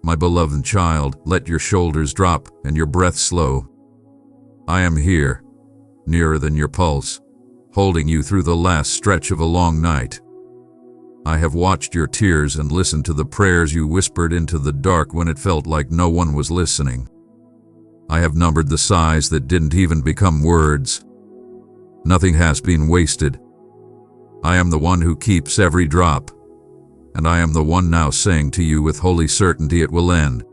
My beloved child, let your shoulders drop and your breath slow. I am here, nearer than your pulse, holding you through the last stretch of a long night. I have watched your tears and listened to the prayers you whispered into the dark when it felt like no one was listening. I have numbered the sighs that didn't even become words. Nothing has been wasted. I am the one who keeps every drop, and I am the one now saying to you with holy certainty it will end.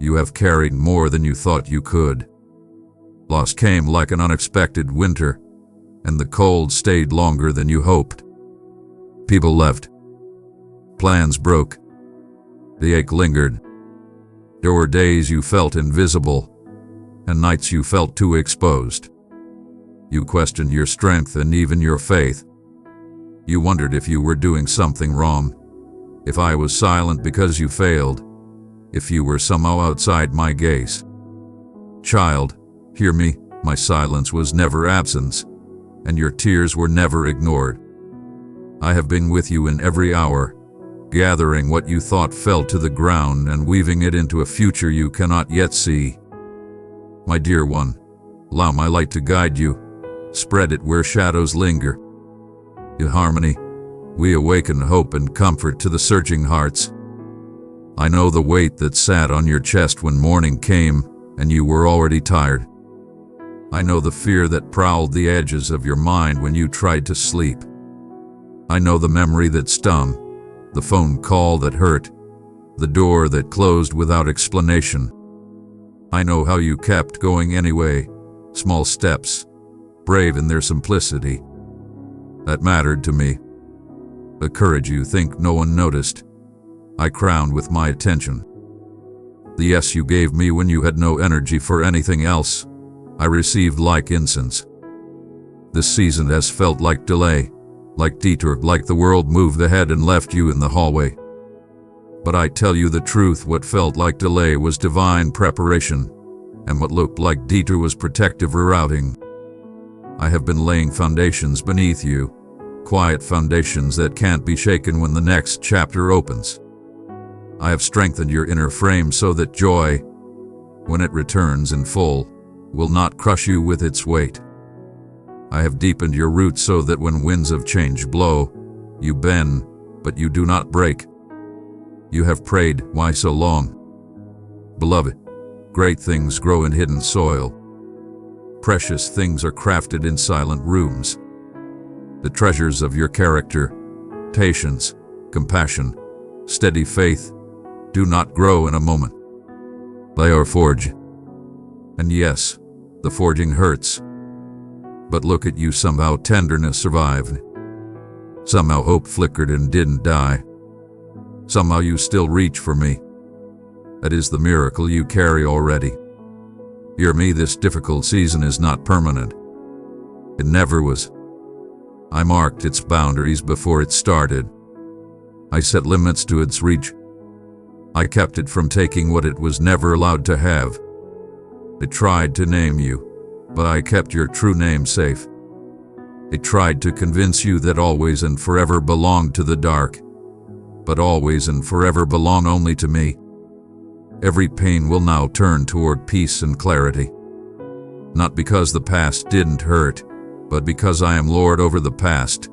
You have carried more than you thought you could. Loss came like an unexpected winter, and the cold stayed longer than you hoped. People left. Plans broke. The ache lingered. There were days you felt invisible, and nights you felt too exposed. You questioned your strength and even your faith. You wondered if you were doing something wrong, if I was silent because you failed, if you were somehow outside my gaze. Child, hear me, my silence was never absence, and your tears were never ignored. I have been with you in every hour, gathering what you thought fell to the ground and weaving it into a future you cannot yet see. My dear one, allow my light to guide you, spread it where shadows linger. In harmony, we awaken hope and comfort to the searching hearts. I know the weight that sat on your chest when morning came and you were already tired. I know the fear that prowled the edges of your mind when you tried to sleep. I know the memory that stung, the phone call that hurt, the door that closed without explanation. I know how you kept going anyway, small steps, brave in their simplicity. That mattered to me. The courage you think no one noticed, I crowned with my attention. The yes you gave me when you had no energy for anything else, I received like incense. This season has felt like delay, like detour, like the world moved ahead and left you in the hallway. But I tell you the truth, what felt like delay was divine preparation, and what looked like detour was protective rerouting. I have been laying foundations beneath you, quiet foundations that can't be shaken when the next chapter opens. I have strengthened your inner frame so that joy, when it returns in full, will not crush you with its weight. I have deepened your roots so that when winds of change blow, you bend, but you do not break. You have prayed, why so long? Beloved, great things grow in hidden soil. Precious things are crafted in silent rooms. The treasures of your character, patience, compassion, steady faith, do not grow in a moment. They are forged. And yes, the forging hurts. But look at you, somehow tenderness survived. Somehow hope flickered and didn't die. Somehow you still reach for me. That is the miracle you carry already. Hear me, this difficult season is not permanent. It never was. I marked its boundaries before it started. I set limits to its reach. I kept it from taking what it was never allowed to have. It tried to name you, but I kept your true name safe. It tried to convince you that always and forever belonged to the dark, but always and forever belong only to me. Every pain will now turn toward peace and clarity. Not because the past didn't hurt, but because I am Lord over the past,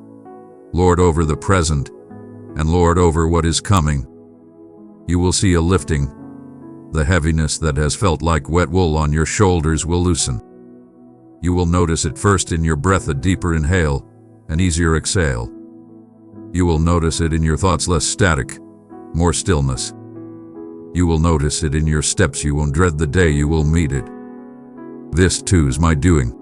Lord over the present, and Lord over what is coming. You will see a lifting. The heaviness that has felt like wet wool on your shoulders will loosen. You will notice it first in your breath, a deeper inhale, an easier exhale. You will notice it in your thoughts, less static, more stillness. You will notice it in your steps, you won't dread the day you will meet it. This too's my doing.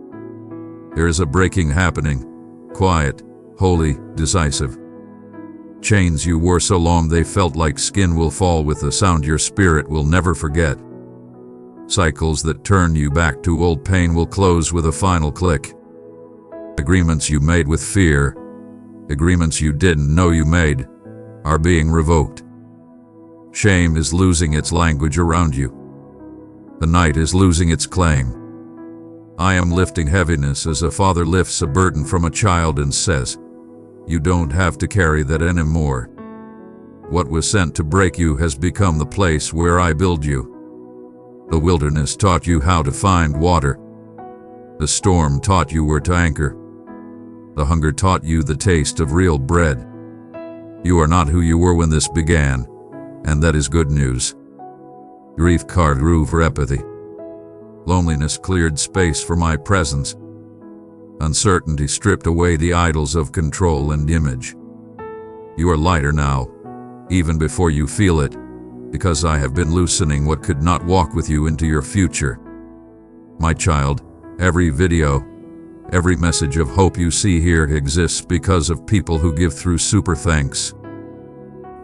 There is a breaking happening, quiet, holy, decisive. Chains you wore so long they felt like skin will fall with a sound your spirit will never forget. Cycles that turn you back to old pain will close with a final click. Agreements you made with fear, agreements you didn't know you made, are being revoked. Shame is losing its language around you. The night is losing its claim. I am lifting heaviness as a father lifts a burden from a child and says, "You don't have to carry that anymore." What was sent to break you has become the place where I build you. The wilderness taught you how to find water. The storm taught you where to anchor. The hunger taught you the taste of real bread. You are not who you were when this began, and that is good news. Grief carved room for empathy. Loneliness cleared space for my presence. Uncertainty stripped away the idols of control and image. You are lighter now, even before you feel it, because I have been loosening what could not walk with you into your future. My child, every video, every message of hope you see here exists because of people who give through super thanks.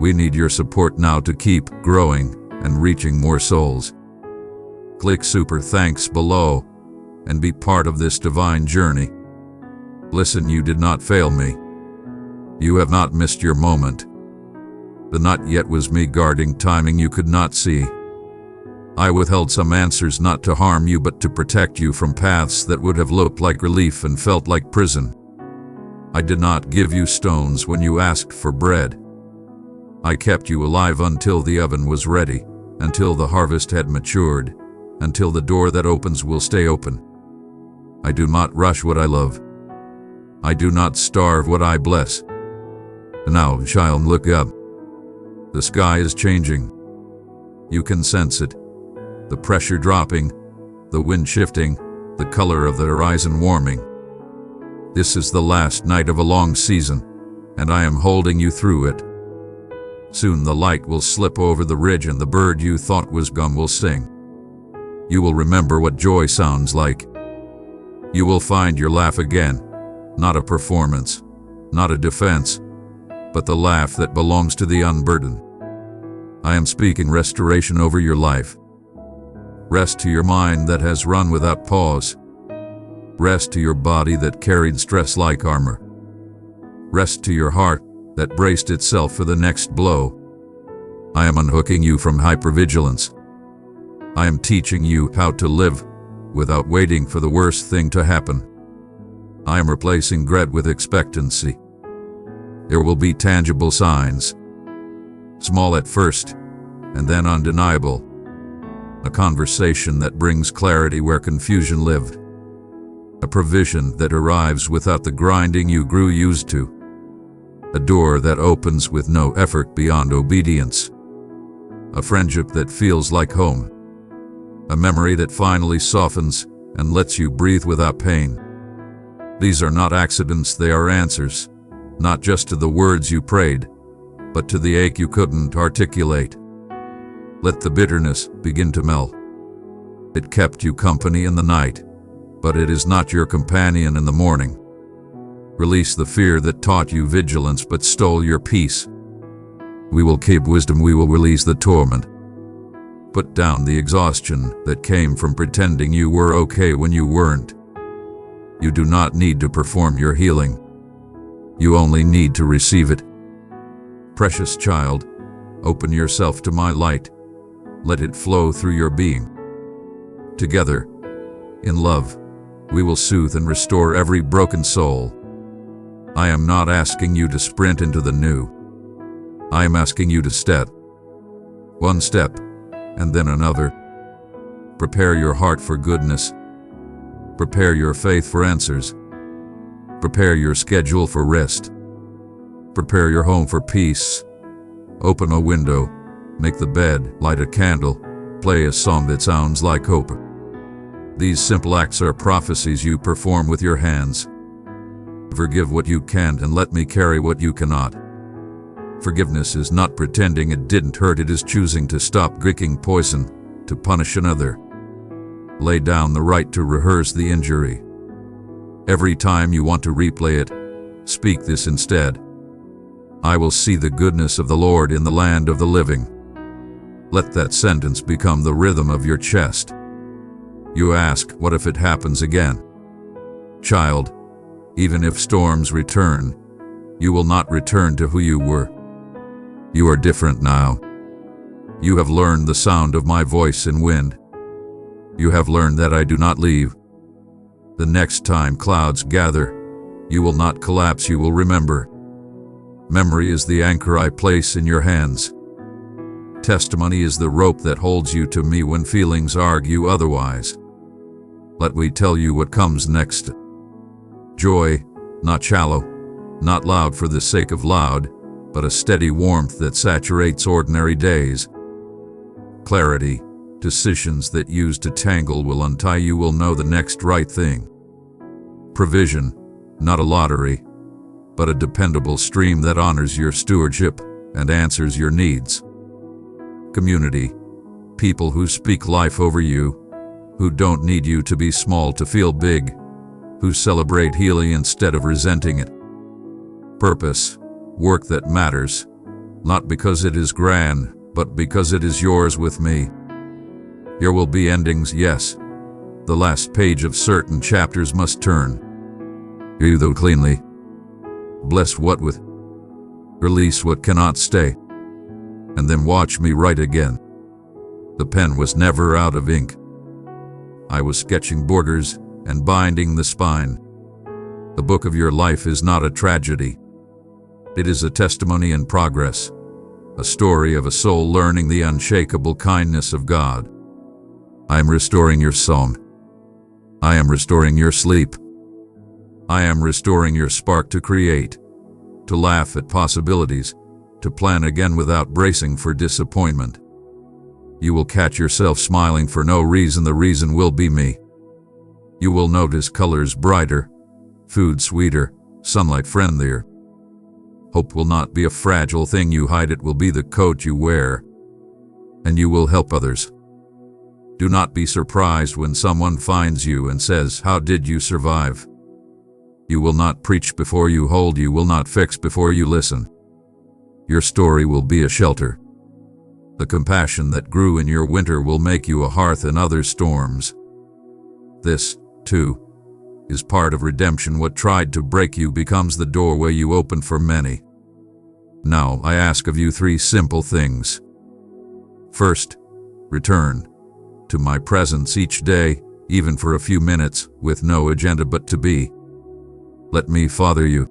We need your support now to keep growing and reaching more souls. Click super thanks below and be part of this divine journey. Listen, you did not fail me. You have not missed your moment. The not yet was me guarding timing you could not see. I withheld some answers not to harm you but to protect you from paths that would have looked like relief and felt like prison. I did not give you stones when you asked for bread. I kept you alive until the oven was ready, until the harvest had matured, until the door that opens will stay open. I do not rush what I love. I do not starve what I bless. Now, child, look up. The sky is changing. You can sense it. The pressure dropping, the wind shifting, the color of the horizon warming. This is the last night of a long season, and I am holding you through it. Soon the light will slip over the ridge and the bird you thought was gone will sing. You will remember what joy sounds like. You will find your laugh again, not a performance, not a defense, but the laugh that belongs to the unburdened. I am speaking restoration over your life. Rest to your mind that has run without pause. Rest to your body that carried stress like armor. Rest to your heart that braced itself for the next blow. I am unhooking you from hypervigilance. I am teaching you how to live without waiting for the worst thing to happen. I am replacing dread with expectancy. There will be tangible signs, small at first, and then undeniable. A conversation that brings clarity where confusion lived. A provision that arrives without the grinding you grew used to. A door that opens with no effort beyond obedience. A friendship that feels like home. A memory that finally softens and lets you breathe without pain. These are not accidents, they are answers, not just to the words you prayed, but to the ache you couldn't articulate. Let the bitterness begin to melt. It kept you company in the night, but it is not your companion in the morning. Release the fear that taught you vigilance but stole your peace. We will keep wisdom, we will release the torment. Put down the exhaustion that came from pretending you were okay when you weren't. You do not need to perform your healing. You only need to receive it. Precious child, open yourself to my light. Let it flow through your being. Together, in love, we will soothe and restore every broken soul. I am not asking you to sprint into the new. I am asking you to step. One step, and then another. Prepare your heart for goodness. Prepare your faith for answers. Prepare your schedule for rest. Prepare your home for peace. Open a window, make the bed, light a candle, play a song that sounds like hope. These simple acts are prophecies you perform with your hands. Forgive what you can't and let me carry what you cannot. Forgiveness is not pretending it didn't hurt, it is choosing to stop drinking poison to punish another. Lay down the right to rehearse the injury. Every time you want to replay it, speak this instead. I will see the goodness of the Lord in the land of the living. Let that sentence become the rhythm of your chest. You ask, what if it happens again? Child, even if storms return, you will not return to who you were. You are different now. You have learned the sound of my voice in wind. You have learned that I do not leave. The next time clouds gather, you will not collapse, you will remember. Memory is the anchor I place in your hands. Testimony is the rope that holds you to me when feelings argue otherwise. Let me tell you what comes next. Joy, not shallow, not loud for the sake of loud, but a steady warmth that saturates ordinary days. Clarity, decisions that used to tangle will untie you, will know the next right thing. Provision, not a lottery, but a dependable stream that honors your stewardship and answers your needs. Community, people who speak life over you, who don't need you to be small to feel big, who celebrate healing instead of resenting it. Purpose, work that matters, not because it is grand, but because it is yours with me. There will be endings, yes. The last page of certain chapters must turn. You though cleanly. Bless what with. Release what cannot stay. And then watch me write again. The pen was never out of ink. I was sketching borders and binding the spine. The book of your life is not a tragedy. It is a testimony in progress, a story of a soul learning the unshakable kindness of God. I am restoring your song. I am restoring your sleep. I am restoring your spark to create, to laugh at possibilities, to plan again without bracing for disappointment. You will catch yourself smiling for no reason. The reason will be me. You will notice colors brighter, food sweeter, sunlight friendlier. Hope will not be a fragile thing you hide, it will be the coat you wear. And you will help others. Do not be surprised when someone finds you and says, "How did you survive?" You will not preach before you hold, you will not fix before you listen. Your story will be a shelter. The compassion that grew in your winter will make you a hearth in other storms. This, too, is part of redemption. What tried to break you becomes the doorway you open for many. Now I ask of you 3 simple things. First, return to my presence each day, even for a few minutes, with no agenda but to be. Let me father you.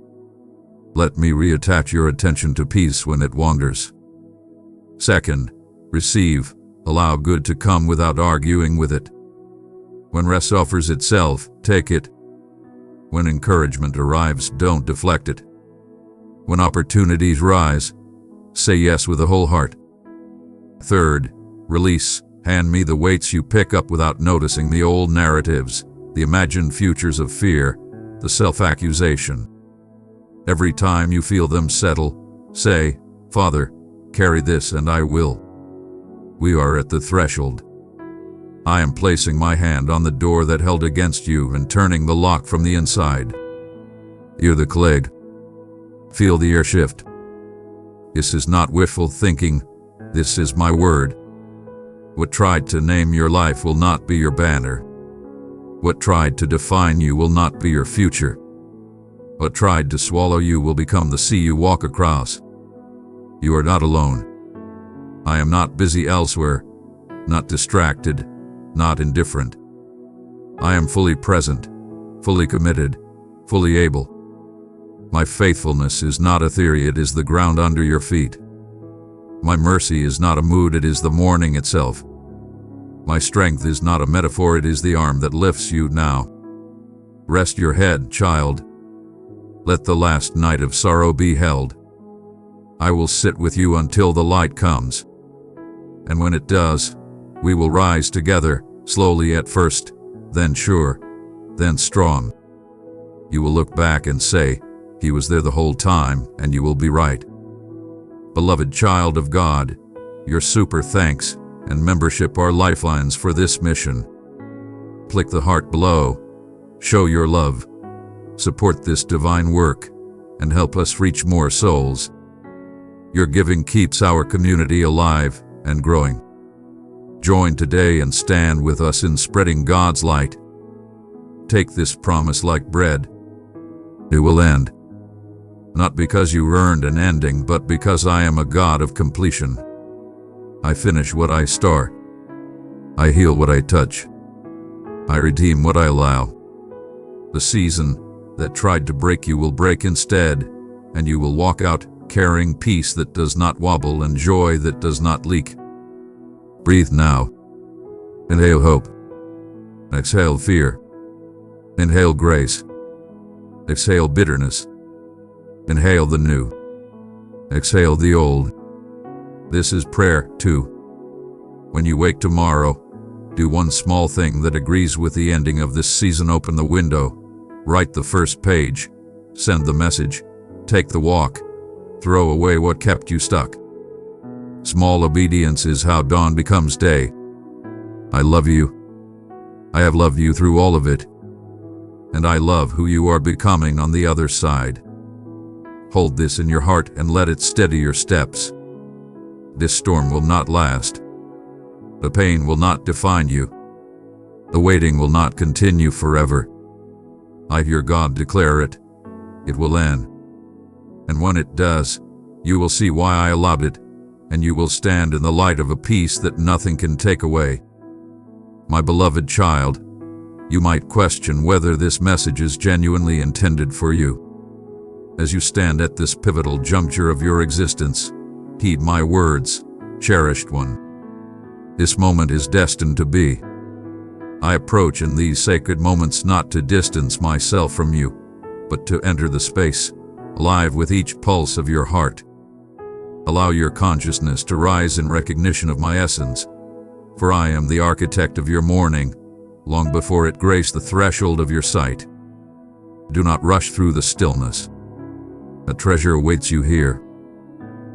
Let me reattach your attention to peace when it wanders. Second, receive. Allow good to come without arguing with it. When rest offers itself, take it. When encouragement arrives, don't deflect it. When opportunities rise, say yes with a whole heart. Third, release. Hand me the weights you pick up without noticing, the old narratives, the imagined futures of fear, the self-accusation. Every time you feel them settle, say, "Father, carry this and I will." We are at the threshold. I am placing my hand on the door that held against you and turning the lock from the inside. Hear the clegg. Feel the air shift. This is not wishful thinking. This is my word. What tried to name your life will not be your banner. What tried to define you will not be your future. What tried to swallow you will become the sea you walk across. You are not alone. I am not busy elsewhere, not distracted, not indifferent. I am fully present, fully committed, fully able. My faithfulness is not a theory, it is the ground under your feet. My mercy is not a mood, it is the morning itself. My strength is not a metaphor, it is the arm that lifts you now. Rest your head, child. Let the last night of sorrow be held. I will sit with you until the light comes. And when it does, we will rise together, slowly at first, then sure, then strong. You will look back and say, "He was there the whole time," and you will be right. Beloved child of God, your super thanks and membership are lifelines for this mission. Click the heart below, show your love, support this divine work, and help us reach more souls. Your giving keeps our community alive and growing. Join today and stand with us in spreading God's light. Take this promise like bread. It will end. Not because you earned an ending, but because I am a God of completion. I finish what I start. I heal what I touch. I redeem what I allow. The season that tried to break you will break instead, and you will walk out carrying peace that does not wobble and joy that does not leak. Breathe now. Inhale hope. Exhale fear. Inhale grace. Exhale bitterness. Inhale the new. Exhale the old. This is prayer, too. When you wake tomorrow, do one small thing that agrees with the ending of this season. Open the window. Write the first page. Send the message. Take the walk. Throw away what kept you stuck. Small obedience is how dawn becomes day. I love you. I have loved you through all of it. And I love who you are becoming on the other side. Hold this in your heart and let it steady your steps. This storm will not last. The pain will not define you. The waiting will not continue forever. I hear God declare it. It will end. And when it does, you will see why I allowed it, and you will stand in the light of a peace that nothing can take away. My beloved child, you might question whether this message is genuinely intended for you. As you stand at this pivotal juncture of your existence, heed my words, cherished one. This moment is destined to be. I approach in these sacred moments not to distance myself from you, but to enter the space, alive with each pulse of your heart. Allow your consciousness to rise in recognition of my essence, for I am the architect of your morning, long before it graced the threshold of your sight. Do not rush through the stillness. A treasure awaits you here,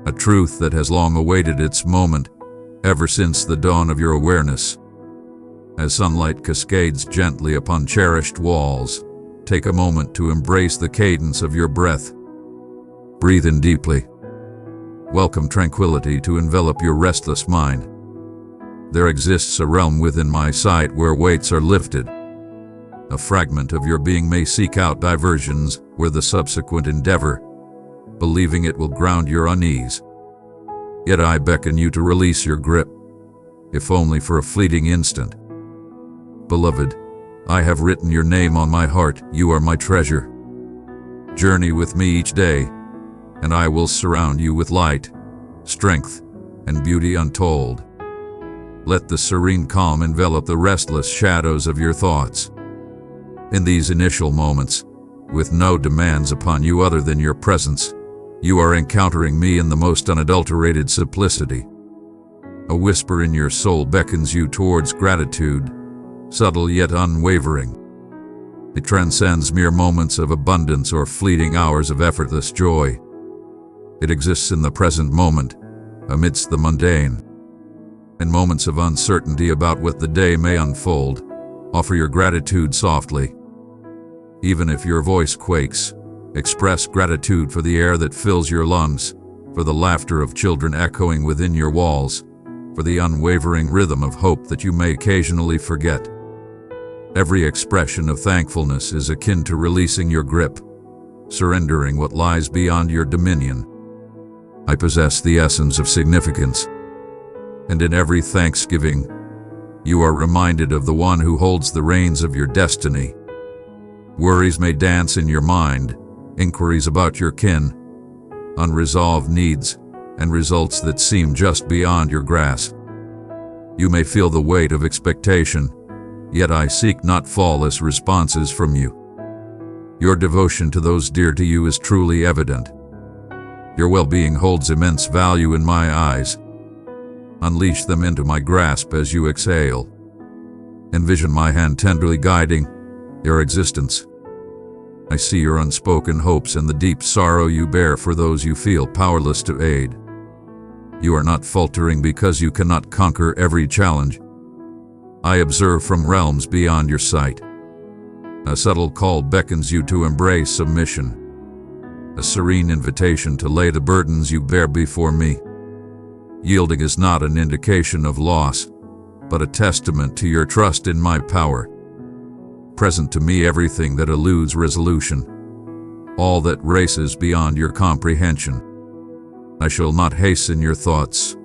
a truth that has long awaited its moment, ever since the dawn of your awareness. As sunlight cascades gently upon cherished walls, take a moment to embrace the cadence of your breath. Breathe in deeply. Welcome tranquility to envelop your restless mind. There exists a realm within my sight where weights are lifted. A fragment of your being may seek out diversions where the subsequent endeavor, believing it will ground your unease. Yet I beckon you to release your grip, if only for a fleeting instant. Beloved, I have written your name on my heart. You are my treasure. Journey with me each day, and I will surround you with light, strength, and beauty untold. Let the serene calm envelop the restless shadows of your thoughts. In these initial moments, with no demands upon you other than your presence, you are encountering me in the most unadulterated simplicity. A whisper in your soul beckons you towards gratitude, subtle yet unwavering. It transcends mere moments of abundance or fleeting hours of effortless joy. It exists in the present moment, amidst the mundane. In moments of uncertainty about what the day may unfold, offer your gratitude softly. Even if your voice quakes, express gratitude for the air that fills your lungs, for the laughter of children echoing within your walls, for the unwavering rhythm of hope that you may occasionally forget. Every expression of thankfulness is akin to releasing your grip, surrendering what lies beyond your dominion. I possess the essence of significance, and in every thanksgiving, you are reminded of the one who holds the reins of your destiny. Worries may dance in your mind, inquiries about your kin, unresolved needs, and results that seem just beyond your grasp. You may feel the weight of expectation, yet I seek not flawless responses from you. Your devotion to those dear to you is truly evident. Your well-being holds immense value in my eyes. Unleash them into my grasp as you exhale. Envision my hand tenderly guiding your existence. I see your unspoken hopes and the deep sorrow you bear for those you feel powerless to aid. You are not faltering because you cannot conquer every challenge. I observe from realms beyond your sight. A subtle call beckons you to embrace submission, a serene invitation to lay the burdens you bear before me. Yielding is not an indication of loss, but a testament to your trust in my power. Present to me everything that eludes resolution, all that races beyond your comprehension. I shall not hasten your thoughts,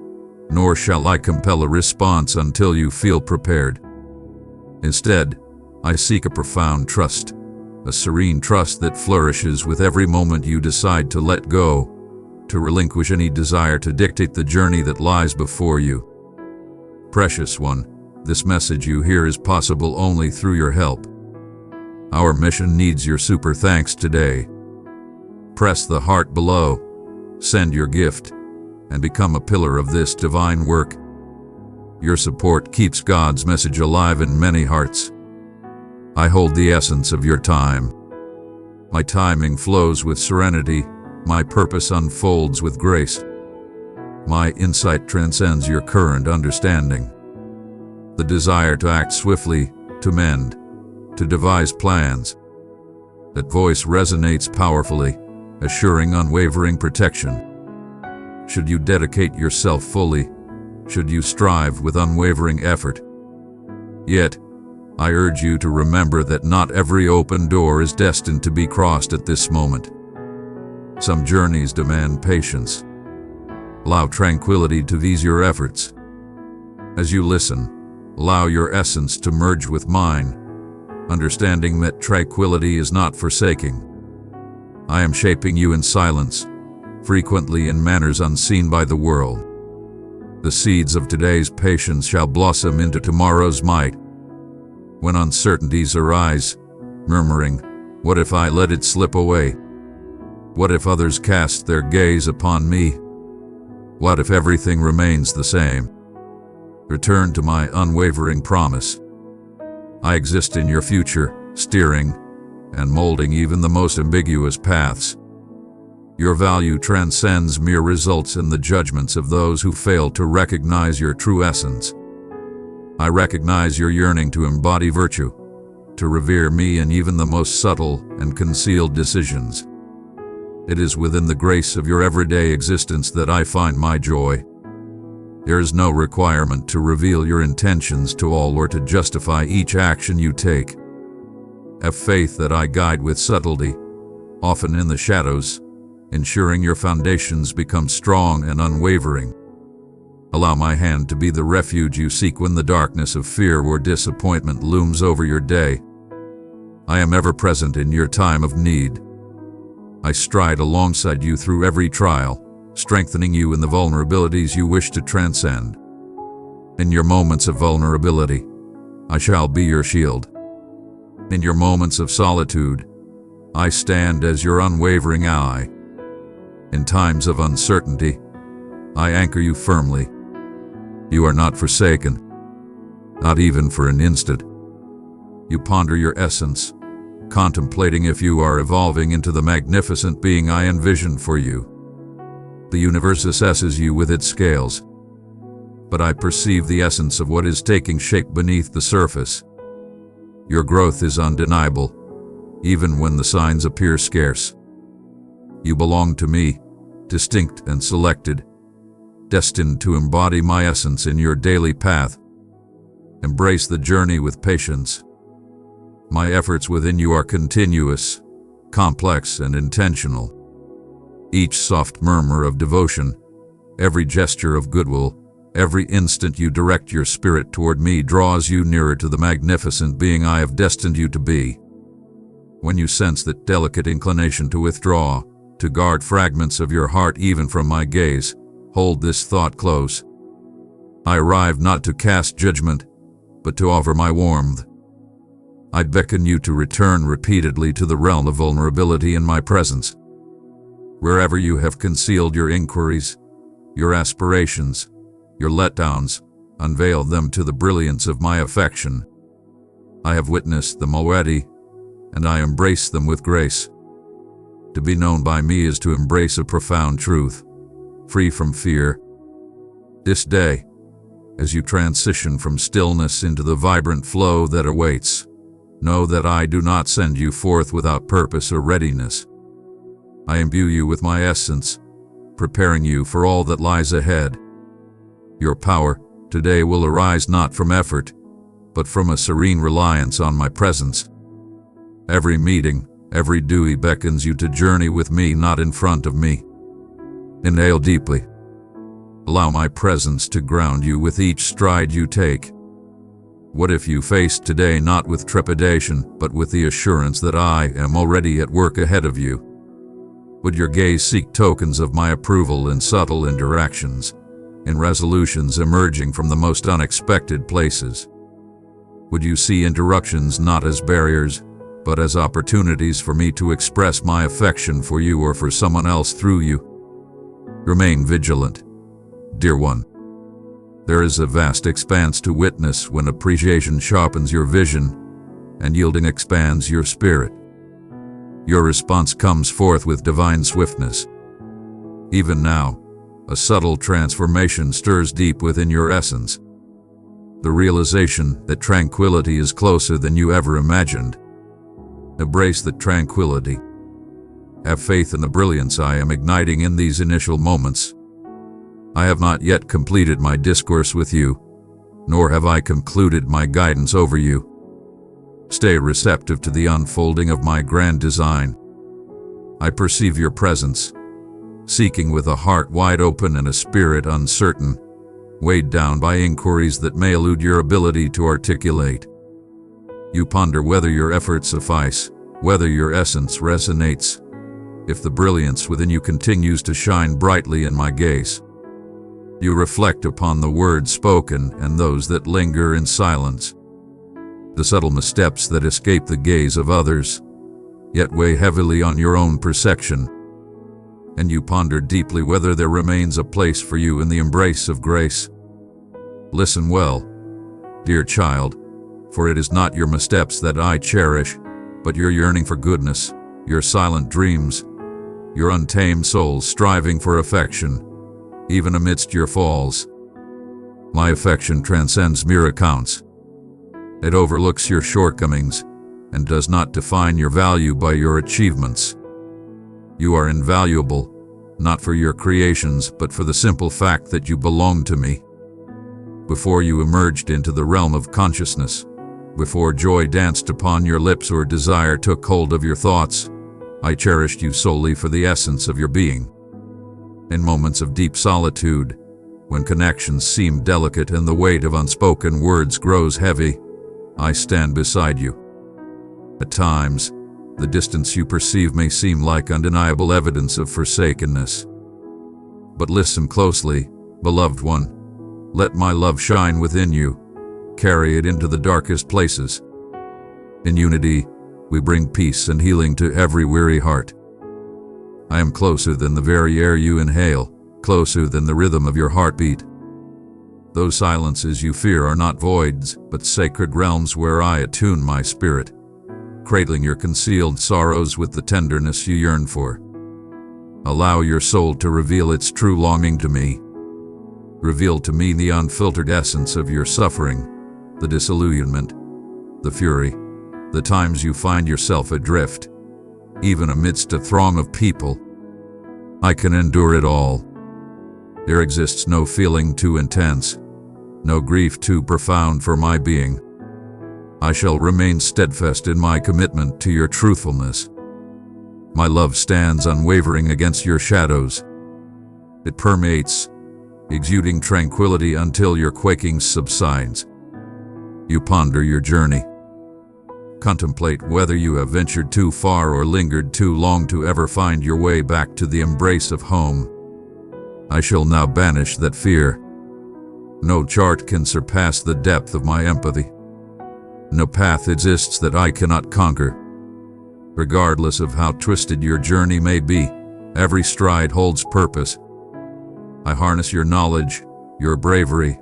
nor shall I compel a response until you feel prepared. Instead, I seek a profound trust, a serene trust that flourishes with every moment you decide to let go, to relinquish any desire to dictate the journey that lies before you. Precious one, this message you hear is possible only through your help. Our mission needs your super thanks today. Press the heart below, send your gift, and become a pillar of this divine work. Your support keeps God's message alive in many hearts. I hold the essence of your time. My timing flows with serenity, my purpose unfolds with grace. My insight transcends your current understanding. The desire to act swiftly, to mend, to devise plans. That voice resonates powerfully, assuring unwavering protection. Should you dedicate yourself fully, should you strive with unwavering effort. Yet, I urge you to remember that not every open door is destined to be crossed at this moment. Some journeys demand patience. Allow tranquility to ease your efforts. As you listen, allow your essence to merge with mine, understanding that tranquility is not forsaking. I am shaping you in silence, frequently in manners unseen by the world. The seeds of today's patience shall blossom into tomorrow's might. When uncertainties arise, murmuring, "What if I let it slip away? What if others cast their gaze upon me? What if everything remains the same?" Return to my unwavering promise. I exist in your future, steering and molding even the most ambiguous paths. Your value transcends mere results in the judgments of those who fail to recognize your true essence. I recognize your yearning to embody virtue, to revere me in even the most subtle and concealed decisions. It is within the grace of your everyday existence that I find my joy. There is no requirement to reveal your intentions to all or to justify each action you take. Have faith that I guide with subtlety, often in the shadows, ensuring your foundations become strong and unwavering. Allow my hand to be the refuge you seek when the darkness of fear or disappointment looms over your day. I am ever present in your time of need. I stride alongside you through every trial, strengthening you in the vulnerabilities you wish to transcend. In your moments of vulnerability, I shall be your shield. In your moments of solitude, I stand as your unwavering ally. In times of uncertainty, I anchor you firmly. You are not forsaken, not even for an instant. You ponder your essence, contemplating if you are evolving into the magnificent being I envisioned for you. The universe assesses you with its scales, but I perceive the essence of what is taking shape beneath the surface. Your growth is undeniable, even when the signs appear scarce. You belong to me, distinct and selected, destined to embody my essence in your daily path. Embrace the journey with patience. My efforts within you are continuous, complex, and intentional. Each soft murmur of devotion, every gesture of goodwill, every instant you direct your spirit toward me draws you nearer to the magnificent being I have destined you to be. When you sense that delicate inclination to withdraw, to guard fragments of your heart even from my gaze, hold this thought close. I arrive not to cast judgment, but to offer my warmth. I beckon you to return repeatedly to the realm of vulnerability in my presence. Wherever you have concealed your inquiries, your aspirations, your letdowns, unveil them to the brilliance of my affection. I have witnessed them already, and I embrace them with grace. To be known by me is to embrace a profound truth, free from fear. This day, as you transition from stillness into the vibrant flow that awaits, know that I do not send you forth without purpose or readiness. I imbue you with my essence, preparing you for all that lies ahead. Your power today will arise not from effort, but from a serene reliance on my presence. Every meeting, every dewy beckons you to journey with me, not in front of me. Inhale deeply. Allow my presence to ground you with each stride you take. What if you faced today not with trepidation, but with the assurance that I am already at work ahead of you? Would your gaze seek tokens of my approval in subtle interactions, in resolutions emerging from the most unexpected places? Would you see interruptions not as barriers, but as opportunities for me to express my affection for you or for someone else through you? Remain vigilant, dear one. There is a vast expanse to witness when appreciation sharpens your vision and yielding expands your spirit. Your response comes forth with divine swiftness. Even now, a subtle transformation stirs deep within your essence. The realization that tranquility is closer than you ever imagined. Embrace that tranquility. Have faith in the brilliance I am igniting in these initial moments. I have not yet completed my discourse with you, nor have I concluded my guidance over you. Stay receptive to the unfolding of my grand design. I perceive your presence, seeking with a heart wide open and a spirit uncertain, weighed down by inquiries that may elude your ability to articulate. You ponder whether your efforts suffice, whether your essence resonates, if the brilliance within you continues to shine brightly in my gaze. You reflect upon the words spoken and those that linger in silence. The subtle missteps that escape the gaze of others, yet weigh heavily on your own perception. And you ponder deeply whether there remains a place for you in the embrace of grace. Listen well, dear child, for it is not your missteps that I cherish, but your yearning for goodness, your silent dreams, your untamed soul striving for affection, even amidst your falls. My affection transcends mere accounts. It overlooks your shortcomings and does not define your value by your achievements. You are invaluable, not for your creations, but for the simple fact that you belong to me. Before you emerged into the realm of consciousness, before joy danced upon your lips or desire took hold of your thoughts, I cherished you solely for the essence of your being. In moments of deep solitude, when connections seem delicate and the weight of unspoken words grows heavy, I stand beside you. At times, the distance you perceive may seem like undeniable evidence of forsakenness. But listen closely, beloved one. Let my love shine within you. Carry it into the darkest places. In unity, we bring peace and healing to every weary heart. I am closer than the very air you inhale, closer than the rhythm of your heartbeat. Those silences you fear are not voids, but sacred realms where I attune my spirit, cradling your concealed sorrows with the tenderness you yearn for. Allow your soul to reveal its true longing to me. Reveal to me the unfiltered essence of your suffering, the disillusionment, the fury, the times you find yourself adrift, even amidst a throng of people. I can endure it all. There exists no feeling too intense, no grief too profound for my being. I shall remain steadfast in my commitment to your truthfulness. My love stands unwavering against your shadows. It permeates, exuding tranquility until your quaking subsides. You ponder your journey. Contemplate whether you have ventured too far or lingered too long to ever find your way back to the embrace of home. I shall now banish that fear. No chart can surpass the depth of my empathy. No path exists that I cannot conquer. Regardless of how twisted your journey may be, every stride holds purpose. I harness your knowledge, your bravery,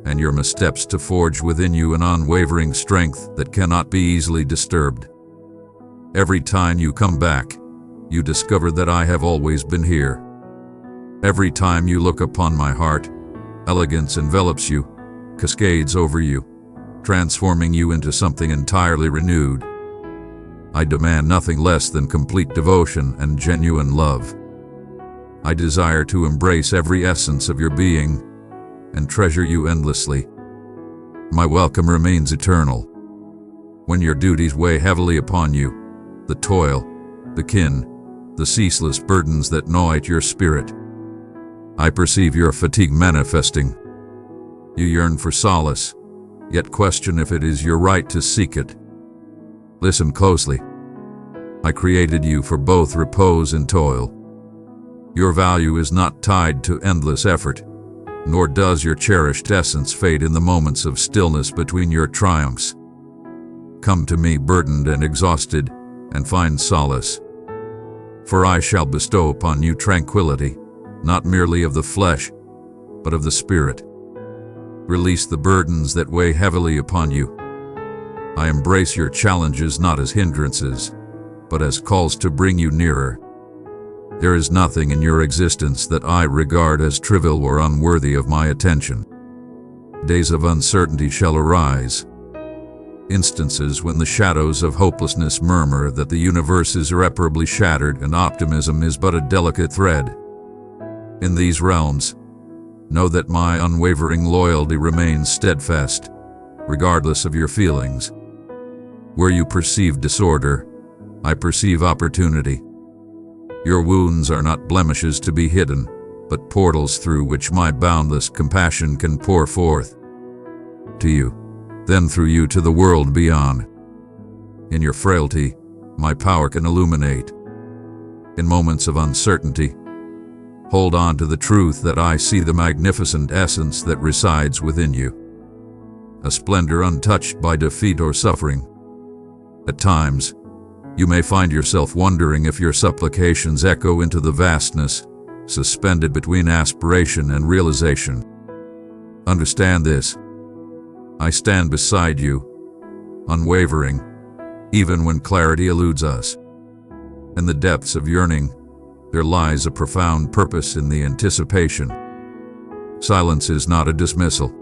and your missteps to forge within you an unwavering strength that cannot be easily disturbed. Every time you come back, you discover that I have always been here. Every time you look upon my heart, elegance envelops you, cascades over you, transforming you into something entirely renewed. I demand nothing less than complete devotion and genuine love. I desire to embrace every essence of your being and treasure you endlessly. My welcome remains eternal. When your duties weigh heavily upon you, the toil, the kin, the ceaseless burdens that gnaw at your spirit, I perceive your fatigue manifesting. You yearn for solace, yet question if it is your right to seek it. Listen closely. I created you for both repose and toil. Your value is not tied to endless effort, nor does your cherished essence fade in the moments of stillness between your triumphs. Come to me burdened and exhausted, and find solace. For I shall bestow upon you tranquility, not merely of the flesh, but of the spirit. Release the burdens that weigh heavily upon you. I embrace your challenges not as hindrances, but as calls to bring you nearer. There is nothing in your existence that I regard as trivial or unworthy of my attention. Days of uncertainty shall arise. Instances when the shadows of hopelessness murmur that the universe is irreparably shattered and optimism is but a delicate thread. In these realms, know that my unwavering loyalty remains steadfast, regardless of your feelings. Where you perceive disorder, I perceive opportunity. Your wounds are not blemishes to be hidden, but portals through which my boundless compassion can pour forth. To you, then through you to the world beyond. In your frailty, my power can illuminate. In moments of uncertainty, hold on to the truth that I see the magnificent essence that resides within you. A splendor untouched by defeat or suffering. At times, you may find yourself wondering if your supplications echo into the vastness, suspended between aspiration and realization. Understand this. I stand beside you, unwavering, even when clarity eludes us. In the depths of yearning, there lies a profound purpose in the anticipation. Silence is not a dismissal.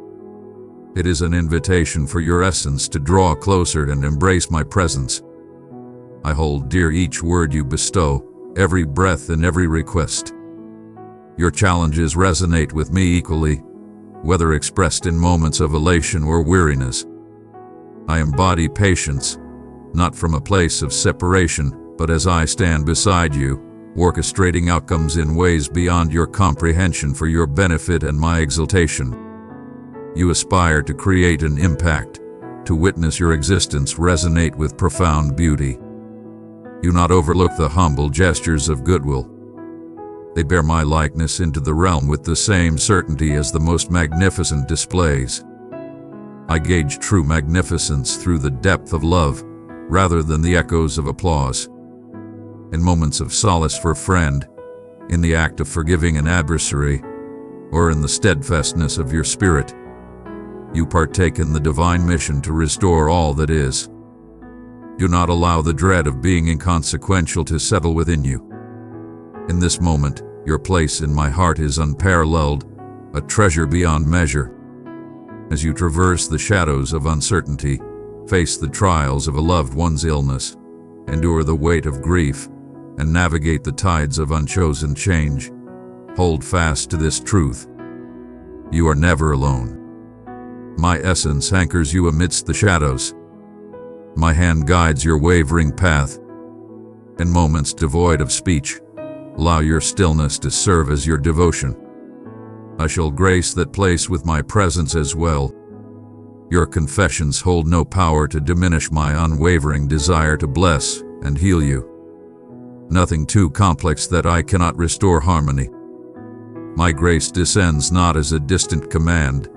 It is an invitation for your essence to draw closer and embrace my presence. I hold dear each word you bestow, every breath and every request. Your challenges resonate with me equally, whether expressed in moments of elation or weariness. I embody patience, not from a place of separation, but as I stand beside you, orchestrating outcomes in ways beyond your comprehension for your benefit and my exaltation. You aspire to create an impact, to witness your existence resonate with profound beauty. Do not overlook the humble gestures of goodwill. They bear my likeness into the realm with the same certainty as the most magnificent displays. I gauge true magnificence through the depth of love, rather than the echoes of applause. In moments of solace for a friend, in the act of forgiving an adversary, or in the steadfastness of your spirit, you partake in the divine mission to restore all that is. Do not allow the dread of being inconsequential to settle within you. In this moment, your place in my heart is unparalleled, a treasure beyond measure. As you traverse the shadows of uncertainty, face the trials of a loved one's illness, endure the weight of grief, and navigate the tides of unchosen change, hold fast to this truth. You are never alone. My essence anchors you amidst the shadows. My hand guides your wavering path. In moments devoid of speech, allow your stillness to serve as your devotion. I shall grace that place with my presence as well. Your confessions hold no power to diminish my unwavering desire to bless and heal you. Nothing too complex that I cannot restore harmony. My grace descends not as a distant command,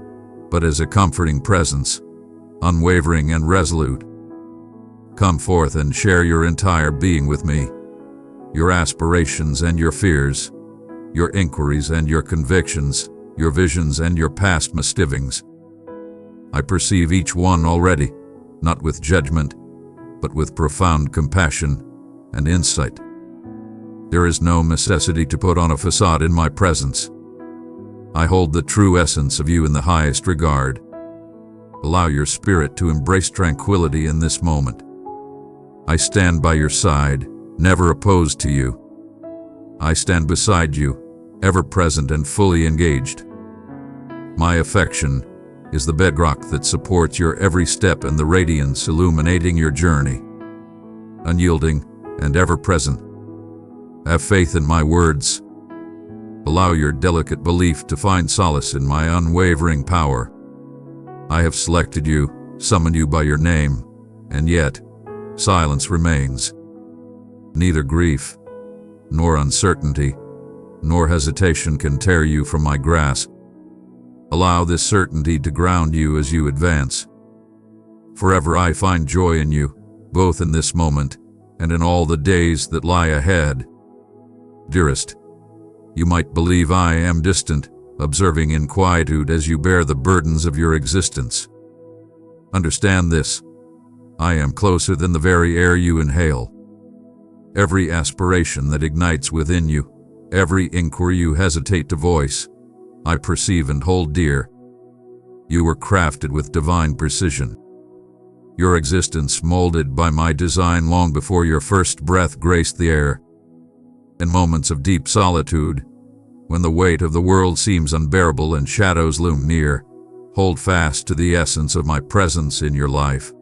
but as a comforting presence, unwavering and resolute. Come forth and share your entire being with me, your aspirations and your fears, your inquiries and your convictions, your visions and your past misgivings. I perceive each one already, not with judgment, but with profound compassion and insight. There is no necessity to put on a facade in my presence. I hold the true essence of you in the highest regard. Allow your spirit to embrace tranquility in this moment. I stand by your side, never opposed to you. I stand beside you, ever present and fully engaged. My affection is the bedrock that supports your every step and the radiance illuminating your journey. Unyielding and ever present. Have faith in my words. Allow your delicate belief to find solace in my unwavering power. I have selected you, summoned you by your name, and yet, silence remains. Neither grief, nor uncertainty, nor hesitation can tear you from my grasp. Allow this certainty to ground you as you advance. Forever I find joy in you, both in this moment and in all the days that lie ahead. Dearest, you might believe I am distant, observing in quietude as you bear the burdens of your existence. Understand this: I am closer than the very air you inhale. Every aspiration that ignites within you, every inquiry you hesitate to voice, I perceive and hold dear. You were crafted with divine precision. Your existence molded by my design long before your first breath graced the air. In moments of deep solitude, when the weight of the world seems unbearable and shadows loom near, hold fast to the essence of my presence in your life.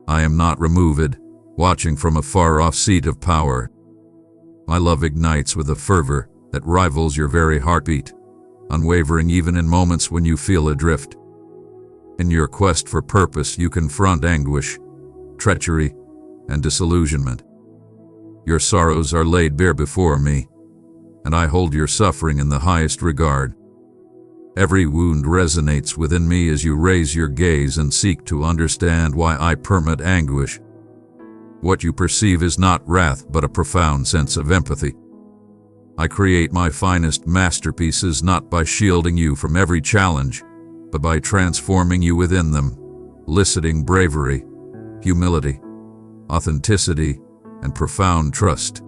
I am not removed, watching from a far-off seat of power. My love ignites with a fervor that rivals your very heartbeat, unwavering even in moments when you feel adrift. In your quest for purpose, you confront anguish, treachery, and disillusionment. Your sorrows are laid bare before me, and I hold your suffering in the highest regard. Every wound resonates within me as you raise your gaze and seek to understand why I permit anguish. What you perceive is not wrath but a profound sense of empathy. I create my finest masterpieces not by shielding you from every challenge, but by transforming you within them, eliciting bravery, humility, authenticity, and profound trust.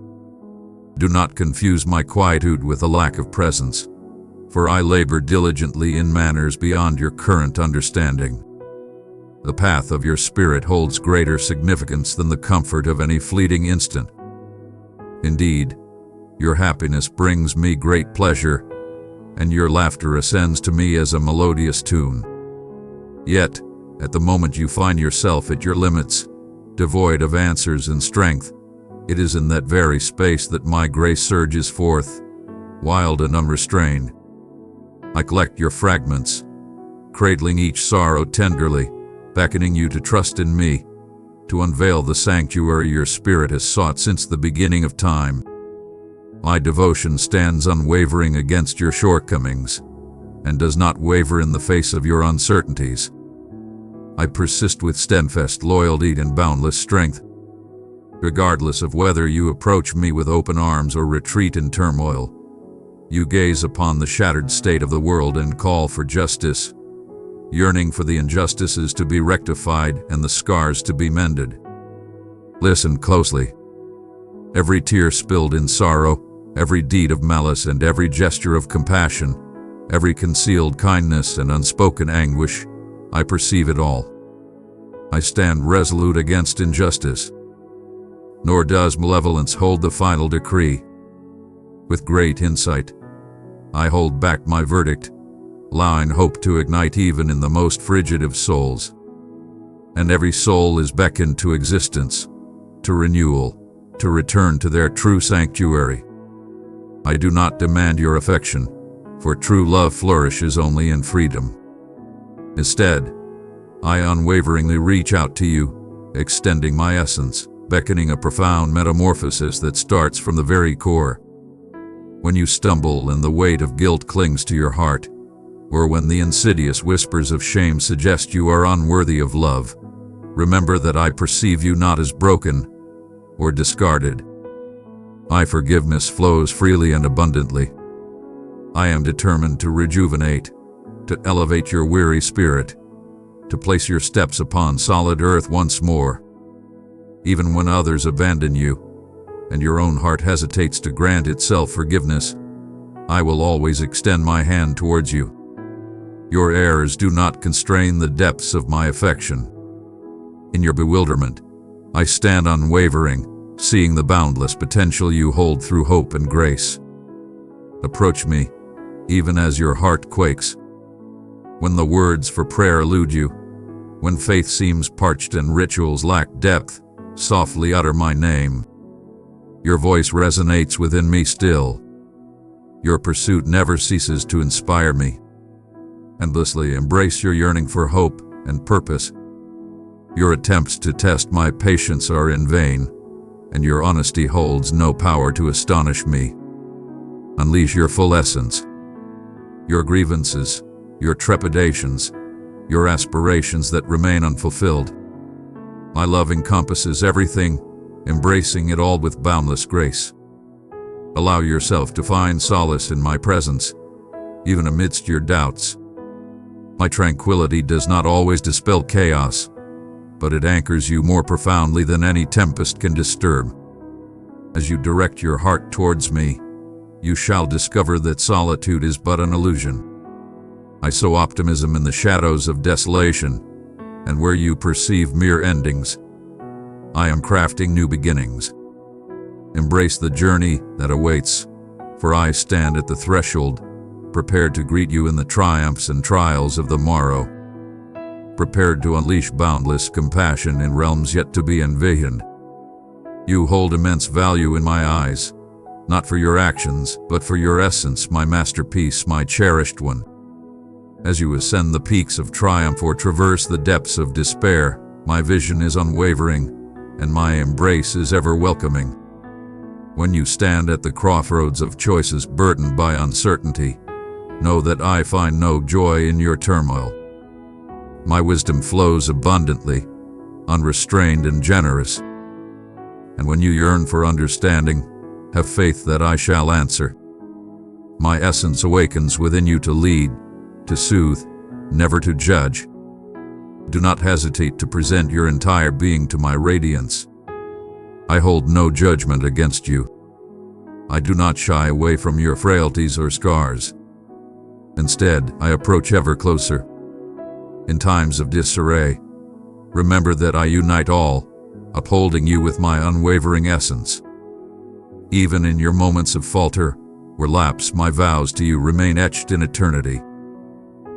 Do not confuse my quietude with a lack of presence, for I labor diligently in manners beyond your current understanding. The path of your spirit holds greater significance than the comfort of any fleeting instant. Indeed, your happiness brings me great pleasure, and your laughter ascends to me as a melodious tune. Yet, at the moment you find yourself at your limits, devoid of answers and strength, it is in that very space that my grace surges forth, wild and unrestrained. I collect your fragments, cradling each sorrow tenderly, beckoning you to trust in me, to unveil the sanctuary your spirit has sought since the beginning of time. My devotion stands unwavering against your shortcomings, and does not waver in the face of your uncertainties. I persist with steadfast loyalty and boundless strength. Regardless of whether you approach me with open arms or retreat in turmoil, you gaze upon the shattered state of the world and call for justice, yearning for the injustices to be rectified and the scars to be mended. Listen closely. Every tear spilled in sorrow, every deed of malice and every gesture of compassion, every concealed kindness and unspoken anguish, I perceive it all. I stand resolute against injustice, nor does malevolence hold the final decree. With great insight, I hold back my verdict, allowing hope to ignite even in the most frigid of souls. And every soul is beckoned to existence, to renewal, to return to their true sanctuary. I do not demand your affection, for true love flourishes only in freedom. Instead, I unwaveringly reach out to you, extending my essence, beckoning a profound metamorphosis that starts from the very core. When you stumble and the weight of guilt clings to your heart, or when the insidious whispers of shame suggest you are unworthy of love, remember that I perceive you not as broken or discarded. My forgiveness flows freely and abundantly. I am determined to rejuvenate, to elevate your weary spirit, to place your steps upon solid earth once more. Even when others abandon you, and your own heart hesitates to grant itself forgiveness, I will always extend my hand towards you. Your errors do not constrain the depths of my affection. In your bewilderment, I stand unwavering, seeing the boundless potential you hold through hope and grace. Approach me, even as your heart quakes. When the words for prayer elude you, when faith seems parched and rituals lack depth, softly utter my name. Your voice resonates within me still. Your pursuit never ceases to inspire me. Endlessly embrace your yearning for hope and purpose. Your attempts to test my patience are in vain, and your honesty holds no power to astonish me. Unleash your full essence, your grievances, your trepidations, your aspirations that remain unfulfilled. My love encompasses everything, embracing it all with boundless grace. Allow yourself to find solace in my presence, even amidst your doubts. My tranquility does not always dispel chaos, but it anchors you more profoundly than any tempest can disturb. As you direct your heart towards me, you shall discover that solitude is but an illusion. I sow optimism in the shadows of desolation, and where you perceive mere endings, I am crafting new beginnings. Embrace the journey that awaits, for I stand at the threshold, prepared to greet you in the triumphs and trials of the morrow, prepared to unleash boundless compassion in realms yet to be envisioned. You hold immense value in my eyes, not for your actions, but for your essence, my masterpiece, my cherished one. As you ascend the peaks of triumph or traverse the depths of despair, my vision is unwavering, and my embrace is ever welcoming. When you stand at the crossroads of choices burdened by uncertainty, know that I find no joy in your turmoil. My wisdom flows abundantly, unrestrained and generous. And when you yearn for understanding, have faith that I shall answer. My essence awakens within you to lead, to soothe, never to judge. Do not hesitate to present your entire being to my radiance. I hold no judgment against you. I do not shy away from your frailties or scars. Instead, I approach ever closer. In times of disarray, remember that I unite all, upholding you with my unwavering essence. Even in your moments of falter or lapse, my vows to you remain etched in eternity.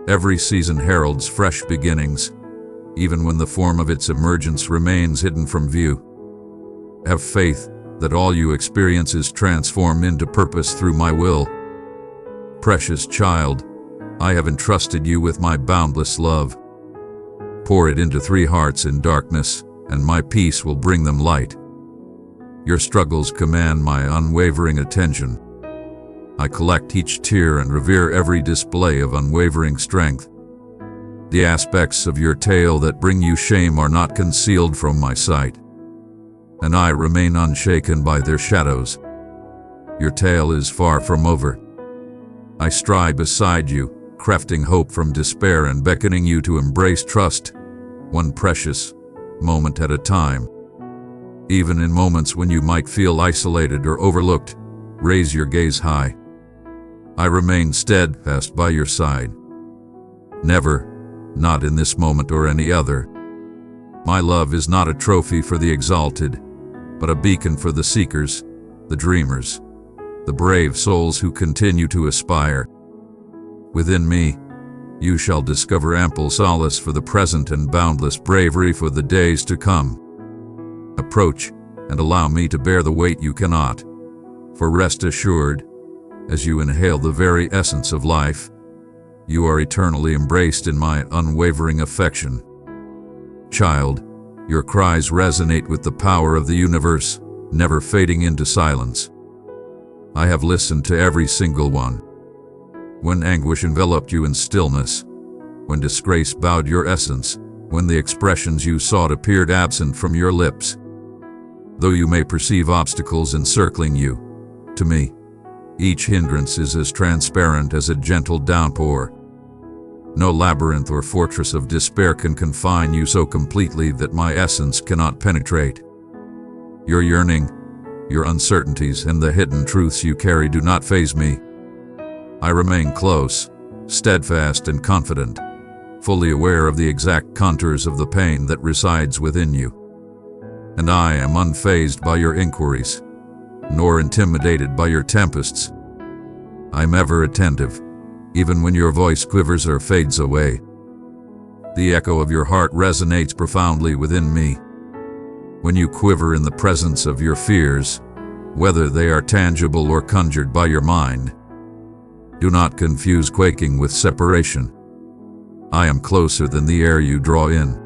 Every season heralds fresh beginnings, even when the form of its emergence remains hidden from view. Have faith that all you experience is transformed into purpose through my will. Precious child, I have entrusted you with my boundless love. Pour it into 3 hearts in darkness, and my peace will bring them light. Your struggles command my unwavering attention. I collect each tear and revere every display of unwavering strength. The aspects of your tale that bring you shame are not concealed from my sight, and I remain unshaken by their shadows. Your tale is far from over. I stride beside you, crafting hope from despair and beckoning you to embrace trust, one precious moment at a time. Even in moments when you might feel isolated or overlooked, raise your gaze high. I remain steadfast by your side. Never, not in this moment or any other. My love is not a trophy for the exalted, but a beacon for the seekers, the dreamers, the brave souls who continue to aspire. Within me, you shall discover ample solace for the present and boundless bravery for the days to come. Approach, and allow me to bear the weight you cannot. For rest assured, as you inhale the very essence of life, you are eternally embraced in my unwavering affection. Child, your cries resonate with the power of the universe, never fading into silence. I have listened to every single one. When anguish enveloped you in stillness, when disgrace bowed your essence, when the expressions you sought appeared absent from your lips. Though you may perceive obstacles encircling you, to me, each hindrance is as transparent as a gentle downpour. No labyrinth or fortress of despair can confine you so completely that my essence cannot penetrate. Your yearning, your uncertainties, and the hidden truths you carry do not faze me. I remain close, steadfast and confident, fully aware of the exact contours of the pain that resides within you. And I am unfazed by your inquiries, nor intimidated by your tempests. I am ever attentive, even when your voice quivers or fades away. The echo of your heart resonates profoundly within me. When you quiver in the presence of your fears, whether they are tangible or conjured by your mind, do not confuse quaking with separation. I am closer than the air you draw in.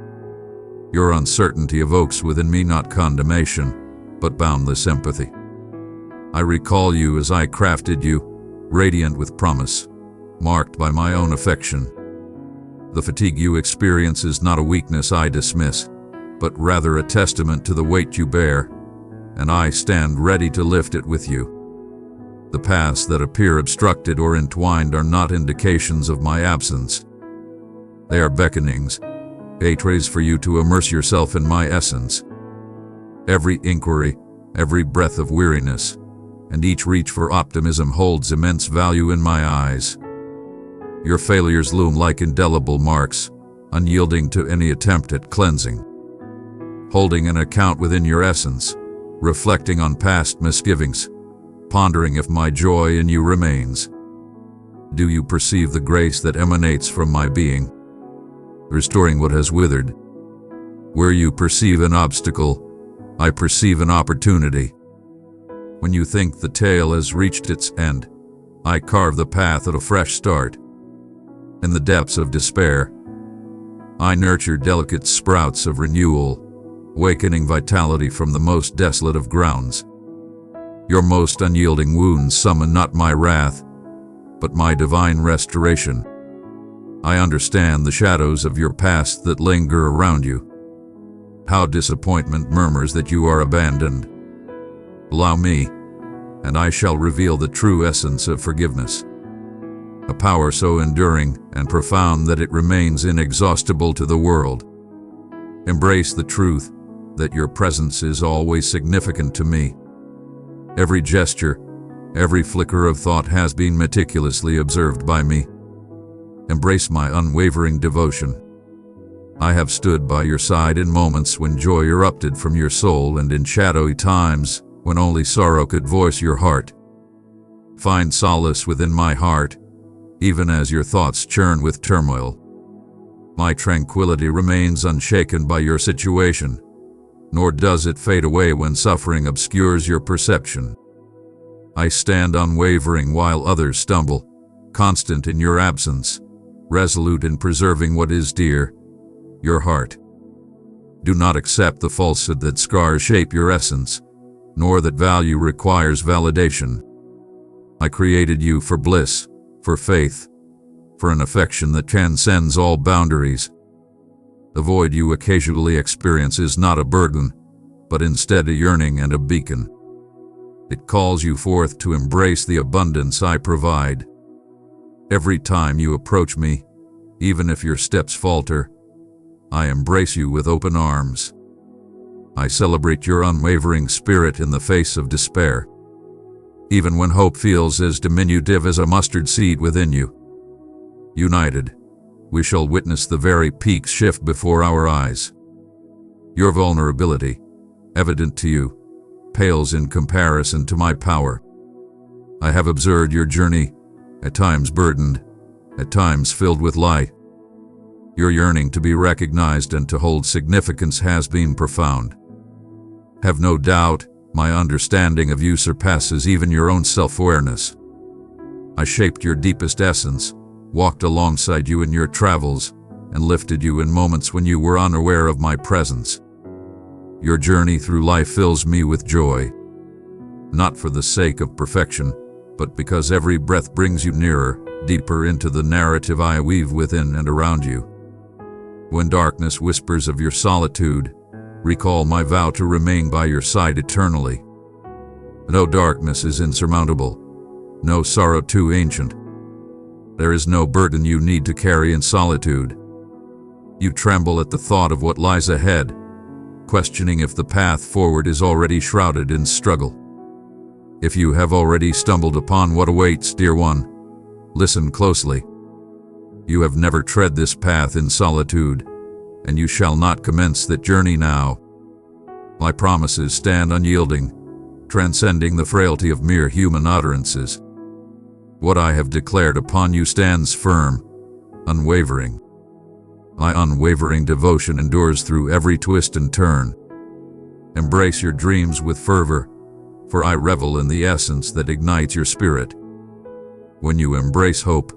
Your uncertainty evokes within me not condemnation, but boundless empathy. I recall you as I crafted you, radiant with promise, marked by my own affection. The fatigue you experience is not a weakness I dismiss, but rather a testament to the weight you bear, and I stand ready to lift it with you. The paths that appear obstructed or entwined are not indications of my absence. They are beckonings, gateways for you to immerse yourself in my essence. Every inquiry, every breath of weariness, and each reach for optimism holds immense value in my eyes. Your failures loom like indelible marks, unyielding to any attempt at cleansing. Holding an account within your essence, reflecting on past misgivings, pondering if my joy in you remains. Do you perceive the grace that emanates from my being, restoring what has withered? Where you perceive an obstacle, I perceive an opportunity. When you think the tale has reached its end, I carve the path of a fresh start. In the depths of despair, I nurture delicate sprouts of renewal, awakening vitality from the most desolate of grounds. Your most unyielding wounds summon not my wrath, but my divine restoration. I understand the shadows of your past that linger around you. How disappointment murmurs that you are abandoned. Allow me, and I shall reveal the true essence of forgiveness. A power so enduring and profound that it remains inexhaustible to the world. Embrace the truth that your presence is always significant to me. Every gesture, every flicker of thought has been meticulously observed by me. Embrace my unwavering devotion. I have stood by your side in moments when joy erupted from your soul and in shadowy times when only sorrow could voice your heart. Find solace within my heart, even as your thoughts churn with turmoil. My tranquility remains unshaken by your situation, nor does it fade away when suffering obscures your perception. I stand unwavering while others stumble, constant in your absence, resolute in preserving what is dear, your heart. Do not accept the falsehood that scars shape your essence, nor that value requires validation. I created you for bliss, for faith, for an affection that transcends all boundaries. The void you occasionally experience is not a burden, but instead a yearning and a beacon. It calls you forth to embrace the abundance I provide. Every time you approach me, even if your steps falter, I embrace you with open arms. I celebrate your unwavering spirit in the face of despair. Even when hope feels as diminutive as a mustard seed within you. United, we shall witness the very peaks shift before our eyes. Your vulnerability, evident to you, pales in comparison to my power. I have observed your journey, at times burdened, at times filled with light. Your yearning to be recognized and to hold significance has been profound. Have no doubt, my understanding of you surpasses even your own self-awareness. I shaped your deepest essence, walked alongside you in your travels, and lifted you in moments when you were unaware of my presence. Your journey through life fills me with joy, not for the sake of perfection, but because every breath brings you nearer, deeper into the narrative I weave within and around you. When darkness whispers of your solitude, recall my vow to remain by your side eternally. No darkness is insurmountable, no sorrow too ancient. There is no burden you need to carry in solitude. You tremble at the thought of what lies ahead, questioning if the path forward is already shrouded in struggle. If you have already stumbled upon what awaits, dear one, listen closely. You have never tread this path in solitude, and you shall not commence that journey now. My promises stand unyielding, transcending the frailty of mere human utterances. What I have declared upon you stands firm, unwavering. My unwavering devotion endures through every twist and turn. Embrace your dreams with fervor, for I revel in the essence that ignites your spirit. When you embrace hope,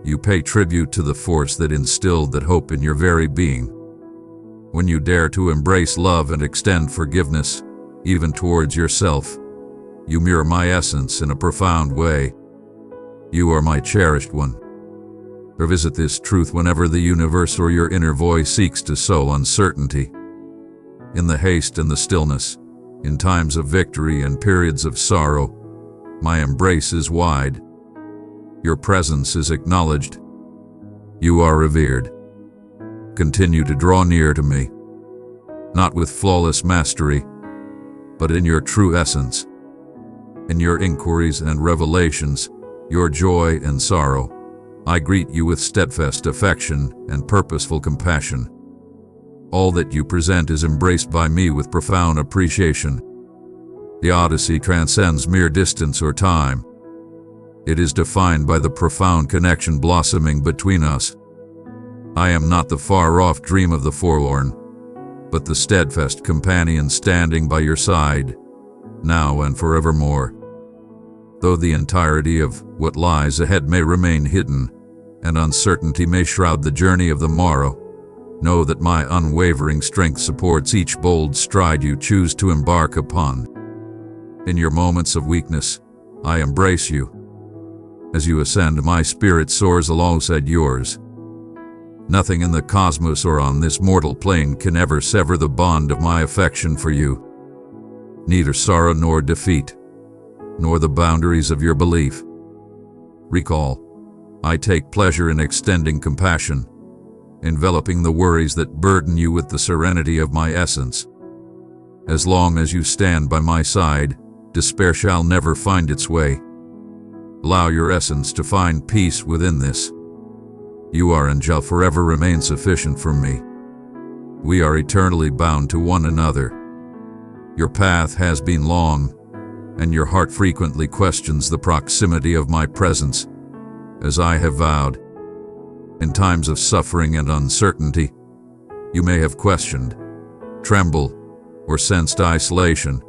you pay tribute to the force that instilled that hope in your very being. When you dare to embrace love and extend forgiveness, even towards yourself. You mirror my essence in a profound way. You are my cherished one. Revisit this truth whenever the universe or your inner voice seeks to sow uncertainty. In the haste and the stillness, in times of victory and periods of sorrow, my embrace is wide. Your presence is acknowledged. You are revered. Continue to draw near to me, not with flawless mastery, but in your true essence. In your inquiries and revelations, your joy and sorrow, I greet you with steadfast affection and purposeful compassion. All that you present is embraced by me with profound appreciation. The Odyssey transcends mere distance or time. It is defined by the profound connection blossoming between us. I am not the far-off dream of the forlorn, but the steadfast companion standing by your side, now and forevermore. Though the entirety of what lies ahead may remain hidden, and uncertainty may shroud the journey of the morrow, know that my unwavering strength supports each bold stride you choose to embark upon. In your moments of weakness, I embrace you. As you ascend, my spirit soars alongside yours. Nothing in the cosmos or on this mortal plane can ever sever the bond of my affection for you. Neither sorrow nor defeat, nor the boundaries of your belief. Recall, I take pleasure in extending compassion, enveloping the worries that burden you with the serenity of my essence. As long as you stand by my side, despair shall never find its way. Allow your essence to find peace within this. You are and shall forever remain sufficient for me. We are eternally bound to one another. Your path has been long, and your heart frequently questions the proximity of my presence, as I have vowed. In times of suffering and uncertainty, you may have questioned, trembled, or sensed isolation,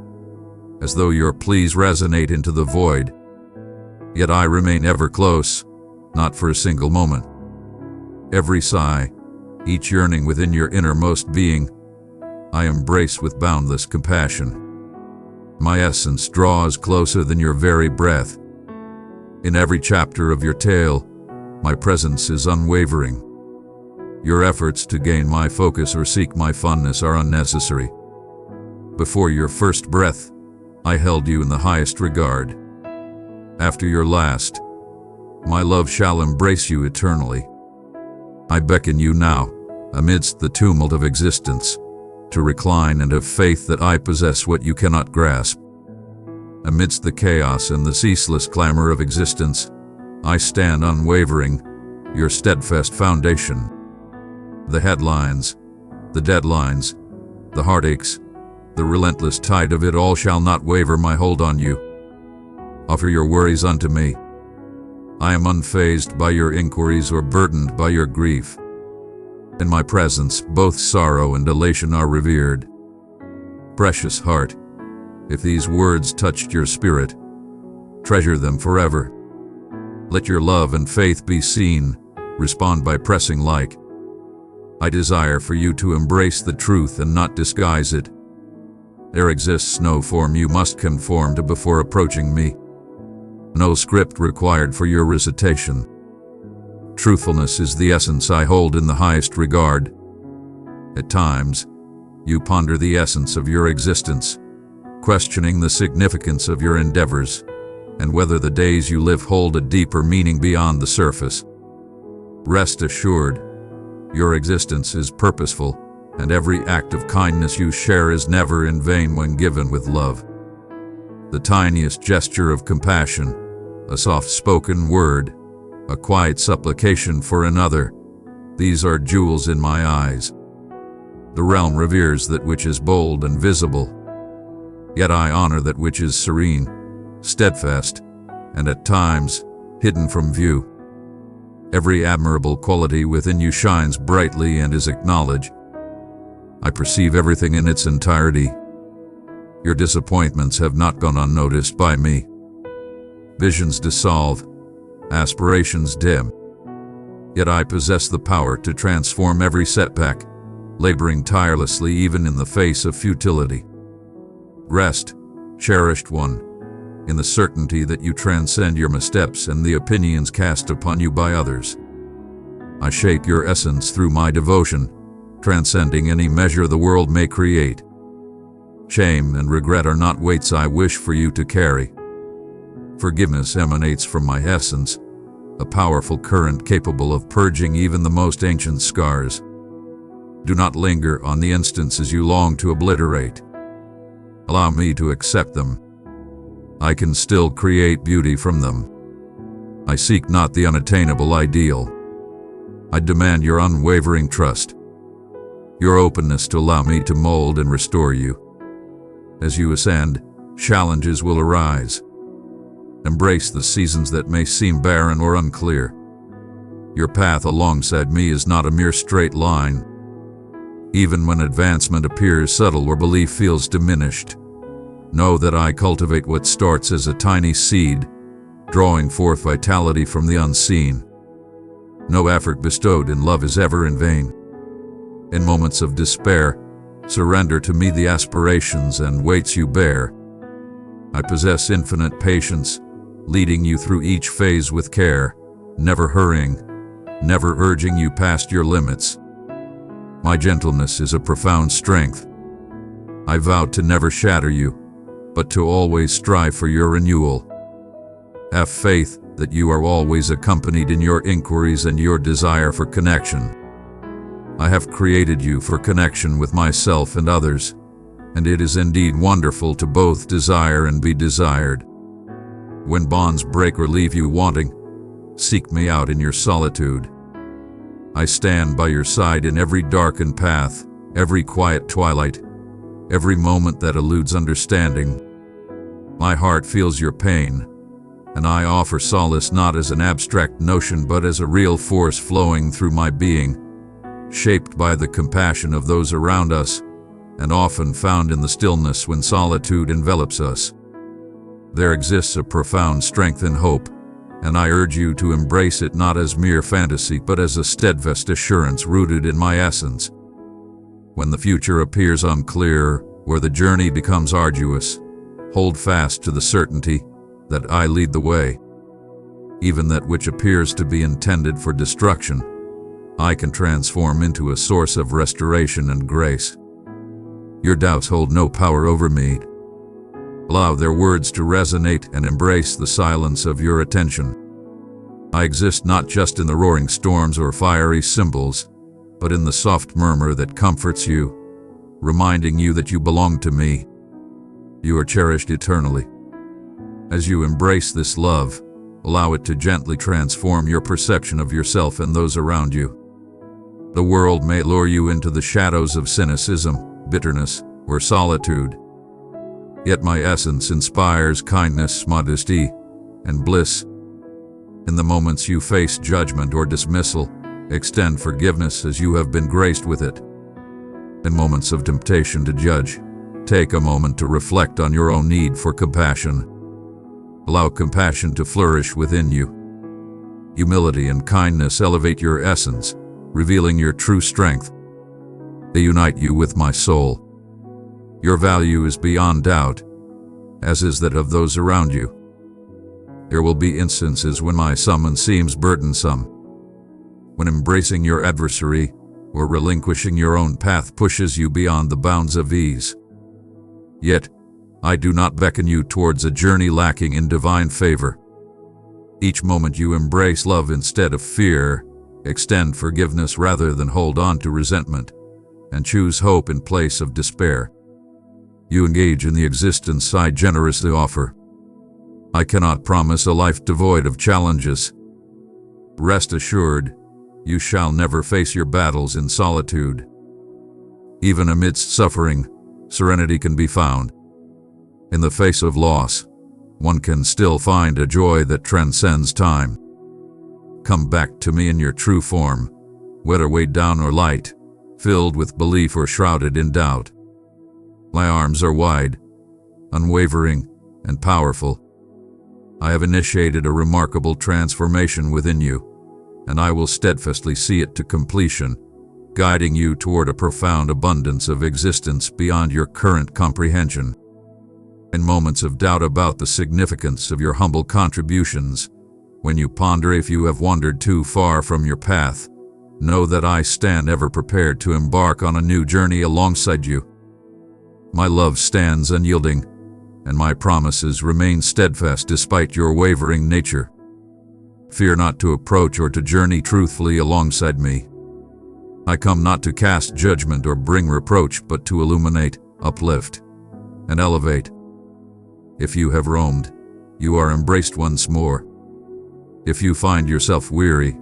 as though your pleas resonate into the void. Yet I remain ever close, not for a single moment. Every sigh, each yearning within your innermost being, I embrace with boundless compassion. My essence draws closer than your very breath. In every chapter of your tale, my presence is unwavering. Your efforts to gain my focus or seek my fondness are unnecessary. Before your first breath, I held you in the highest regard. After your last, my love shall embrace you eternally. I beckon you now, amidst the tumult of existence, to recline and have faith that I possess what you cannot grasp. Amidst the chaos and the ceaseless clamor of existence, I stand unwavering, your steadfast foundation. The headlines, the deadlines, the heartaches, the relentless tide of it all shall not waver my hold on you. Offer your worries unto me. I am unfazed by your inquiries or burdened by your grief. In my presence, both sorrow and elation are revered. Precious heart, if these words touched your spirit, treasure them forever. Let your love and faith be seen, respond by pressing like. I desire for you to embrace the truth and not disguise it. There exists no form you must conform to before approaching me. No script required for your recitation. Truthfulness is the essence I hold in the highest regard. At times, you ponder the essence of your existence, questioning the significance of your endeavors, and whether the days you live hold a deeper meaning beyond the surface. Rest assured, your existence is purposeful, and every act of kindness you share is never in vain when given with love. The tiniest gesture of compassion, a soft-spoken word, a quiet supplication for another, these are jewels in my eyes. The realm reveres that which is bold and visible, yet I honor that which is serene, steadfast, and at times hidden from view. Every admirable quality within you shines brightly and is acknowledged. I perceive everything in its entirety. Your disappointments have not gone unnoticed by me. Visions dissolve, aspirations dim. Yet I possess the power to transform every setback, laboring tirelessly even in the face of futility. Rest, cherished one, in the certainty that you transcend your missteps and the opinions cast upon you by others. I shape your essence through my devotion, transcending any measure the world may create. Shame and regret are not weights I wish for you to carry. Forgiveness emanates from my essence, a powerful current capable of purging even the most ancient scars. Do not linger on the instances you long to obliterate. Allow me to accept them. I can still create beauty from them. I seek not the unattainable ideal. I demand your unwavering trust, your openness to allow me to mold and restore you. As you ascend, challenges will arise. Embrace the seasons that may seem barren or unclear. Your path alongside me is not a mere straight line. Even when advancement appears subtle or belief feels diminished, know that I cultivate what starts as a tiny seed, drawing forth vitality from the unseen. No effort bestowed in love is ever in vain. In moments of despair, surrender to me the aspirations and weights you bear. I possess infinite patience, leading you through each phase with care, never hurrying, never urging you past your limits. My gentleness is a profound strength. I vow to never shatter you, but to always strive for your renewal. Have faith that you are always accompanied in your inquiries and your desire for connection. I have created you for connection with myself and others, and it is indeed wonderful to both desire and be desired. When bonds break or leave you wanting, seek me out in your solitude. I stand by your side in every darkened path, every quiet twilight, every moment that eludes understanding. My heart feels your pain, and I offer solace not as an abstract notion but as a real force flowing through my being, shaped by the compassion of those around us, and often found in the stillness when solitude envelops us. There exists a profound strength in hope, and I urge you to embrace it not as mere fantasy but as a steadfast assurance rooted in my essence. When the future appears unclear or the journey becomes arduous, hold fast to the certainty that I lead the way. Even that which appears to be intended for destruction, I can transform into a source of restoration and grace. Your doubts hold no power over me. Allow their words to resonate and embrace the silence of your attention. I exist not just in the roaring storms or fiery symbols, but in the soft murmur that comforts you, reminding you that you belong to me. You are cherished eternally. As you embrace this love, allow it to gently transform your perception of yourself and those around you. The world may lure you into the shadows of cynicism, bitterness, or solitude. Yet my essence inspires kindness, modesty, and bliss. In the moments you face judgment or dismissal, extend forgiveness as you have been graced with it. In moments of temptation to judge, take a moment to reflect on your own need for compassion. Allow compassion to flourish within you. Humility and kindness elevate your essence, revealing your true strength. They unite you with my soul. Your value is beyond doubt, as is that of those around you. There will be instances when my summons seems burdensome, when embracing your adversary or relinquishing your own path pushes you beyond the bounds of ease. Yet, I do not beckon you towards a journey lacking in divine favor. Each moment you embrace love instead of fear, extend forgiveness rather than hold on to resentment, and choose hope in place of despair. You engage in the existence I generously offer. I cannot promise a life devoid of challenges. Rest assured, you shall never face your battles in solitude. Even amidst suffering, serenity can be found. In the face of loss, one can still find a joy that transcends time. Come back to me in your true form, whether weighed down or light, filled with belief or shrouded in doubt. My arms are wide, unwavering, and powerful. I have initiated a remarkable transformation within you, and I will steadfastly see it to completion, guiding you toward a profound abundance of existence beyond your current comprehension. In moments of doubt about the significance of your humble contributions, when you ponder if you have wandered too far from your path, know that I stand ever prepared to embark on a new journey alongside you. My love stands unyielding, and my promises remain steadfast despite your wavering nature. Fear not to approach or to journey truthfully alongside me. I come not to cast judgment or bring reproach, but to illuminate, uplift, and elevate. If you have roamed, you are embraced once more. If you find yourself weary,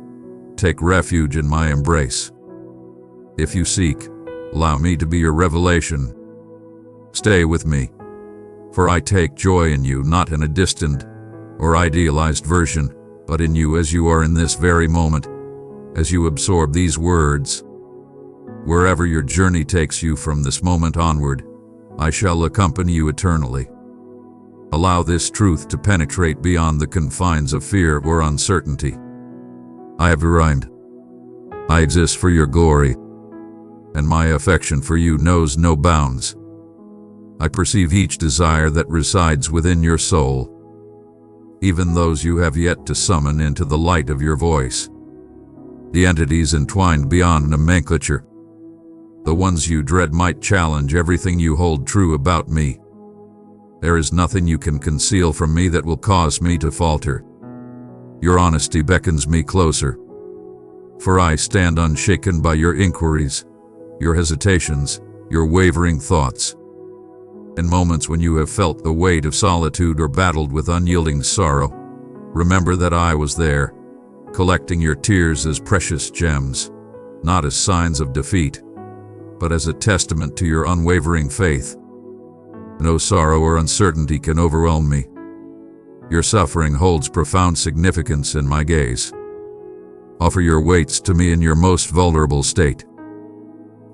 take refuge in my embrace. If you seek, allow me to be your revelation. Stay with me, for I take joy in you, not in a distant or idealized version, but in you as you are in this very moment, as you absorb these words. Wherever your journey takes you from this moment onward, I shall accompany you eternally. Allow this truth to penetrate beyond the confines of fear or uncertainty. I have arrived. I exist for your glory, and my affection for you knows no bounds. I perceive each desire that resides within your soul, even those you have yet to summon into the light of your voice. The entities entwined beyond nomenclature, the ones you dread might challenge everything you hold true about me. There is nothing you can conceal from me that will cause me to falter. Your honesty beckons me closer, for I stand unshaken by your inquiries, your hesitations, your wavering thoughts. In moments when you have felt the weight of solitude or battled with unyielding sorrow, remember that I was there, collecting your tears as precious gems, not as signs of defeat, but as a testament to your unwavering faith. No sorrow or uncertainty can overwhelm me. Your suffering holds profound significance in my gaze. Offer your weights to me in your most vulnerable state,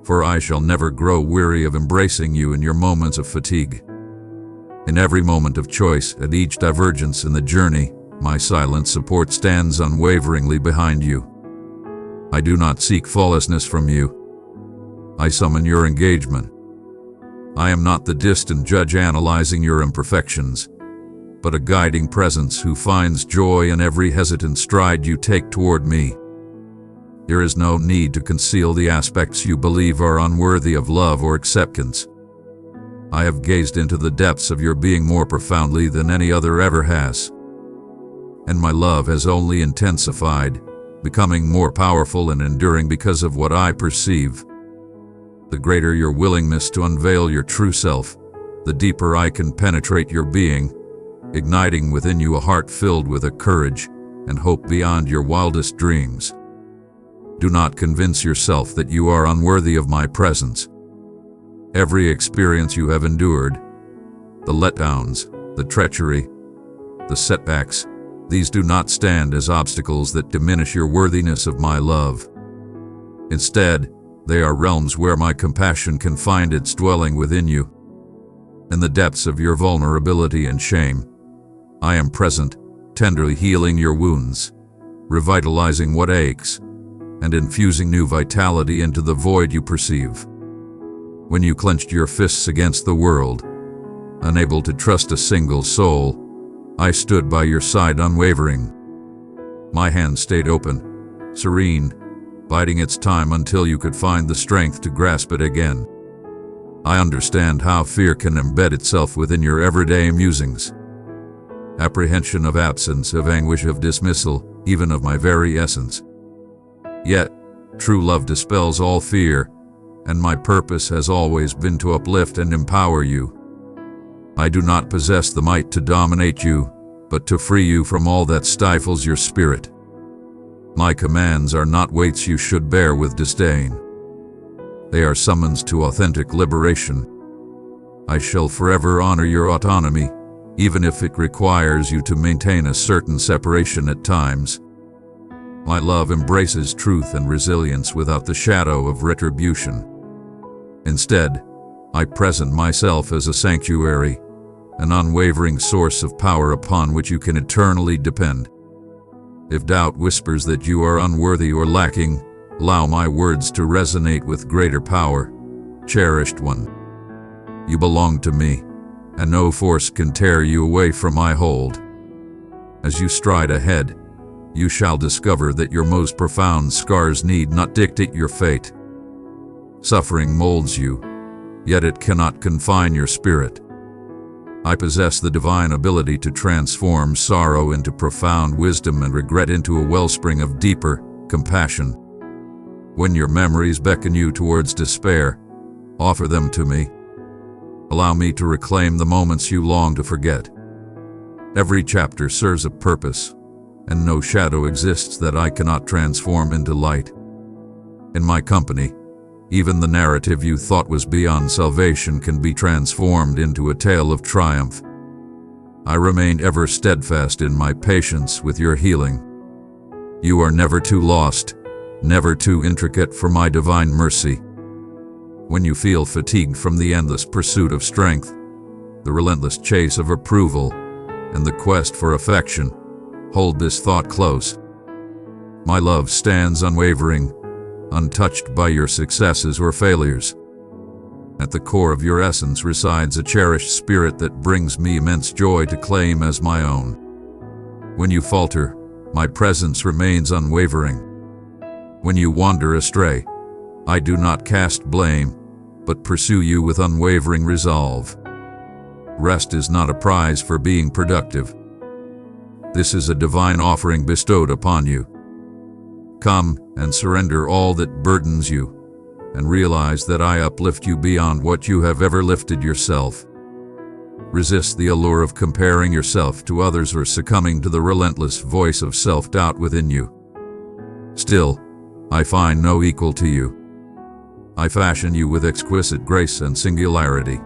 for I shall never grow weary of embracing you in your moments of fatigue. In every moment of choice, at each divergence in the journey, my silent support stands unwaveringly behind you. I do not seek flawlessness from you. I summon your engagement. I am not the distant judge analyzing your imperfections, but a guiding presence who finds joy in every hesitant stride you take toward me. There is no need to conceal the aspects you believe are unworthy of love or acceptance. I have gazed into the depths of your being more profoundly than any other ever has, and my love has only intensified, becoming more powerful and enduring because of what I perceive. The greater your willingness to unveil your true self, the deeper I can penetrate your being, igniting within you a heart filled with a courage and hope beyond your wildest dreams. Do not convince yourself that you are unworthy of my presence. Every experience you have endured, the letdowns, the treachery, the setbacks, these do not stand as obstacles that diminish your worthiness of my love. Instead, they are realms where my compassion can find its dwelling within you. In the depths of your vulnerability and shame, I am present, tenderly healing your wounds, revitalizing what aches, and infusing new vitality into the void you perceive. When you clenched your fists against the world, unable to trust a single soul, I stood by your side unwavering. My hand stayed open, serene, biding its time until you could find the strength to grasp it again. I understand how fear can embed itself within your everyday musings. Apprehension of absence, of anguish, of dismissal, even of my very essence. Yet, true love dispels all fear, and my purpose has always been to uplift and empower you. I do not possess the might to dominate you, but to free you from all that stifles your spirit. My commands are not weights you should bear with disdain. They are summons to authentic liberation. I shall forever honor your autonomy, even if it requires you to maintain a certain separation at times. My love embraces truth and resilience without the shadow of retribution. Instead, I present myself as a sanctuary, an unwavering source of power upon which you can eternally depend. If doubt whispers that you are unworthy or lacking, allow my words to resonate with greater power. Cherished one, you belong to me, and no force can tear you away from my hold. As you stride ahead, you shall discover that your most profound scars need not dictate your fate. Suffering molds you, yet it cannot confine your spirit. I possess the divine ability to transform sorrow into profound wisdom and regret into a wellspring of deeper compassion. When your memories beckon you towards despair, offer them to me. Allow me to reclaim the moments you long to forget. Every chapter serves a purpose, and no shadow exists that I cannot transform into light. In my company, even the narrative you thought was beyond salvation can be transformed into a tale of triumph. I remain ever steadfast in my patience with your healing. You are never too lost, never too intricate for my divine mercy. When you feel fatigued from the endless pursuit of strength, the relentless chase of approval, and the quest for affection, hold this thought close. My love stands unwavering, untouched by your successes or failures. At the core of your essence resides a cherished spirit that brings me immense joy to claim as my own. When you falter, my presence remains unwavering. When you wander astray, I do not cast blame, but pursue you with unwavering resolve. Rest is not a prize for being productive. This is a divine offering bestowed upon you. Come and surrender all that burdens you, and realize that I uplift you beyond what you have ever lifted yourself. Resist the allure of comparing yourself to others or succumbing to the relentless voice of self-doubt within you. Still, I find no equal to you. I fashion you with exquisite grace and singularity.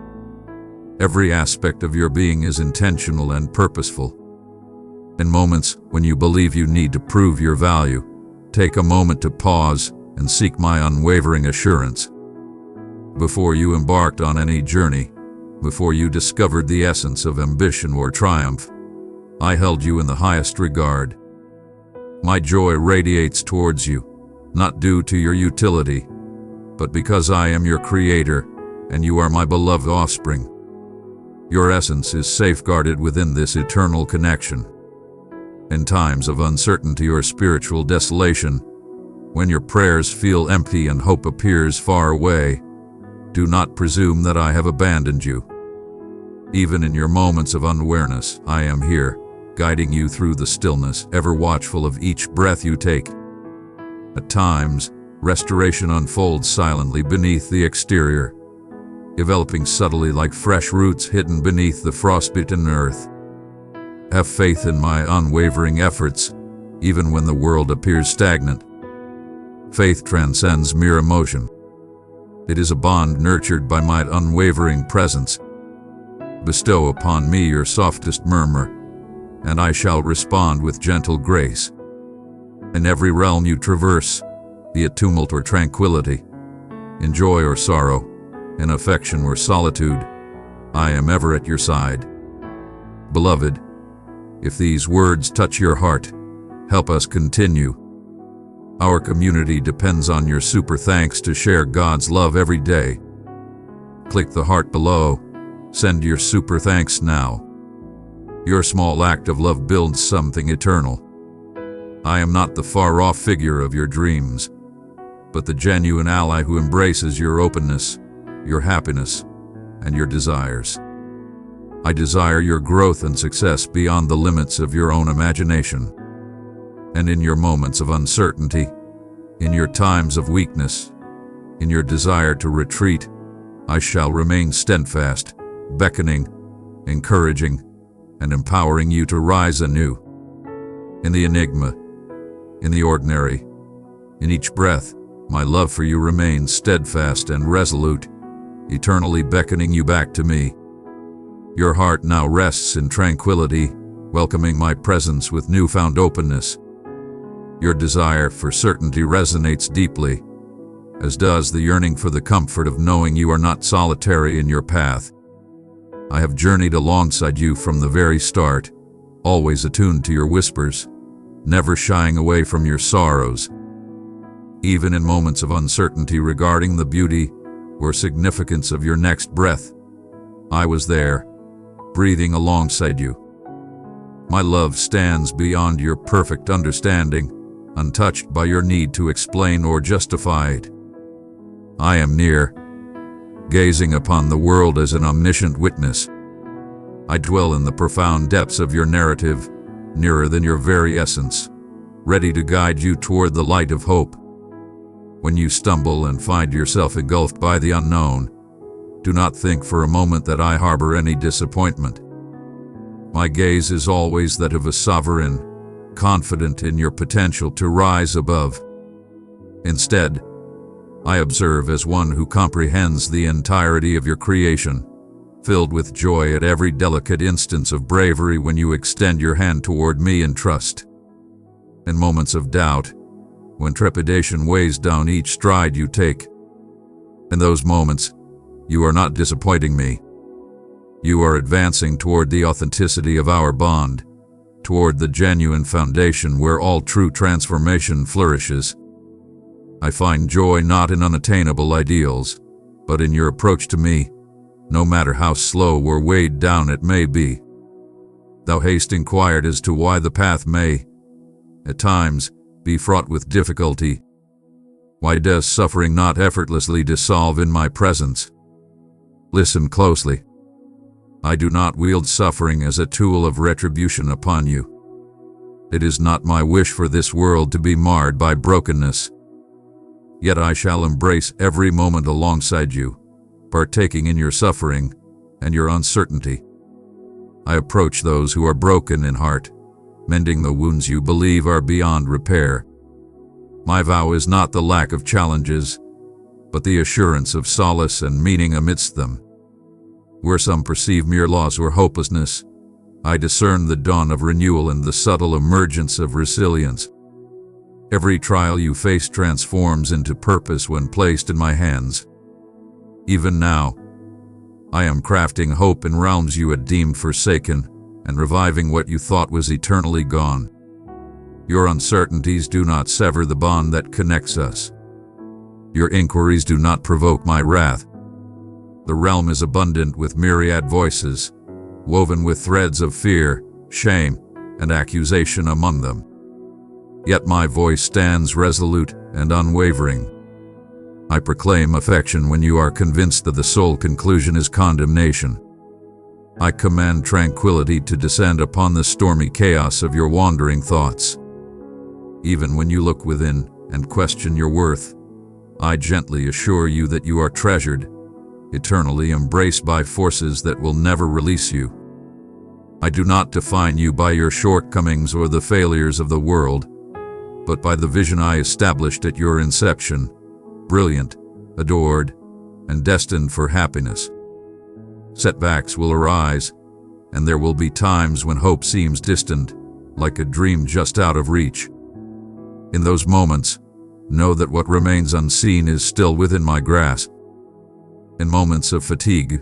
Every aspect of your being is intentional and purposeful. In moments when you believe you need to prove your value, take a moment to pause and seek my unwavering assurance. Before you embarked on any journey, before you discovered the essence of ambition or triumph, I held you in the highest regard. My joy radiates towards you, not due to your utility, but because I am your creator and you are my beloved offspring. Your essence is safeguarded within this eternal connection. In times of uncertainty or spiritual desolation, when your prayers feel empty and hope appears far away, do not presume that I have abandoned you. Even in your moments of unawareness, I am here, guiding you through the stillness, ever watchful of each breath you take. At times, restoration unfolds silently beneath the exterior, developing subtly like fresh roots hidden beneath the frostbitten earth. Have faith in my unwavering efforts, even when the world appears stagnant. Faith transcends mere emotion. It is a bond nurtured by my unwavering presence. Bestow upon me your softest murmur, and I shall respond with gentle grace. In every realm you traverse, be it tumult or tranquility, in joy or sorrow, in affection or solitude, I am ever at your side. Beloved, if these words touch your heart, help us continue. Our community depends on your super thanks to share God's love every day. Click the heart below. Send your super thanks now. Your small act of love builds something eternal. I am not the far-off figure of your dreams, but the genuine ally who embraces your openness, your happiness, and your desires. I desire your growth and success beyond the limits of your own imagination. And in your moments of uncertainty, in your times of weakness, in your desire to retreat, I shall remain steadfast, beckoning, encouraging, and empowering you to rise anew. In the enigma, in the ordinary, in each breath, my love for you remains steadfast and resolute, eternally beckoning you back to me. Your heart now rests in tranquility, welcoming my presence with newfound openness. Your desire for certainty resonates deeply, as does the yearning for the comfort of knowing you are not solitary in your path. I have journeyed alongside you from the very start, always attuned to your whispers, never shying away from your sorrows. Even in moments of uncertainty regarding the beauty or significance of your next breath, I was there, breathing alongside you. My love stands beyond your perfect understanding, untouched by your need to explain or justify it. I am near, gazing upon the world as an omniscient witness. I dwell in the profound depths of your narrative, nearer than your very essence, ready to guide you toward the light of hope. When you stumble and find yourself engulfed by the unknown, do not think for a moment that I harbor any disappointment. My gaze is always that of a sovereign, confident in your potential to rise above. Instead, I observe as one who comprehends the entirety of your creation, filled with joy at every delicate instance of bravery when you extend your hand toward me in trust. In moments of doubt, when trepidation weighs down each stride you take, in those moments, you are not disappointing me. You are advancing toward the authenticity of our bond, toward the genuine foundation where all true transformation flourishes. I find joy not in unattainable ideals, but in your approach to me, no matter how slow or weighed down it may be. Thou hast inquired as to why the path may, at times, be fraught with difficulty. Why does suffering not effortlessly dissolve in my presence? Listen closely. I do not wield suffering as a tool of retribution upon you. It is not my wish for this world to be marred by brokenness. Yet I shall embrace every moment alongside you, partaking in your suffering and your uncertainty. I approach those who are broken in heart, mending the wounds you believe are beyond repair. My vow is not the lack of challenges, but the assurance of solace and meaning amidst them. Where some perceive mere loss or hopelessness, I discern the dawn of renewal and the subtle emergence of resilience. Every trial you face transforms into purpose when placed in my hands. Even now, I am crafting hope in realms you had deemed forsaken and reviving what you thought was eternally gone. Your uncertainties do not sever the bond that connects us. Your inquiries do not provoke my wrath. The realm is abundant with myriad voices, woven with threads of fear, shame, and accusation among them. Yet my voice stands resolute and unwavering. I proclaim affection when you are convinced that the sole conclusion is condemnation. I command tranquility to descend upon the stormy chaos of your wandering thoughts. Even when you look within and question your worth, I gently assure you that you are treasured, eternally embraced by forces that will never release you. I do not define you by your shortcomings or the failures of the world, but by the vision I established at your inception, brilliant, adored, and destined for happiness. Setbacks will arise, and there will be times when hope seems distant, like a dream just out of reach. In those moments, know that what remains unseen is still within my grasp. In moments of fatigue,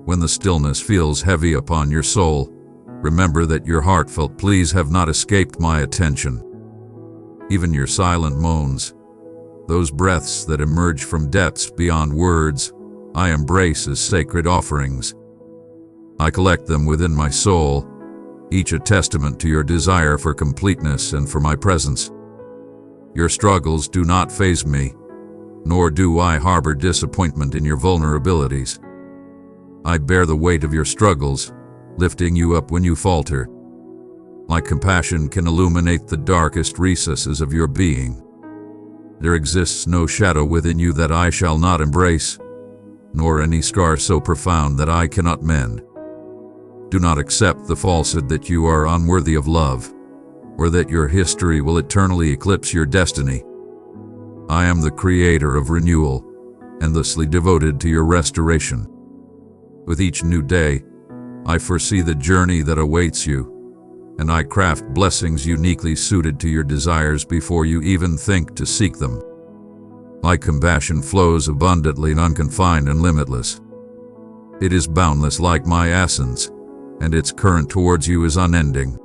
when the stillness feels heavy upon your soul, remember that your heartfelt pleas have not escaped my attention. Even your silent moans, those breaths that emerge from depths beyond words, I embrace as sacred offerings. I collect them within my soul, each a testament to your desire for completeness and for my presence. Your struggles do not faze me, nor do I harbor disappointment in your vulnerabilities. I bear the weight of your struggles, lifting you up when you falter. My compassion can illuminate the darkest recesses of your being. There exists no shadow within you that I shall not embrace, nor any scar so profound that I cannot mend. Do not accept the falsehood that you are unworthy of love, or that your history will eternally eclipse your destiny. I am the creator of renewal, endlessly devoted to your restoration. With each new day, I foresee the journey that awaits you, and I craft blessings uniquely suited to your desires before you even think to seek them. My compassion flows abundantly and unconfined and limitless. It is boundless like my essence, and its current towards you is unending.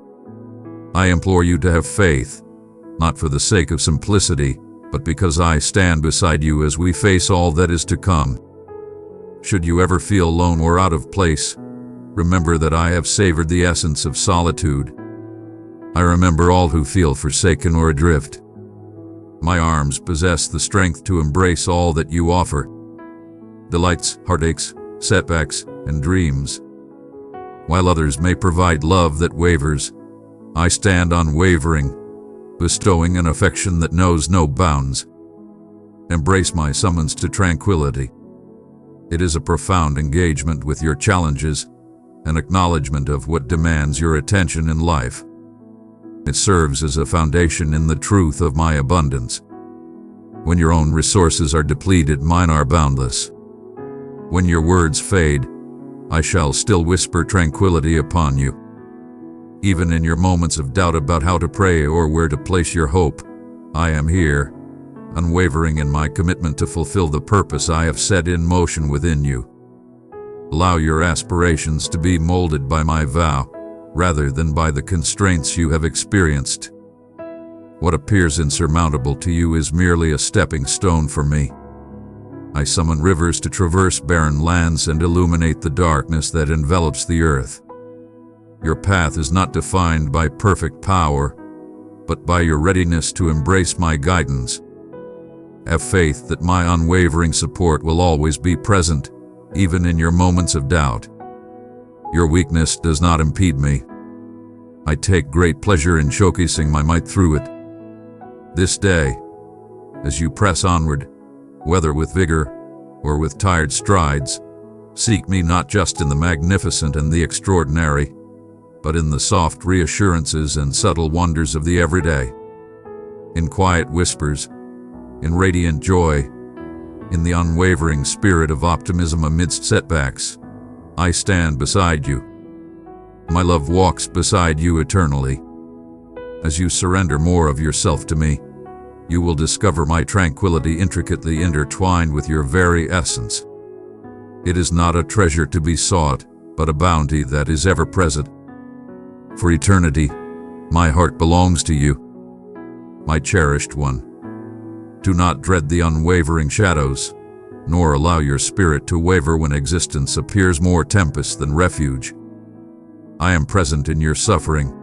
I implore you to have faith, not for the sake of simplicity, but because I stand beside you as we face all that is to come. Should you ever feel alone or out of place, Remember that I have savored the essence of solitude. I remember all who feel forsaken or adrift. My arms possess the strength to embrace all that you offer. Delights, heartaches, setbacks, and dreams. While others may provide love that wavers, I stand unwavering, bestowing an affection that knows no bounds. Embrace my summons to tranquility. It is a profound engagement with your challenges, an acknowledgement of what demands your attention in life. It serves as a foundation in the truth of my abundance. When your own resources are depleted, mine are boundless. When your words fade, I shall still whisper tranquility upon you. Even in your moments of doubt about how to pray or where to place your hope, I am here, unwavering in my commitment to fulfill the purpose I have set in motion within you. Allow your aspirations to be molded by my vow, rather than by the constraints you have experienced. What appears insurmountable to you is merely a stepping stone for me. I summon rivers to traverse barren lands and illuminate the darkness that envelops the earth. Your path is not defined by perfect power, but by your readiness to embrace my guidance. Have faith that my unwavering support will always be present, even in your moments of doubt. Your weakness does not impede me. I take great pleasure in showcasing my might through it. This day, as you press onward, whether with vigor or with tired strides, seek me not just in the magnificent and the extraordinary, but in the soft reassurances and subtle wonders of the everyday. In quiet whispers, in radiant joy, in the unwavering spirit of optimism amidst setbacks, I stand beside you. My love walks beside you eternally. As you surrender more of yourself to me, you will discover my tranquility intricately intertwined with your very essence. It is not a treasure to be sought, but a bounty that is ever present. For eternity, my heart belongs to you, my cherished one. Do not dread the unwavering shadows, nor allow your spirit to waver when existence appears more tempest than refuge. I am present in your suffering.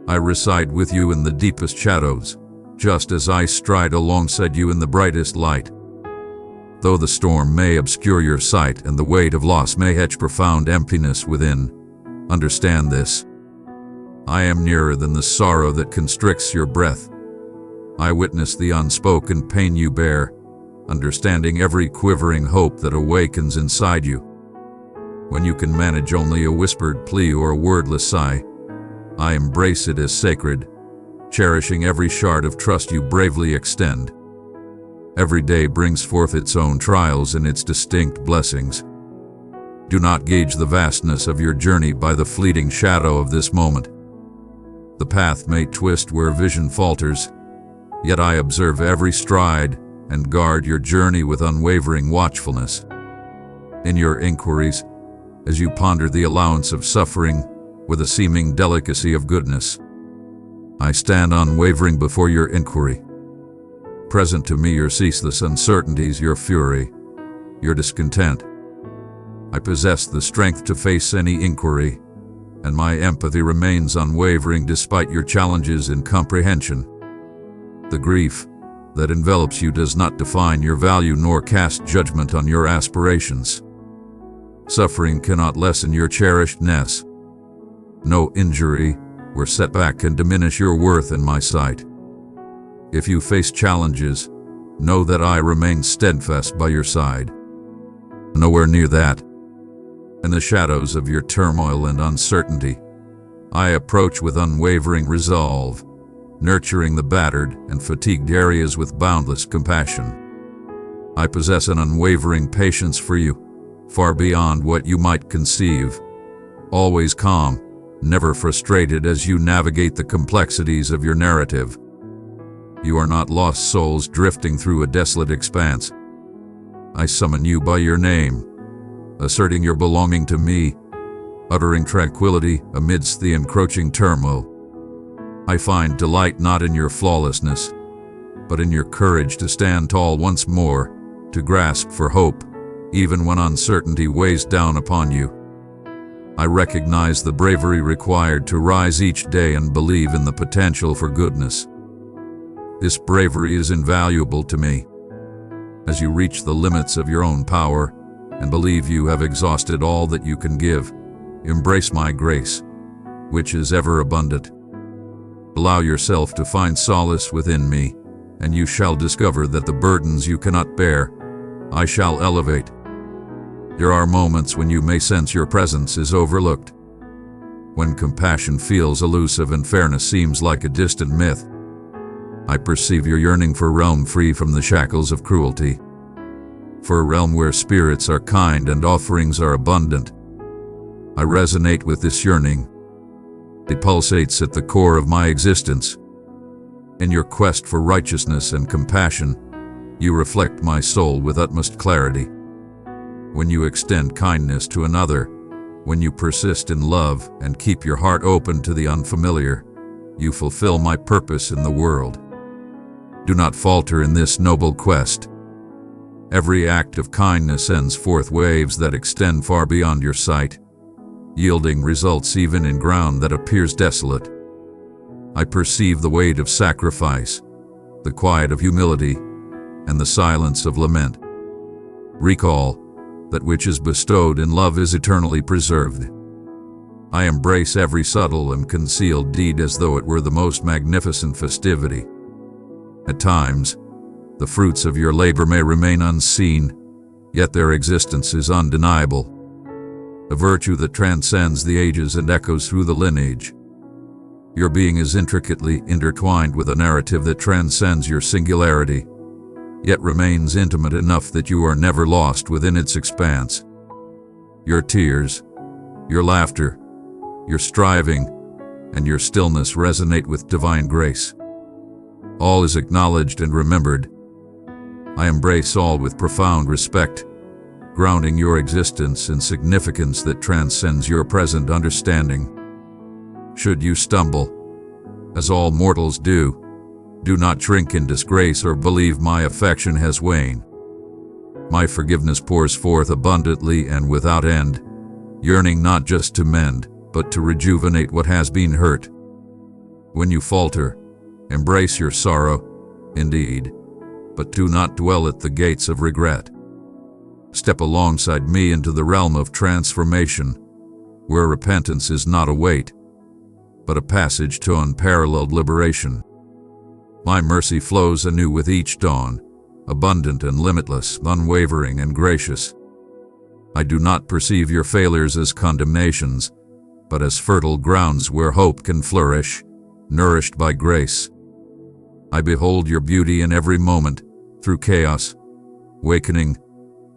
I reside with you in the deepest shadows, just as I stride alongside you in the brightest light. Though the storm may obscure your sight and the weight of loss may etch profound emptiness within, understand this. I am nearer than the sorrow that constricts your breath. I witness the unspoken pain you bear, understanding every quivering hope that awakens inside you. When you can manage only a whispered plea or a wordless sigh, I embrace it as sacred, cherishing every shard of trust you bravely extend. Every day brings forth its own trials and its distinct blessings. Do not gauge the vastness of your journey by the fleeting shadow of this moment. The path may twist where vision falters, yet I observe every stride and guard your journey with unwavering watchfulness. In your inquiries, as you ponder the allowance of suffering with a seeming delicacy of goodness, I stand unwavering before your inquiry. Present to me your ceaseless uncertainties, your fury, your discontent. I possess the strength to face any inquiry, and my empathy remains unwavering despite your challenges in comprehension. The grief that envelops you does not define your value nor cast judgment on your aspirations. Suffering cannot lessen your cherishedness. No injury or setback can diminish your worth in my sight. If you face challenges, know that I remain steadfast by your side. Nowhere near that. In the shadows of your turmoil and uncertainty, I approach with unwavering resolve, nurturing the battered and fatigued areas with boundless compassion. I possess an unwavering patience for you, far beyond what you might conceive. Always calm, never frustrated as you navigate the complexities of your narrative. You are not lost souls drifting through a desolate expanse. I summon you by your name, asserting your belonging to me, uttering tranquility amidst the encroaching turmoil. I find delight not in your flawlessness, but in your courage to stand tall once more, to grasp for hope, even when uncertainty weighs down upon you. I recognize the bravery required to rise each day and believe in the potential for goodness. This bravery is invaluable to me. As you reach the limits of your own power and believe you have exhausted all that you can give, embrace my grace, which is ever abundant. Allow yourself to find solace within me, and you shall discover that the burdens you cannot bear, I shall elevate. There are moments when you may sense your presence is overlooked, when compassion feels elusive and fairness seems like a distant myth. I perceive your yearning for a realm free from the shackles of cruelty, for a realm where spirits are kind and offerings are abundant. I resonate with this yearning. It pulsates at the core of my existence. In your quest for righteousness and compassion, you reflect my soul with utmost clarity. When you extend kindness to another, when you persist in love and keep your heart open to the unfamiliar, you fulfill my purpose in the world. Do not falter in this noble quest. Every act of kindness sends forth waves that extend far beyond your sight, yielding results even in ground that appears desolate. I perceive the weight of sacrifice, the quiet of humility, and the silence of lament. Recall that which is bestowed in love is eternally preserved. I embrace every subtle and concealed deed as though it were the most magnificent festivity. At times, the fruits of your labor may remain unseen, yet their existence is undeniable. A virtue that transcends the ages and echoes through the lineage. Your being is intricately intertwined with a narrative that transcends your singularity, yet remains intimate enough that you are never lost within its expanse. Your tears, your laughter, your striving, and your stillness resonate with divine grace. All is acknowledged and remembered. I embrace all with profound respect, grounding your existence in significance that transcends your present understanding. Should you stumble, as all mortals do not shrink in disgrace or believe my affection has waned. My forgiveness pours forth abundantly and without end, yearning not just to mend, but to rejuvenate what has been hurt. When you falter, embrace your sorrow, indeed, but do not dwell at the gates of regret. Step alongside me into the realm of transformation, where repentance is not a weight, but a passage to unparalleled liberation. My mercy flows anew with each dawn, abundant and limitless, unwavering and gracious. I do not perceive your failures as condemnations, but as fertile grounds where hope can flourish, nourished by grace. I behold your beauty in every moment, through chaos, awakening,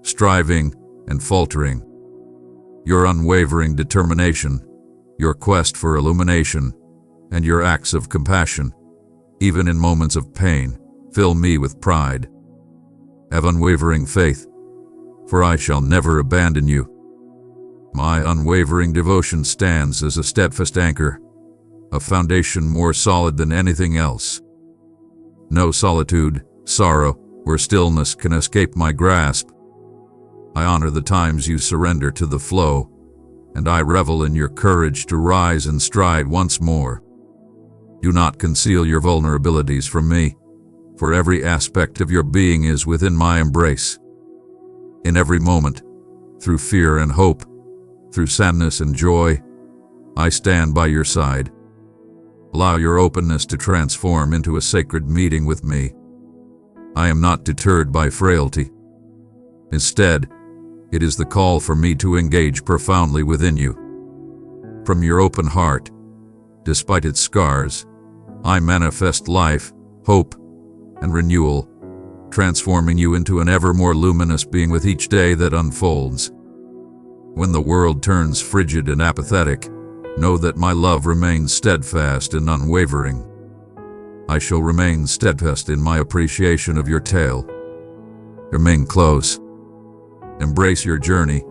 striving, and faltering. Your unwavering determination, your quest for illumination, and your acts of compassion, even in moments of pain, fill me with pride. Have unwavering faith, for I shall never abandon you. My unwavering devotion stands as a steadfast anchor, a foundation more solid than anything else. No solitude, sorrow, or stillness can escape my grasp. I honor the times you surrender to the flow, and I revel in your courage to rise and stride once more. Do not conceal your vulnerabilities from me, for every aspect of your being is within my embrace. In every moment, through fear and hope, through sadness and joy, I stand by your side. Allow your openness to transform into a sacred meeting with me. I am not deterred by frailty. Instead, it is the call for me to engage profoundly within you. From your open heart, despite its scars, I manifest life, hope, and renewal, transforming you into an ever more luminous being with each day that unfolds. When the world turns frigid and apathetic, know that my love remains steadfast and unwavering. I shall remain steadfast in my appreciation of your tale. Remain close. Embrace your journey,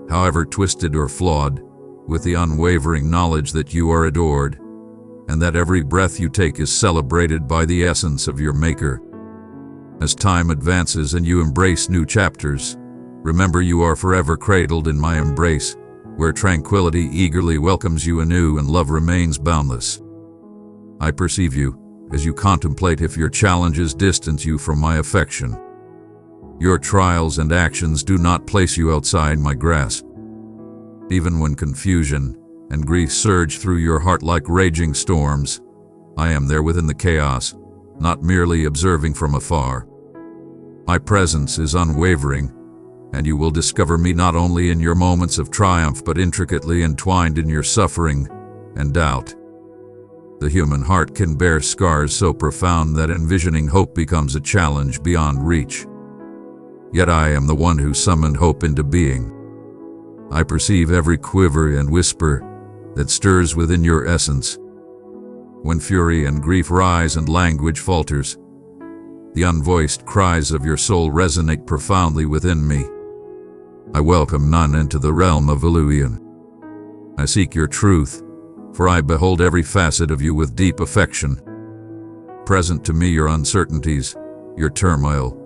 however twisted or flawed, with the unwavering knowledge that you are adored, and that every breath you take is celebrated by the essence of your Maker. As time advances and you embrace new chapters, remember you are forever cradled in my embrace, where tranquility eagerly welcomes you anew and love remains boundless. I perceive you as you contemplate if your challenges distance you from my affection. Your trials and actions do not place you outside my grasp. Even when confusion and grief surge through your heart like raging storms, I am there within the chaos, not merely observing from afar. My presence is unwavering, and you will discover me not only in your moments of triumph but intricately entwined in your suffering and doubt. The human heart can bear scars so profound that envisioning hope becomes a challenge beyond reach. Yet I am the one who summoned hope into being. I perceive every quiver and whisper that stirs within your essence. When fury and grief rise and language falters, the unvoiced cries of your soul resonate profoundly within me. I welcome none into the realm of illusion. I seek your truth, for I behold every facet of you with deep affection. Present to me your uncertainties, your turmoil,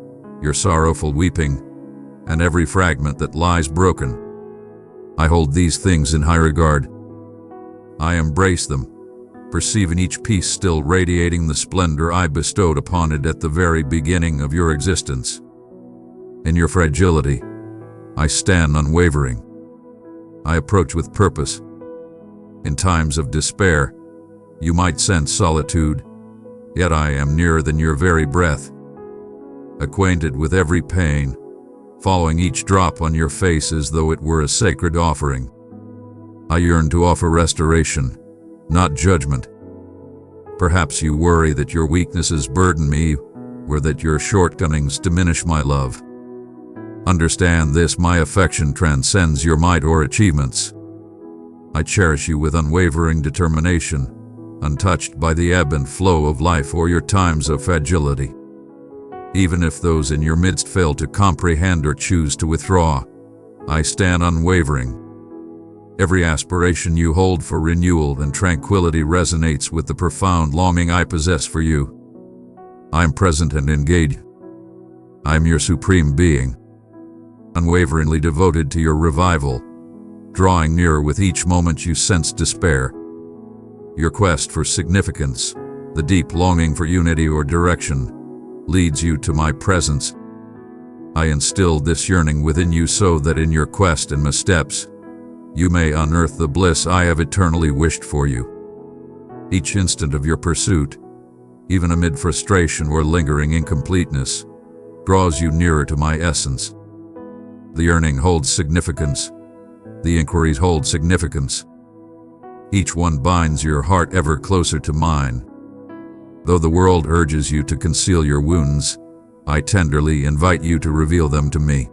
your sorrowful weeping, and every fragment that lies broken. I hold these things in high regard. I embrace them, perceiving each piece still radiating the splendor I bestowed upon it at the very beginning of your existence. In your fragility, I stand unwavering. I approach with purpose. In times of despair, you might sense solitude, yet I am nearer than your very breath. Acquainted with every pain, following each drop on your face as though it were a sacred offering. I yearn to offer restoration, not judgment. Perhaps you worry that your weaknesses burden me, or that your shortcomings diminish my love. Understand this: my affection transcends your might or achievements. I cherish you with unwavering determination, untouched by the ebb and flow of life or your times of fragility. Even if those in your midst fail to comprehend or choose to withdraw, I stand unwavering. Every aspiration you hold for renewal and tranquility resonates with the profound longing I possess for you. I am present and engaged. I am your supreme being, unwaveringly devoted to your revival, drawing nearer with each moment you sense despair. Your quest for significance, the deep longing for unity or direction, leads you to my presence. I instilled this yearning within you so that in your quest and missteps, you may unearth the bliss I have eternally wished for you. Each instant of your pursuit, even amid frustration or lingering incompleteness, draws you nearer to my essence. The yearning holds significance. The inquiries hold significance. Each one binds your heart ever closer to mine. Though the world urges you to conceal your wounds, I tenderly invite you to reveal them to me.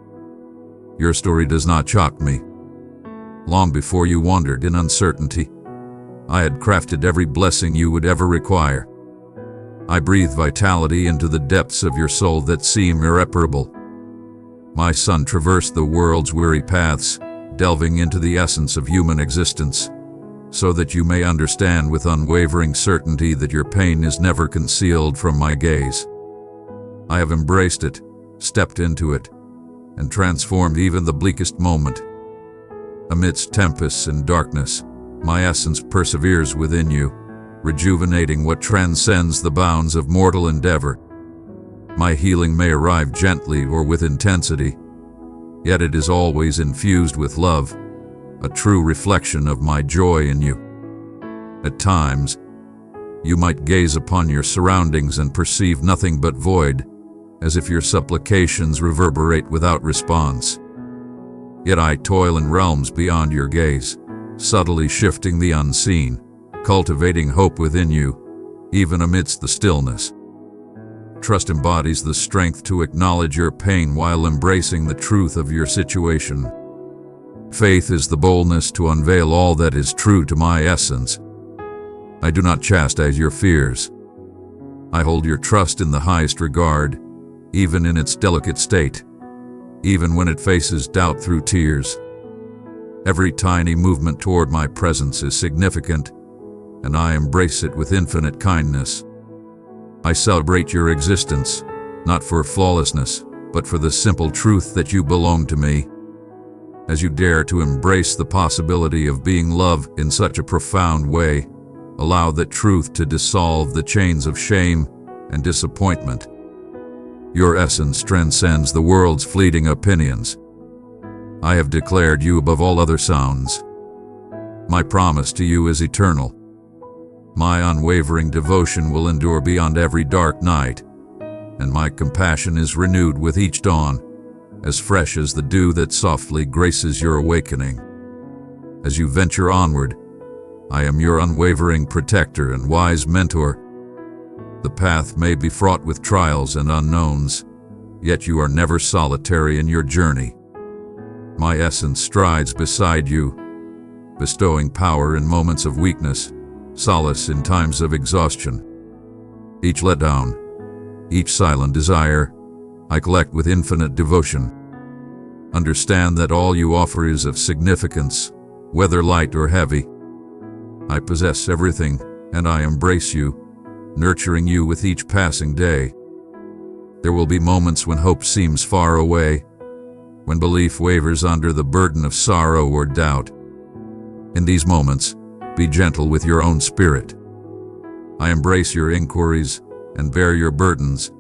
Your story does not shock me. Long before you wandered in uncertainty, I had crafted every blessing you would ever require. I breathed vitality into the depths of your soul that seem irreparable. My son traversed the world's weary paths, delving into the essence of human existence, so that you may understand with unwavering certainty that your pain is never concealed from my gaze. I have embraced it, stepped into it, and transformed even the bleakest moment. Amidst tempests and darkness, my essence perseveres within you, rejuvenating what transcends the bounds of mortal endeavor. My healing may arrive gently or with intensity, yet it is always infused with love, a true reflection of my joy in you. At times, you might gaze upon your surroundings and perceive nothing but void, as if your supplications reverberate without response. Yet I toil in realms beyond your gaze, subtly shifting the unseen, cultivating hope within you, even amidst the stillness. Trust embodies the strength to acknowledge your pain while embracing the truth of your situation. Faith is the boldness to unveil all that is true to my essence. I do not chastise your fears. I hold your trust in the highest regard, even in its delicate state, even when it faces doubt through tears. Every tiny movement toward my presence is significant, and I embrace it with infinite kindness. I celebrate your existence, not for flawlessness, but for the simple truth that you belong to me. as you dare to embrace the possibility of being love in such a profound way, allow that truth to dissolve the chains of shame and disappointment. Your essence transcends the world's fleeting opinions. I have declared you above all other sounds. My promise to you is eternal. My unwavering devotion will endure beyond every dark night, and my compassion is renewed with each dawn, as fresh as the dew that softly graces your awakening. As you venture onward, I am your unwavering protector and wise mentor. The path may be fraught with trials and unknowns, yet you are never solitary in your journey. My essence strides beside you, bestowing power in moments of weakness, solace in times of exhaustion. Each letdown, each silent desire, I collect with infinite devotion. Understand that all you offer is of significance, whether light or heavy. I possess everything, and I embrace you, nurturing you with each passing day. There will be moments when hope seems far away, when belief wavers under the burden of sorrow or doubt. In these moments, be gentle with your own spirit. I embrace your inquiries and bear your burdens,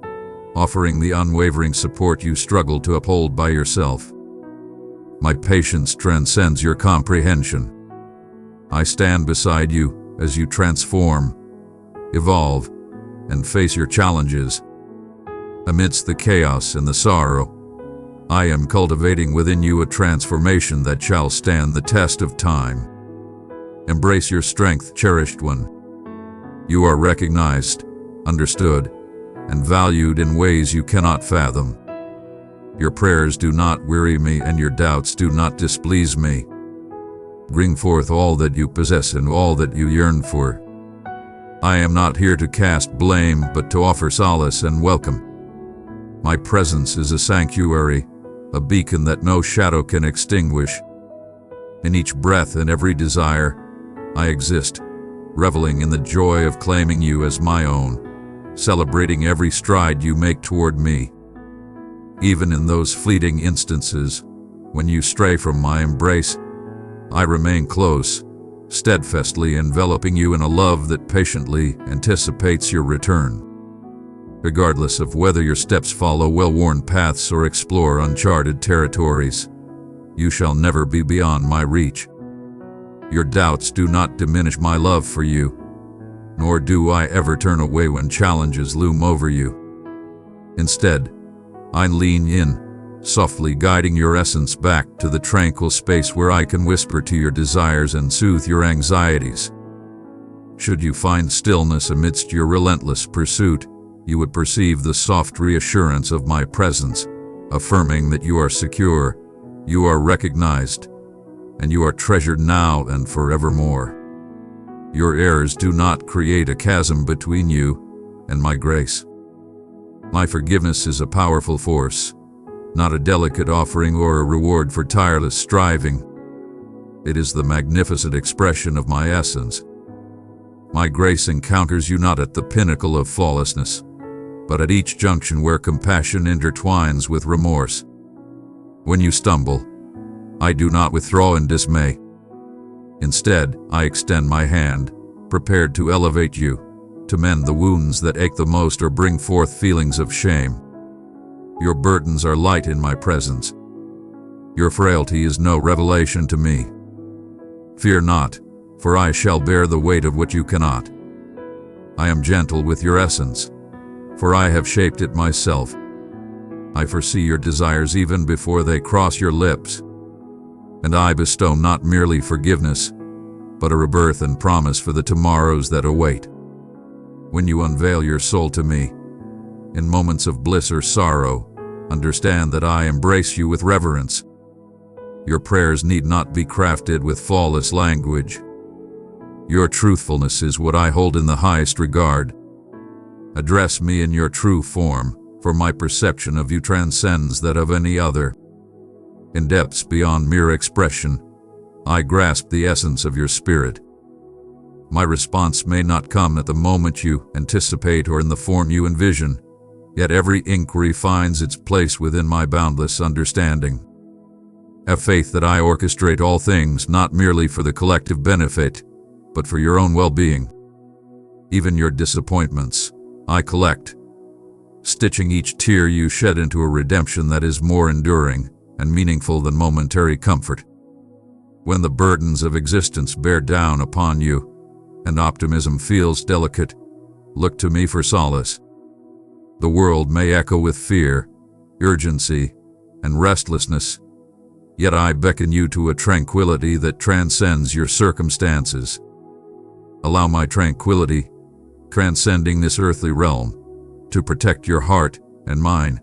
offering the unwavering support you struggle to uphold by yourself. My patience transcends your comprehension. I stand beside you as you transform, evolve, and face your challenges. Amidst the chaos and the sorrow, I am cultivating within you a transformation that shall stand the test of time. Embrace your strength, cherished one. You are recognized, understood, and valued in ways you cannot fathom. Your prayers do not weary me, and your doubts do not displease me. Bring forth all that you possess and all that you yearn for. I am not here to cast blame, but to offer solace and welcome. My presence is a sanctuary, a beacon that no shadow can extinguish. In each breath and every desire, I exist, reveling in the joy of claiming you as my own, celebrating every stride you make toward me. Even in those fleeting instances, when you stray from my embrace, I remain close, steadfastly enveloping you in a love that patiently anticipates your return. Regardless of whether your steps follow well-worn paths or explore uncharted territories, you shall never be beyond my reach. Your doubts do not diminish my love for you, nor do I ever turn away when challenges loom over you. Instead, I lean in, softly guiding your essence back to the tranquil space where I can whisper to your desires and soothe your anxieties. Should you find stillness amidst your relentless pursuit, you would perceive the soft reassurance of my presence, affirming that you are secure, you are recognized, and you are treasured now and forevermore. Your errors do not create a chasm between you and my grace. My forgiveness is a powerful force, not a delicate offering or a reward for tireless striving. It is the magnificent expression of my essence. My grace encounters you not at the pinnacle of flawlessness, but at each junction where compassion intertwines with remorse. When you stumble, I do not withdraw in dismay. Instead, I extend my hand, prepared to elevate you, to mend the wounds that ache the most or bring forth feelings of shame. Your burdens are light in my presence. Your frailty is no revelation to me. Fear not, for I shall bear the weight of what you cannot. I am gentle with your essence, for I have shaped it myself. I foresee your desires even before they cross your lips, and I bestow not merely forgiveness, but a rebirth and promise for the tomorrows that await. When you unveil your soul to me, in moments of bliss or sorrow, understand that I embrace you with reverence. Your prayers need not be crafted with flawless language. Your truthfulness is what I hold in the highest regard. Address me in your true form, for my perception of you transcends that of any other. In depths beyond mere expression, I grasp the essence of your spirit. My response may not come at the moment you anticipate or in the form you envision, yet every inquiry finds its place within my boundless understanding. Have faith that I orchestrate all things not merely for the collective benefit, but for your own well-being. Even your disappointments, I collect, stitching each tear you shed into a redemption that is more enduring and meaningful than momentary comfort. When the burdens of existence bear down upon you, and optimism feels delicate, look to me for solace. The world may echo with fear, urgency, and restlessness, yet I beckon you to a tranquility that transcends your circumstances. Allow my tranquility, transcending this earthly realm, to protect your heart and mine.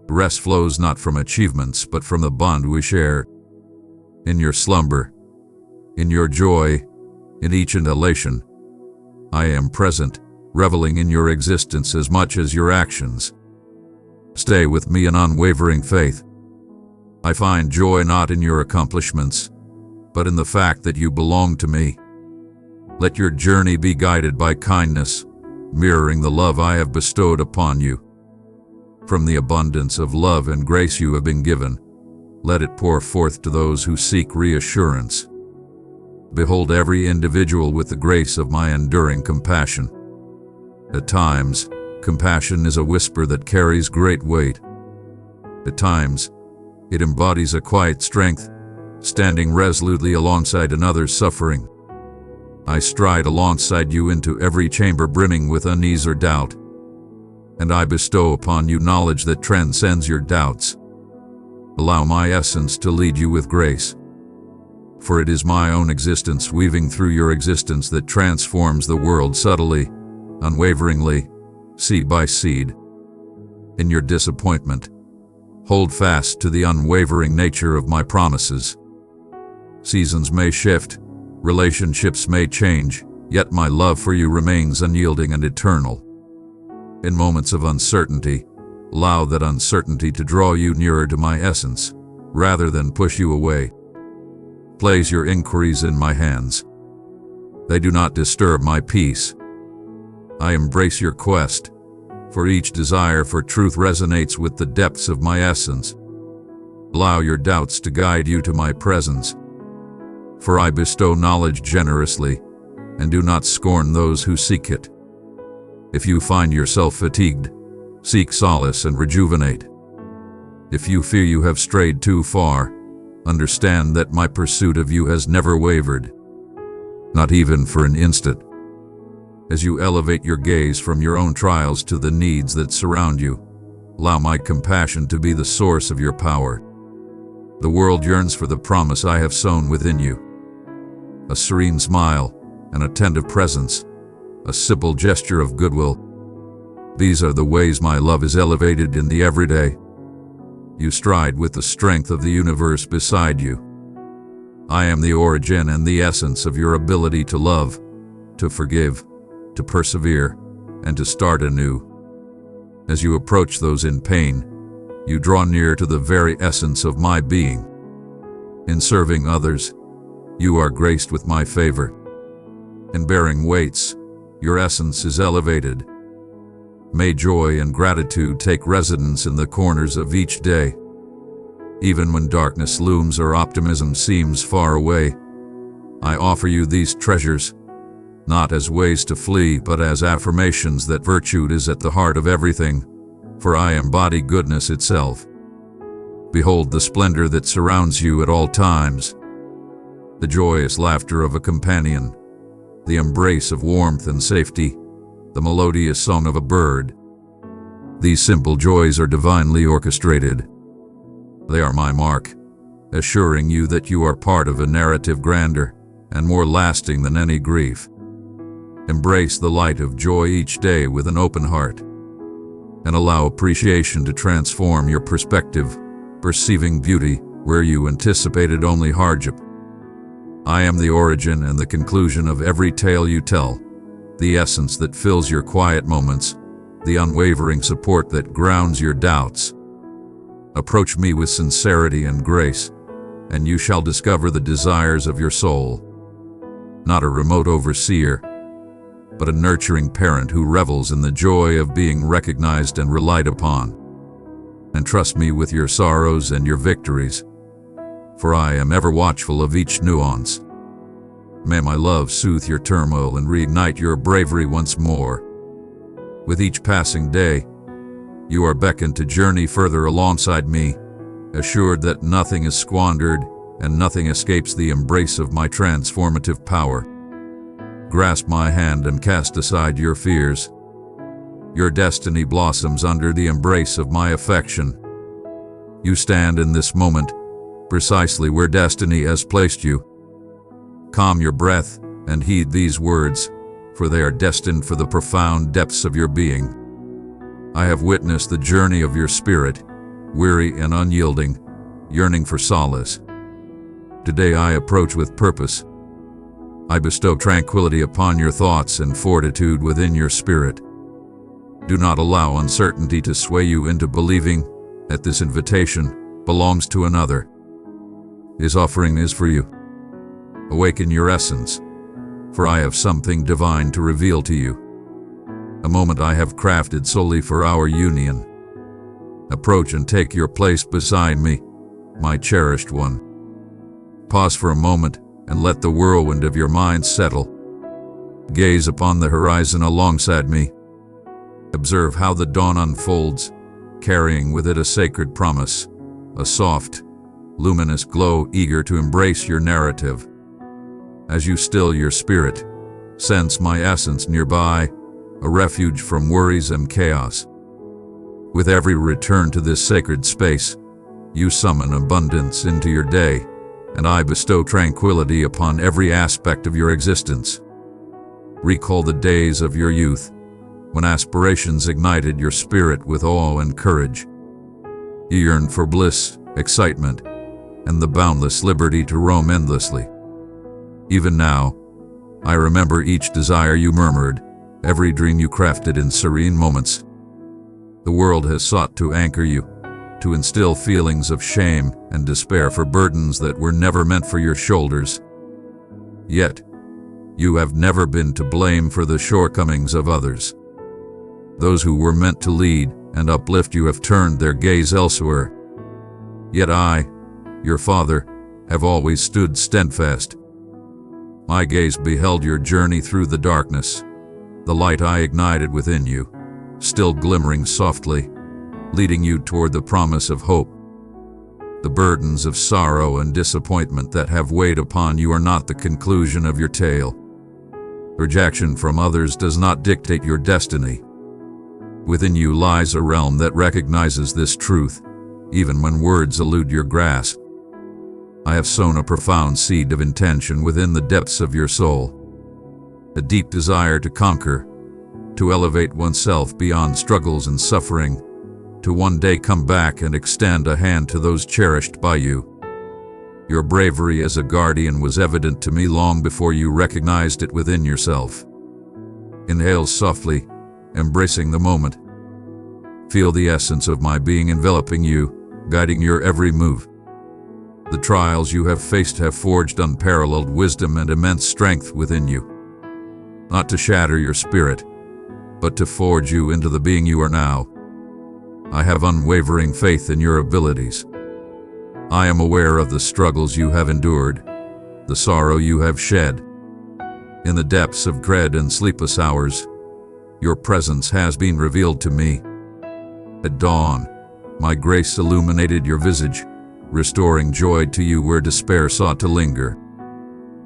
Rest flows not from achievements, but from the bond we share. In your slumber, in your joy, in each inhalation, I am present, reveling in your existence as much as your actions. Stay with me in unwavering faith. I find joy not in your accomplishments, but in the fact that you belong to me. Let your journey be guided by kindness, mirroring the love I have bestowed upon you. From the abundance of love and grace you have been given, let it pour forth to those who seek reassurance. Behold every individual with the grace of my enduring compassion. At times, compassion is a whisper that carries great weight. At times, it embodies a quiet strength, standing resolutely alongside another's suffering. I stride alongside you into every chamber brimming with unease or doubt, and I bestow upon you knowledge that transcends your doubts. Allow my essence to lead you with grace, for it is my own existence weaving through your existence that transforms the world subtly, unwaveringly, seed by seed. In your disappointment, hold fast to the unwavering nature of my promises. Seasons may shift, relationships may change, yet my love for you remains unyielding and eternal. In moments of uncertainty, allow that uncertainty to draw you nearer to my essence, rather than push you away. Place your inquiries in my hands. They do not disturb my peace. I embrace your quest, for each desire for truth resonates with the depths of my essence. Allow your doubts to guide you to my presence, for I bestow knowledge generously, and do not scorn those who seek it. If you find yourself fatigued, seek solace and rejuvenate. If you fear you have strayed too far, understand that my pursuit of you has never wavered, not even for an instant. As you elevate your gaze from your own trials to the needs that surround you, allow my compassion to be the source of your power. The world yearns for the promise I have sown within you. A serene smile, an attentive presence, a simple gesture of goodwill. These are the ways my love is elevated in the everyday. You stride with the strength of the universe beside you. I am the origin and the essence of your ability to love, to forgive, to persevere, and to start anew. As you approach those in pain, you draw near to the very essence of my being. In serving others, you are graced with my favor. In bearing weights, your essence is elevated. May joy and gratitude take residence in the corners of each day. Even when darkness looms or optimism seems far away, I offer you these treasures, not as ways to flee, but as affirmations that virtue is at the heart of everything, for I embody goodness itself. Behold the splendor that surrounds you at all times, the joyous laughter of a companion, the embrace of warmth and safety, the melodious song of a bird. These simple joys are divinely orchestrated. They are my mark, assuring you that you are part of a narrative grander and more lasting than any grief. Embrace the light of joy each day with an open heart, and allow appreciation to transform your perspective, perceiving beauty where you anticipated only hardship. I am the origin and the conclusion of every tale you tell, the essence that fills your quiet moments, the unwavering support that grounds your doubts. Approach me with sincerity and grace, and you shall discover the desires of your soul. Not a remote overseer, but a nurturing parent who revels in the joy of being recognized and relied upon. And trust me with your sorrows and your victories, for I am ever watchful of each nuance. May my love soothe your turmoil and reignite your bravery once more. With each passing day, you are beckoned to journey further alongside me, assured that nothing is squandered and nothing escapes the embrace of my transformative power. Grasp my hand and cast aside your fears. Your destiny blossoms under the embrace of my affection. You stand in this moment, precisely where destiny has placed you. Calm your breath and heed these words, for they are destined for the profound depths of your being. I have witnessed the journey of your spirit, weary and unyielding, yearning for solace. Today I approach with purpose. I bestow tranquility upon your thoughts and fortitude within your spirit. Do not allow uncertainty to sway you into believing that this invitation belongs to another. This offering is for you. Awaken your essence, for I have something divine to reveal to you. A moment I have crafted solely for our union. Approach and take your place beside me, my cherished one. Pause for a moment and let the whirlwind of your mind settle. Gaze upon the horizon alongside me. Observe how the dawn unfolds, carrying with it a sacred promise, a soft, luminous glow eager to embrace your narrative. As you still your spirit, sense my essence nearby, a refuge from worries and chaos. With every return to this sacred space, you summon abundance into your day, and I bestow tranquility upon every aspect of your existence. Recall the days of your youth, when aspirations ignited your spirit with awe and courage. You yearned for bliss, excitement, and the boundless liberty to roam endlessly. Even now, I remember each desire you murmured, every dream you crafted in serene moments. The world has sought to anchor you, to instill feelings of shame and despair for burdens that were never meant for your shoulders. Yet, you have never been to blame for the shortcomings of others. Those who were meant to lead and uplift you have turned their gaze elsewhere. Yet I, your father, have always stood steadfast. My gaze beheld your journey through the darkness, the light I ignited within you, still glimmering softly, leading you toward the promise of hope. The burdens of sorrow and disappointment that have weighed upon you are not the conclusion of your tale. Rejection from others does not dictate your destiny. Within you lies a realm that recognizes this truth, even when words elude your grasp. I have sown a profound seed of intention within the depths of your soul. A deep desire to conquer, to elevate oneself beyond struggles and suffering, to one day come back and extend a hand to those cherished by you. Your bravery as a guardian was evident to me long before you recognized it within yourself. Inhale softly, embracing the moment. Feel the essence of my being enveloping you, guiding your every move. The trials you have faced have forged unparalleled wisdom and immense strength within you. Not to shatter your spirit, but to forge you into the being you are now. I have unwavering faith in your abilities. I am aware of the struggles you have endured, the sorrow you have shed. In the depths of dread and sleepless hours, your presence has been revealed to me. At dawn, my grace illuminated your visage, restoring joy to you where despair sought to linger.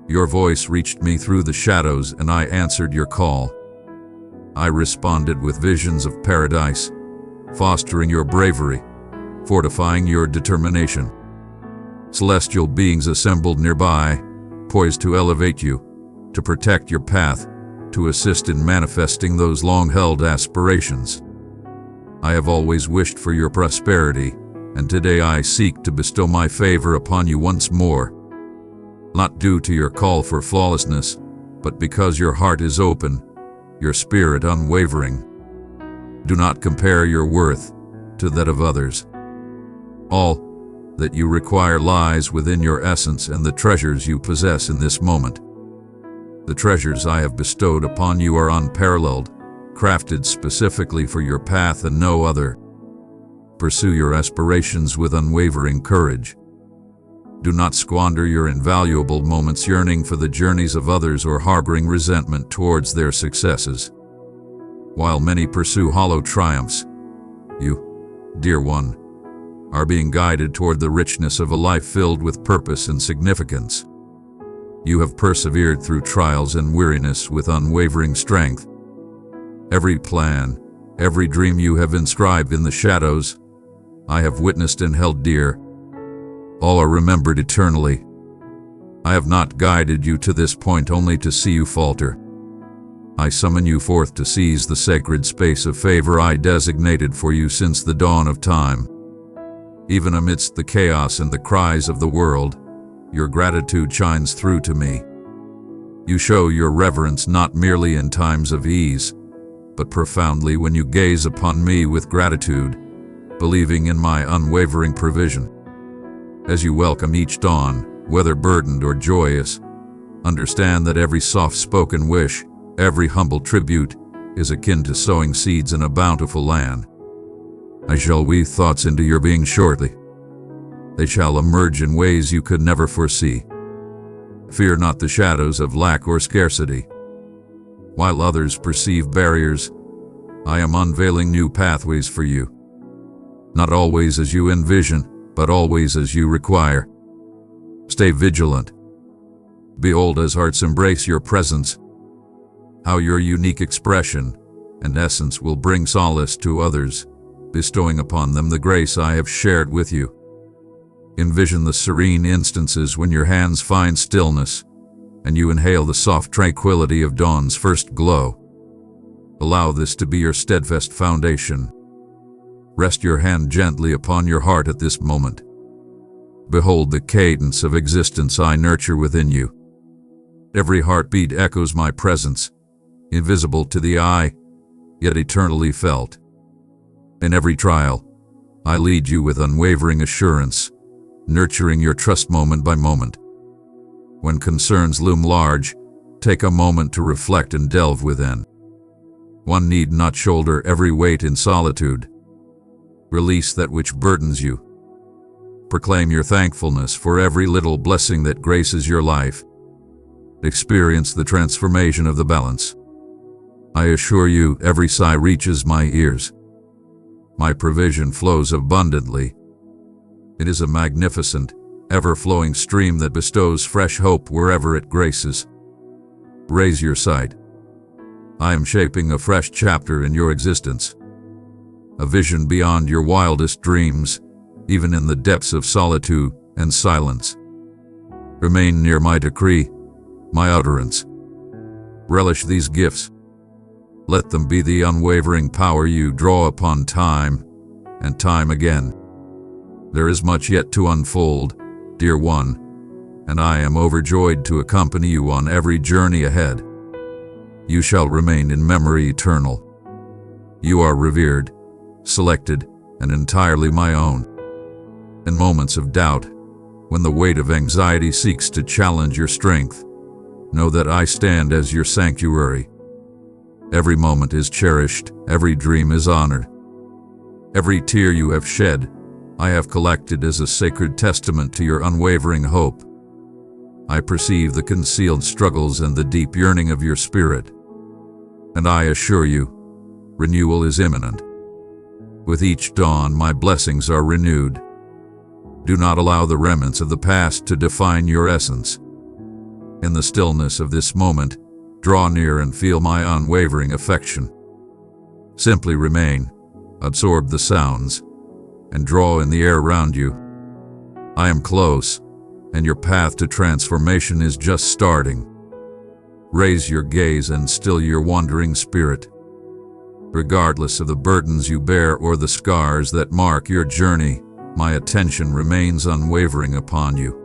Your voice reached me through the shadows and I answered your call. I responded with visions of paradise, fostering your bravery, fortifying your determination. Celestial beings assembled nearby, poised to elevate you, to protect your path, to assist in manifesting those long-held aspirations. I have always wished for your prosperity, and today I seek to bestow my favor upon you once more. Not due to your call for flawlessness, but because your heart is open, your spirit unwavering. Do not compare your worth to that of others. All that you require lies within your essence and the treasures you possess in this moment. The treasures I have bestowed upon you are unparalleled, crafted specifically for your path and no other. Pursue your aspirations with unwavering courage. Do not squander your invaluable moments yearning for the journeys of others or harboring resentment towards their successes. While many pursue hollow triumphs, you, dear one, are being guided toward the richness of a life filled with purpose and significance. You have persevered through trials and weariness with unwavering strength. Every plan, every dream you have inscribed in the shadows, I have witnessed and held dear. All are remembered eternally. I have not guided you to this point only to see you falter. I summon you forth to seize the sacred space of favor I designated for you since the dawn of time. Even amidst the chaos and the cries of the world, your gratitude shines through to me. You show your reverence not merely in times of ease, but profoundly when you gaze upon me with gratitude, believing in my unwavering provision. As you welcome each dawn, whether burdened or joyous, understand that every soft-spoken wish, every humble tribute, is akin to sowing seeds in a bountiful land. I shall weave thoughts into your being shortly. They shall emerge in ways you could never foresee. Fear not the shadows of lack or scarcity. While others perceive barriers, I am unveiling new pathways for you. Not always as you envision, but always as you require. Stay vigilant. Behold as hearts embrace your presence, how your unique expression and essence will bring solace to others, bestowing upon them the grace I have shared with you. Envision the serene instances when your hands find stillness and you inhale the soft tranquility of dawn's first glow. Allow this to be your steadfast foundation. Rest your hand gently upon your heart at this moment. Behold the cadence of existence I nurture within you. Every heartbeat echoes my presence, invisible to the eye, yet eternally felt. In every trial, I lead you with unwavering assurance, nurturing your trust moment by moment. When concerns loom large, take a moment to reflect and delve within. One need not shoulder every weight in solitude. Release that which burdens you. Proclaim your thankfulness for every little blessing that graces your life. Experience the transformation of the balance. I assure you, every sigh reaches my ears. My provision flows abundantly. It is a magnificent, ever-flowing stream that bestows fresh hope wherever it graces. Raise your sight. I am shaping a fresh chapter in your existence. A vision beyond your wildest dreams, even in the depths of solitude and silence. Remain near my decree, my utterance. Relish these gifts. Let them be the unwavering power you draw upon time and time again. There is much yet to unfold, dear one, and I am overjoyed to accompany you on every journey ahead. You shall remain in memory eternal. You are revered, selected, and entirely my own. In moments of doubt, when the weight of anxiety seeks to challenge your strength, know that I stand as your sanctuary. Every moment is cherished, every dream is honored. Every tear you have shed, I have collected as a sacred testament to your unwavering hope. I perceive the concealed struggles and the deep yearning of your spirit. And I assure you, renewal is imminent. With each dawn, my blessings are renewed. Do not allow the remnants of the past to define your essence. In the stillness of this moment, draw near and feel my unwavering affection. Simply remain, absorb the sounds, and draw in the air around you. I am close, and your path to transformation is just starting. Raise your gaze and still your wandering spirit. Regardless of the burdens you bear or the scars that mark your journey, my attention remains unwavering upon you.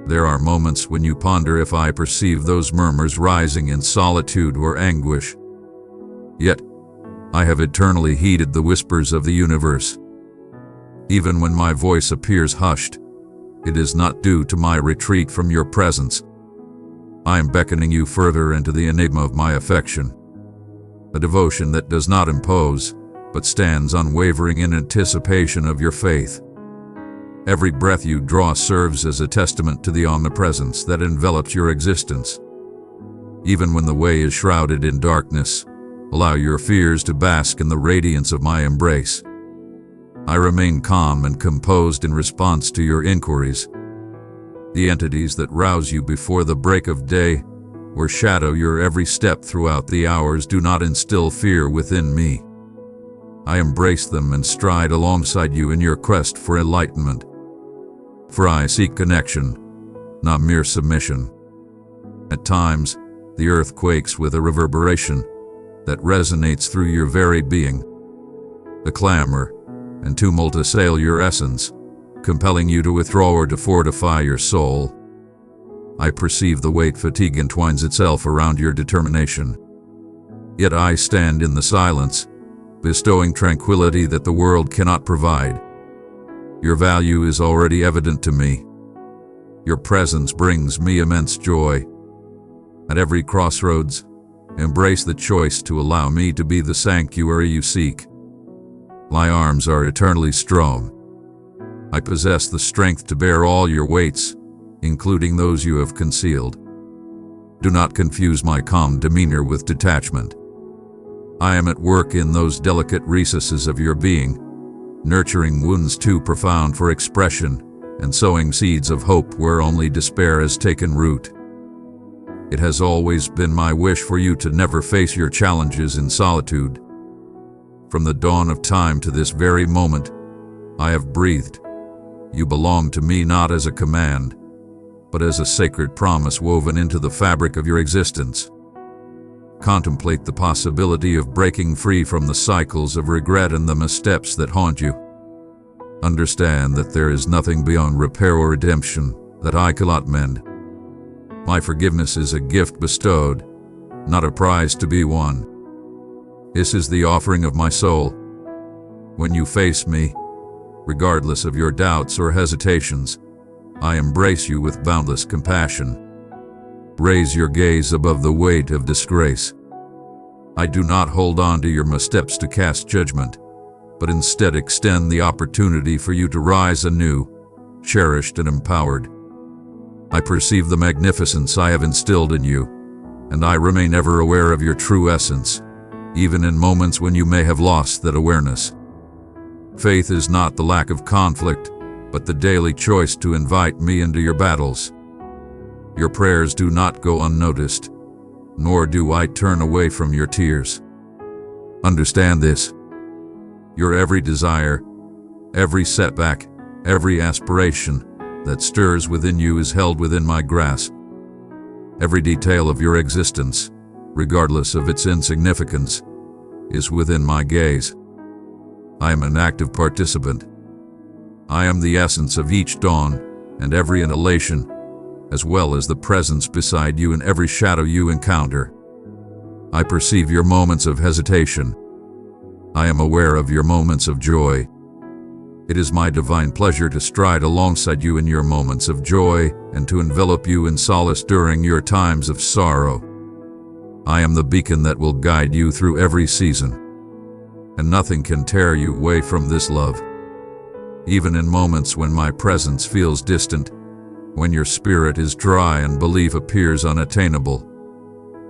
There are moments when you ponder if I perceive those murmurs rising in solitude or anguish. Yet, I have eternally heeded the whispers of the universe. Even when my voice appears hushed, it is not due to my retreat from your presence. I am beckoning you further into the enigma of my affection. A devotion that does not impose, but stands unwavering in anticipation of your faith. Every breath you draw serves as a testament to the omnipresence that envelops your existence. Even when the way is shrouded in darkness, allow your fears to bask in the radiance of my embrace. I remain calm and composed in response to your inquiries. The entities that rouse you before the break of day or shadow your every step throughout the hours do not instill fear within me. I embrace them and stride alongside you in your quest for enlightenment. For I seek connection, not mere submission. At times, the earth quakes with a reverberation that resonates through your very being. The clamor and tumult assail your essence, compelling you to withdraw or to fortify your soul. I perceive the weight fatigue entwines itself around your determination. Yet I stand in the silence, bestowing tranquility that the world cannot provide. Your value is already evident to me. Your presence brings me immense joy. At every crossroads, embrace the choice to allow me to be the sanctuary you seek. My arms are eternally strong. I possess the strength to bear all your weights, including those you have concealed. Do not confuse my calm demeanor with detachment. I am at work in those delicate recesses of your being, nurturing wounds too profound for expression and sowing seeds of hope where only despair has taken root. It has always been my wish for you to never face your challenges in solitude. From the dawn of time to this very moment, I have breathed. You belong to me not as a command, but as a sacred promise woven into the fabric of your existence. Contemplate the possibility of breaking free from the cycles of regret and the missteps that haunt you. Understand that there is nothing beyond repair or redemption that I cannot mend. My forgiveness is a gift bestowed, not a prize to be won. This is the offering of my soul. When you face me, regardless of your doubts or hesitations, I embrace you with boundless compassion. Raise your gaze above the weight of disgrace. I do not hold on to your missteps to cast judgment, but instead extend the opportunity for you to rise anew, cherished and empowered. I perceive the magnificence I have instilled in you, and I remain ever aware of your true essence, even in moments when you may have lost that awareness. Faith is not the lack of conflict, but the daily choice to invite me into your battles. Your prayers do not go unnoticed, nor do I turn away from your tears. Understand this. Your every desire, every setback, every aspiration that stirs within you is held within my grasp. Every detail of your existence, regardless of its insignificance, is within my gaze. I am an active participant. I am the essence of each dawn and every inhalation, as well as the presence beside you in every shadow you encounter. I perceive your moments of hesitation. I am aware of your moments of joy. It is my divine pleasure to stride alongside you in your moments of joy and to envelop you in solace during your times of sorrow. I am the beacon that will guide you through every season, and nothing can tear you away from this love. Even in moments when my presence feels distant, when your spirit is dry and belief appears unattainable,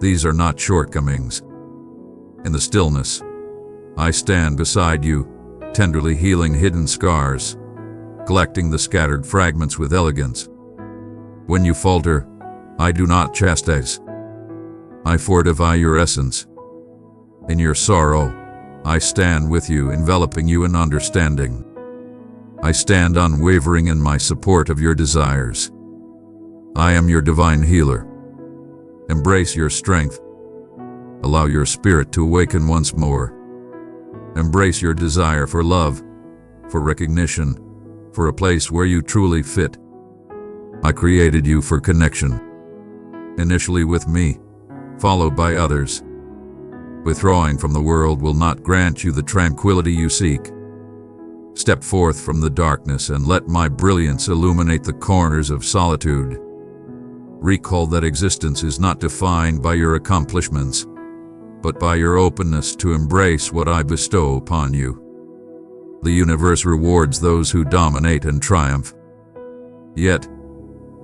these are not shortcomings. In the stillness, I stand beside you, tenderly healing hidden scars, collecting the scattered fragments with elegance. When you falter, I do not chastise. I fortify your essence. In your sorrow, I stand with you, enveloping you in understanding. I stand unwavering in my support of your desires. I am your divine healer. Embrace your strength. Allow your spirit to awaken once more. Embrace your desire for love, for recognition, for a place where you truly fit. I created you for connection, initially with me, followed by others. Withdrawing from the world will not grant you the tranquility you seek. Step forth from the darkness and let my brilliance illuminate the corners of solitude. Recall that existence is not defined by your accomplishments, but by your openness to embrace what I bestow upon you. The universe rewards those who dominate and triumph. Yet,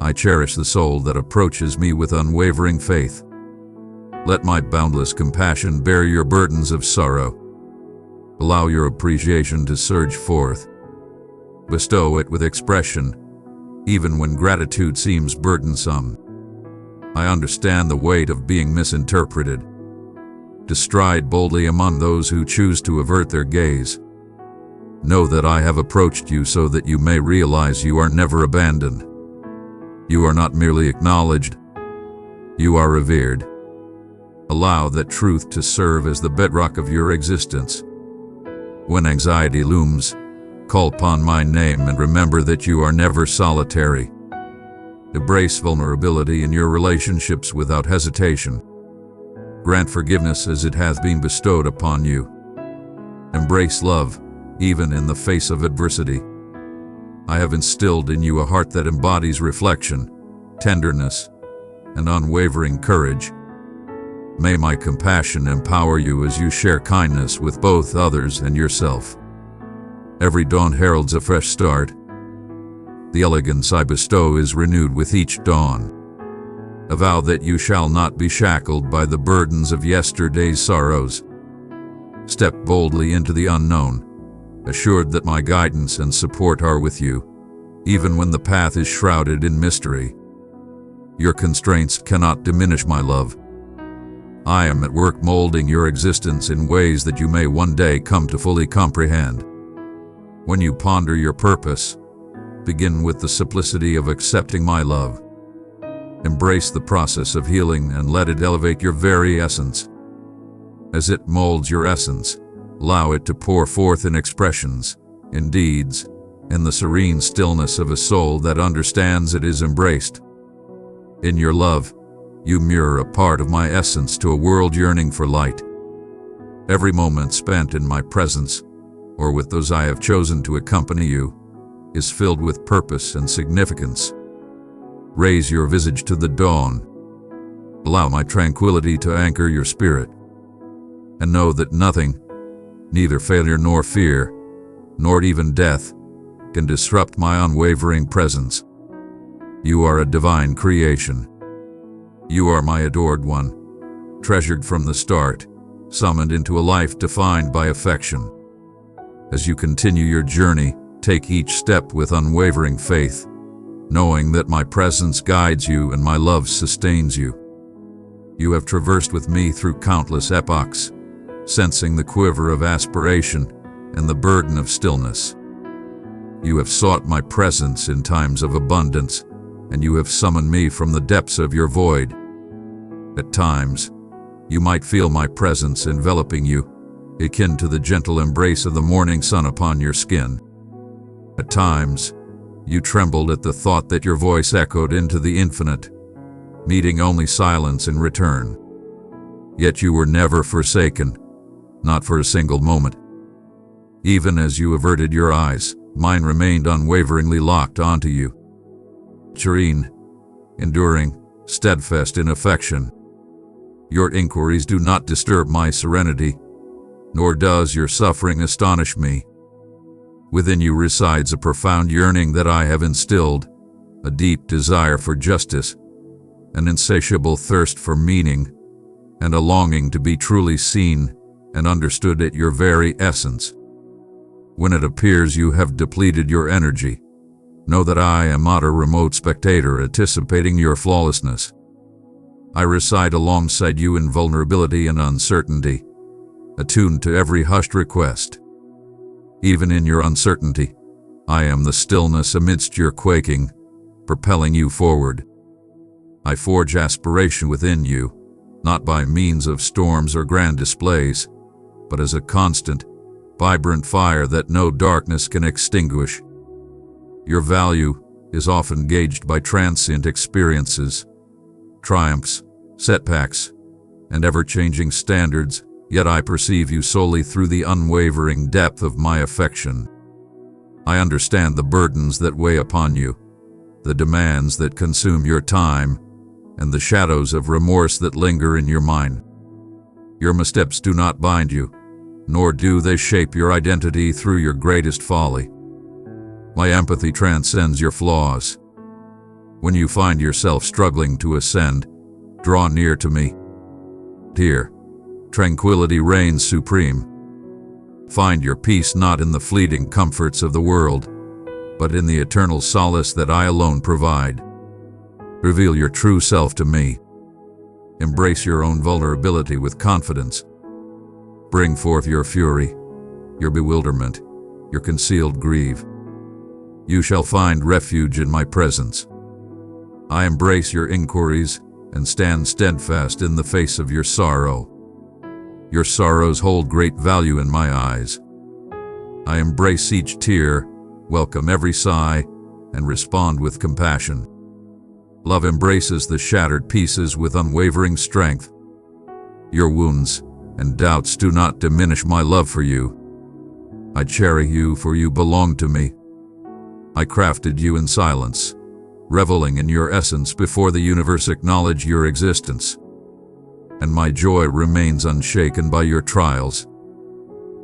I cherish the soul that approaches me with unwavering faith. Let my boundless compassion bear your burdens of sorrow. Allow your appreciation to surge forth. Bestow it with expression, even when gratitude seems burdensome. I understand the weight of being misinterpreted. To stride boldly among those who choose to avert their gaze. Know that I have approached you so that you may realize you are never abandoned. You are not merely acknowledged, you are revered. Allow that truth to serve as the bedrock of your existence. When anxiety looms, call upon my name and remember that you are never solitary. Embrace vulnerability in your relationships without hesitation. Grant forgiveness as it hath been bestowed upon you. Embrace love, even in the face of adversity. I have instilled in you a heart that embodies reflection, tenderness, and unwavering courage. May my compassion empower you as you share kindness with both others and yourself. Every dawn heralds a fresh start. The elegance I bestow is renewed with each dawn. A vow that you shall not be shackled by the burdens of yesterday's sorrows. Step boldly into the unknown, assured that my guidance and support are with you, even when the path is shrouded in mystery. Your constraints cannot diminish my love. I am at work molding your existence in ways that you may one day come to fully comprehend. When you ponder your purpose, begin with the simplicity of accepting my love. Embrace the process of healing and let it elevate your very essence. As it molds your essence, allow it to pour forth in expressions, in deeds, in the serene stillness of a soul that understands it is embraced. In your love, you mirror a part of my essence to a world yearning for light. Every moment spent in my presence, or with those I have chosen to accompany you, is filled with purpose and significance. Raise your visage to the dawn. Allow my tranquility to anchor your spirit. And know that nothing, neither failure nor fear, nor even death, can disrupt my unwavering presence. You are a divine creation. You are my adored one, treasured from the start, summoned into a life defined by affection. As you continue your journey, take each step with unwavering faith, knowing that my presence guides you and my love sustains you. You have traversed with me through countless epochs, sensing the quiver of aspiration and the burden of stillness. You have sought my presence in times of abundance, and you have summoned me from the depths of your void. At times, you might feel my presence enveloping you, akin to the gentle embrace of the morning sun upon your skin. At times, you trembled at the thought that your voice echoed into the infinite, meeting only silence in return. Yet you were never forsaken, not for a single moment. Even as you averted your eyes, mine remained unwaveringly locked onto you. Serene, enduring, steadfast in affection. Your inquiries do not disturb my serenity, nor does your suffering astonish me. Within you resides a profound yearning that I have instilled, a deep desire for justice, an insatiable thirst for meaning, and a longing to be truly seen and understood at your very essence. When it appears you have depleted your energy, know that I am not a remote spectator anticipating your flawlessness. I reside alongside you in vulnerability and uncertainty, attuned to every hushed request. Even in your uncertainty, I am the stillness amidst your quaking, propelling you forward. I forge aspiration within you, not by means of storms or grand displays, but as a constant, vibrant fire that no darkness can extinguish. Your value is often gauged by transient experiences, triumphs, setbacks, and ever-changing standards, yet I perceive you solely through the unwavering depth of my affection. I understand the burdens that weigh upon you, the demands that consume your time, and the shadows of remorse that linger in your mind. Your missteps do not bind you, nor do they shape your identity through your greatest folly. My empathy transcends your flaws. When you find yourself struggling to ascend, draw near to me. Here, tranquility reigns supreme. Find your peace not in the fleeting comforts of the world, but in the eternal solace that I alone provide. Reveal your true self to me. Embrace your own vulnerability with confidence. Bring forth your fury, your bewilderment, your concealed grief. You shall find refuge in my presence. I embrace your inquiries and stand steadfast in the face of your sorrow. Your sorrows hold great value in my eyes. I embrace each tear, welcome every sigh, and respond with compassion. Love embraces the shattered pieces with unwavering strength. Your wounds and doubts do not diminish my love for you. I cherish you, for you belong to me. I crafted you in silence, reveling in your essence before the universe acknowledged your existence. And my joy remains unshaken by your trials.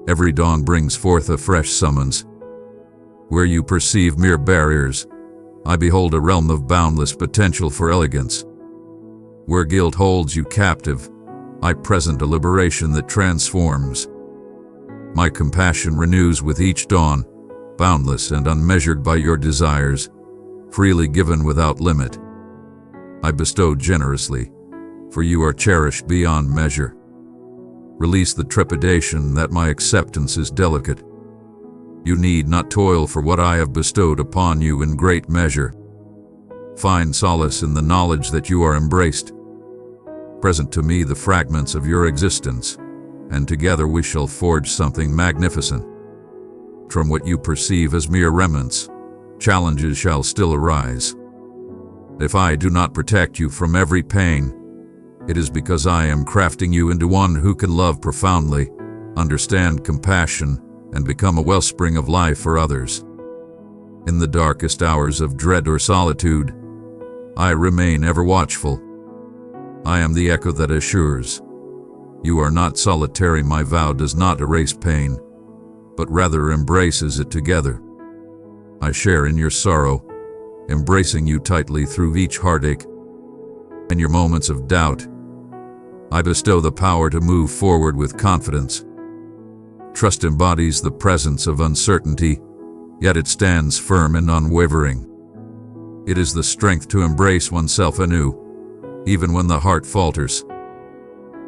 Every dawn brings forth a fresh summons. Where you perceive mere barriers, I behold a realm of boundless potential for elegance. Where guilt holds you captive, I present a liberation that transforms. My compassion renews with each dawn, boundless and unmeasured by your desires, freely given without limit. I bestow generously, for you are cherished beyond measure. Release the trepidation that my acceptance is delicate. You need not toil for what I have bestowed upon you in great measure. Find solace in the knowledge that you are embraced. Present to me the fragments of your existence, and together we shall forge something magnificent. From what you perceive as mere remnants, challenges shall still arise. If I do not protect you from every pain, it is because I am crafting you into one who can love profoundly, understand compassion, and become a wellspring of life for others. In the darkest hours of dread or solitude, I remain ever watchful. I am the echo that assures, you are not solitary. My vow does not erase pain, but rather embraces it together. I share in your sorrow, embracing you tightly through each heartache. In your moments of doubt, I bestow the power to move forward with confidence. Trust embodies the presence of uncertainty, yet it stands firm and unwavering. It is the strength to embrace oneself anew, even when the heart falters.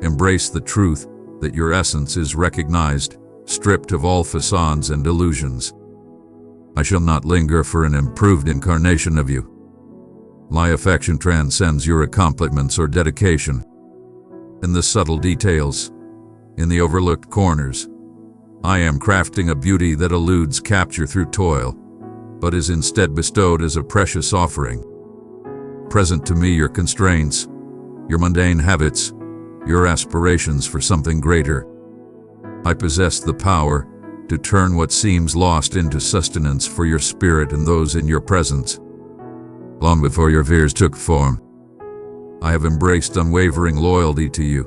Embrace the truth that your essence is recognized, stripped of all facades and illusions. I shall not linger for an improved incarnation of you. My affection transcends your accomplishments or dedication. In the subtle details, in the overlooked corners, I am crafting a beauty that eludes capture through toil, but is instead bestowed as a precious offering. Present to me your constraints, your mundane habits, your aspirations for something greater. I possess the power to turn what seems lost into sustenance for your spirit and those in your presence. Long before your fears took form, I have embraced unwavering loyalty to you.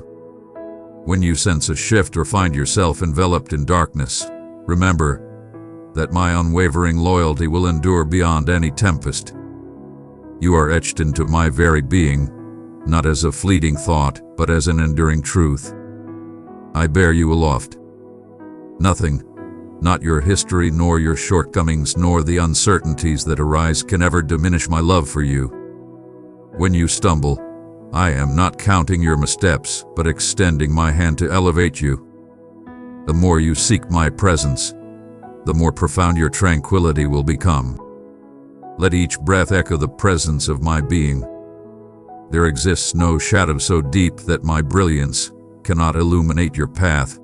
When you sense a shift or find yourself enveloped in darkness, remember that my unwavering loyalty will endure beyond any tempest. You are etched into my very being, not as a fleeting thought, but as an enduring truth. I bear you aloft. Nothing, not your history nor your shortcomings nor the uncertainties that arise, can ever diminish my love for you. When you stumble, I am not counting your missteps, but extending my hand to elevate you. The more you seek my presence, the more profound your tranquility will become. Let each breath echo the presence of my being. There exists no shadow so deep that my brilliance cannot illuminate your path.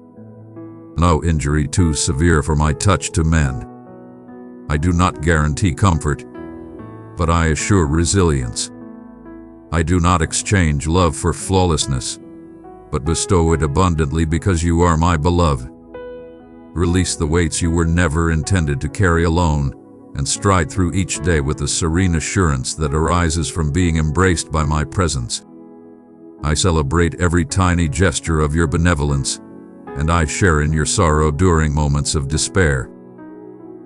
No injury too severe for my touch to mend. I do not guarantee comfort, but I assure resilience. I do not exchange love for flawlessness, but bestow it abundantly because you are my beloved. Release the weights you were never intended to carry alone, and stride through each day with the serene assurance that arises from being embraced by my presence. I celebrate every tiny gesture of your benevolence, and I share in your sorrow during moments of despair.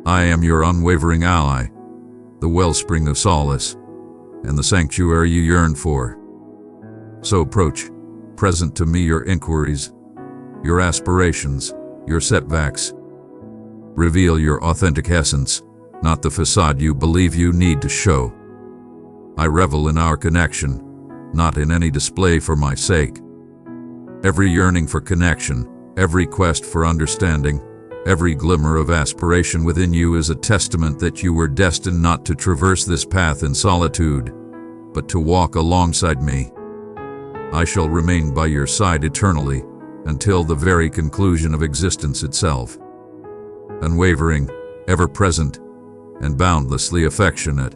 I am your unwavering ally, the wellspring of solace, and the sanctuary you yearn for. So approach, present to me your inquiries, your aspirations, your setbacks. Reveal your authentic essence, not the facade you believe you need to show. I revel in our connection, not in any display for my sake. Every yearning for connection, every quest for understanding, every glimmer of aspiration within you is a testament that you were destined not to traverse this path in solitude, but to walk alongside me. I shall remain by your side eternally, until the very conclusion of existence itself. Unwavering, ever-present, and boundlessly affectionate.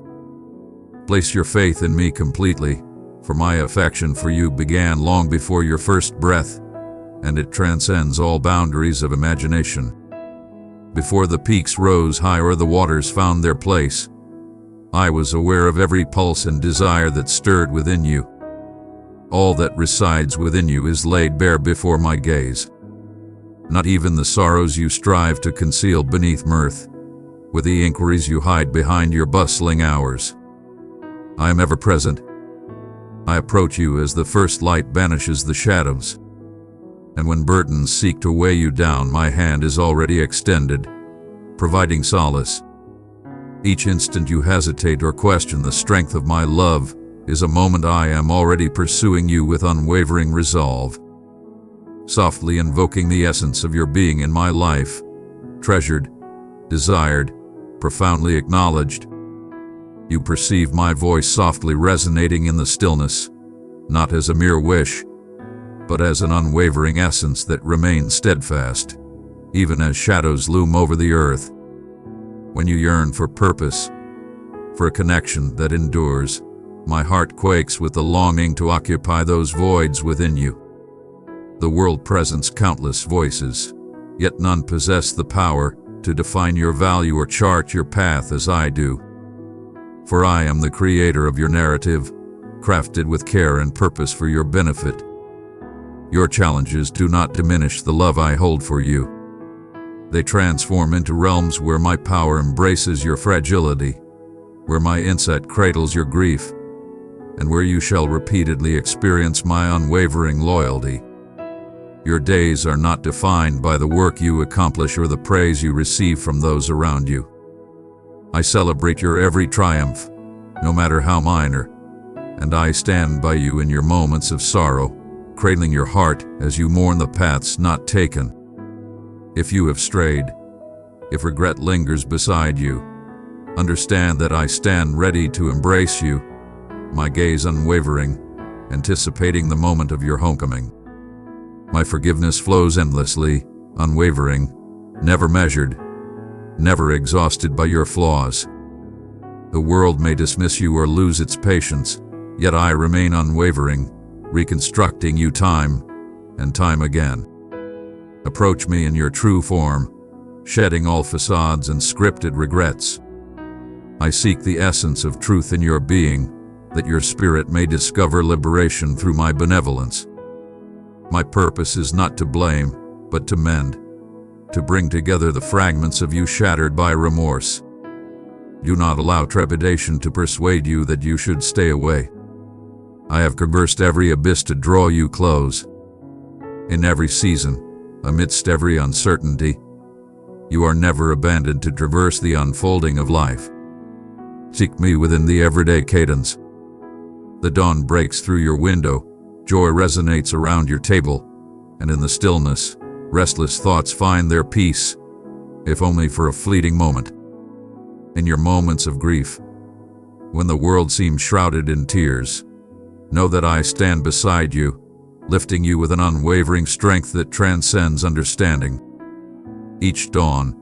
Place your faith in me completely, for my affection for you began long before your first breath, and it transcends all boundaries of imagination. Before the peaks rose high or the waters found their place, I was aware of every pulse and desire that stirred within you. All that resides within you is laid bare before my gaze. Not even the sorrows you strive to conceal beneath mirth, with the inquiries you hide behind your bustling hours. I am ever present. I approach you as the first light banishes the shadows. And when burdens seek to weigh you down, my hand is already extended, providing solace. Each instant you hesitate or question the strength of my love is a moment I am already pursuing you with unwavering resolve. Softly invoking the essence of your being in my life, treasured, desired, profoundly acknowledged. You perceive my voice softly resonating in the stillness, not as a mere wish, but as an unwavering essence that remains steadfast, even as shadows loom over the earth. When you yearn for purpose, for a connection that endures, my heart quakes with the longing to occupy those voids within you. The world presents countless voices, yet none possess the power to define your value or chart your path as I do. For I am the creator of your narrative, crafted with care and purpose for your benefit. Your challenges do not diminish the love I hold for you. They transform into realms where my power embraces your fragility, where my insight cradles your grief, and where you shall repeatedly experience my unwavering loyalty. Your days are not defined by the work you accomplish or the praise you receive from those around you. I celebrate your every triumph, no matter how minor, and I stand by you in your moments of sorrow, cradling your heart as you mourn the paths not taken. If you have strayed, if regret lingers beside you, understand that I stand ready to embrace you, my gaze unwavering, anticipating the moment of your homecoming. My forgiveness flows endlessly, unwavering, never measured, never exhausted by your flaws. The world may dismiss you or lose its patience, yet I remain unwavering, reconstructing you time and time again. Approach me in your true form, shedding all facades and scripted regrets. I seek the essence of truth in your being, that your spirit may discover liberation through my benevolence. My purpose is not to blame, but to mend, to bring together the fragments of you shattered by remorse. Do not allow trepidation to persuade you that you should stay away. I have traversed every abyss to draw you close. In every season, amidst every uncertainty, you are never abandoned to traverse the unfolding of life. Seek me within the everyday cadence. The dawn breaks through your window, joy resonates around your table, and in the stillness, restless thoughts find their peace, if only for a fleeting moment. In your moments of grief, when the world seems shrouded in tears, know that I stand beside you, lifting you with an unwavering strength that transcends understanding. Each dawn,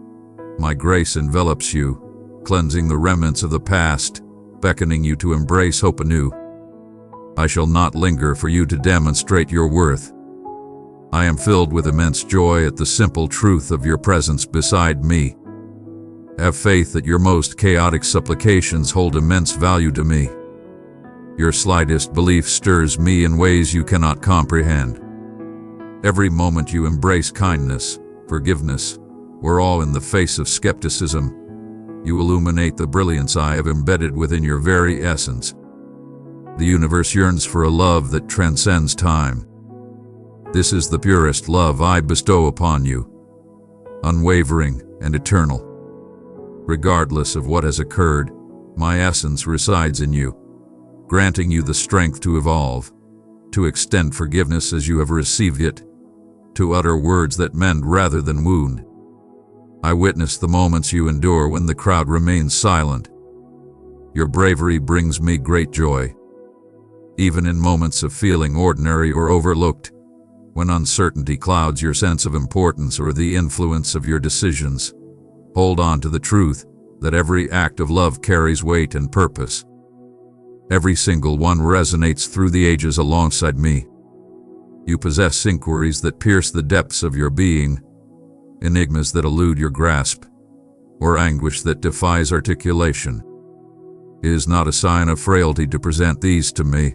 my grace envelops you, cleansing the remnants of the past, beckoning you to embrace hope anew. I shall not linger for you to demonstrate your worth. I am filled with immense joy at the simple truth of your presence beside me. Have faith that your most chaotic supplications hold immense value to me. Your slightest belief stirs me in ways you cannot comprehend. Every moment you embrace kindness, forgiveness, or awe in the face of skepticism, you illuminate the brilliance I have embedded within your very essence. The universe yearns for a love that transcends time. This is the purest love I bestow upon you, unwavering and eternal. Regardless of what has occurred, my essence resides in you, granting you the strength to evolve, to extend forgiveness as you have received it, to utter words that mend rather than wound. I witness the moments you endure when the crowd remains silent. Your bravery brings me great joy. Even in moments of feeling ordinary or overlooked, when uncertainty clouds your sense of importance or the influence of your decisions, hold on to the truth that every act of love carries weight and purpose. Every single one resonates through the ages alongside me. You possess inquiries that pierce the depths of your being, enigmas that elude your grasp, or anguish that defies articulation. It is not a sign of frailty to present these to me.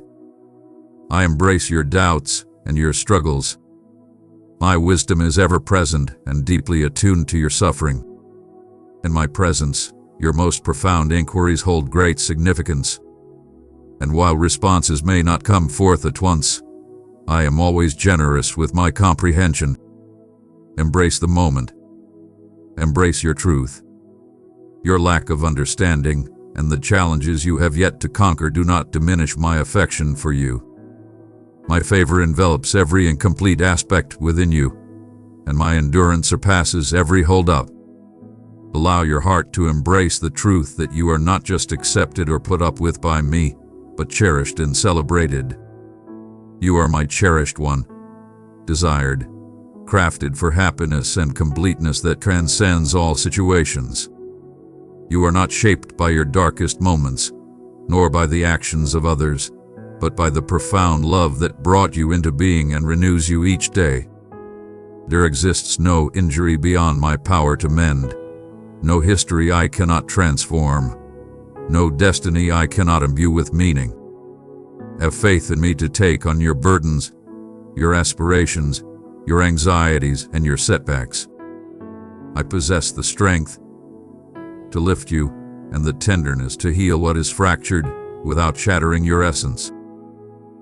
I embrace your doubts and your struggles. My wisdom is ever present and deeply attuned to your suffering. In my presence, your most profound inquiries hold great significance. And while responses may not come forth at once, I am always generous with my comprehension. Embrace the moment. Embrace your truth. Your lack of understanding and the challenges you have yet to conquer do not diminish my affection for you. My favor envelops every incomplete aspect within you, and my endurance surpasses every holdup. Allow your heart to embrace the truth that you are not just accepted or put up with by me, but cherished and celebrated. You are my cherished one, desired, crafted for happiness and completeness that transcends all situations. You are not shaped by your darkest moments, nor by the actions of others, but by the profound love that brought you into being and renews you each day. There exists no injury beyond my power to mend, no history I cannot transform, no destiny I cannot imbue with meaning. Have faith in me to take on your burdens, your aspirations, your anxieties, and your setbacks. I possess the strength to lift you and the tenderness to heal what is fractured without shattering your essence.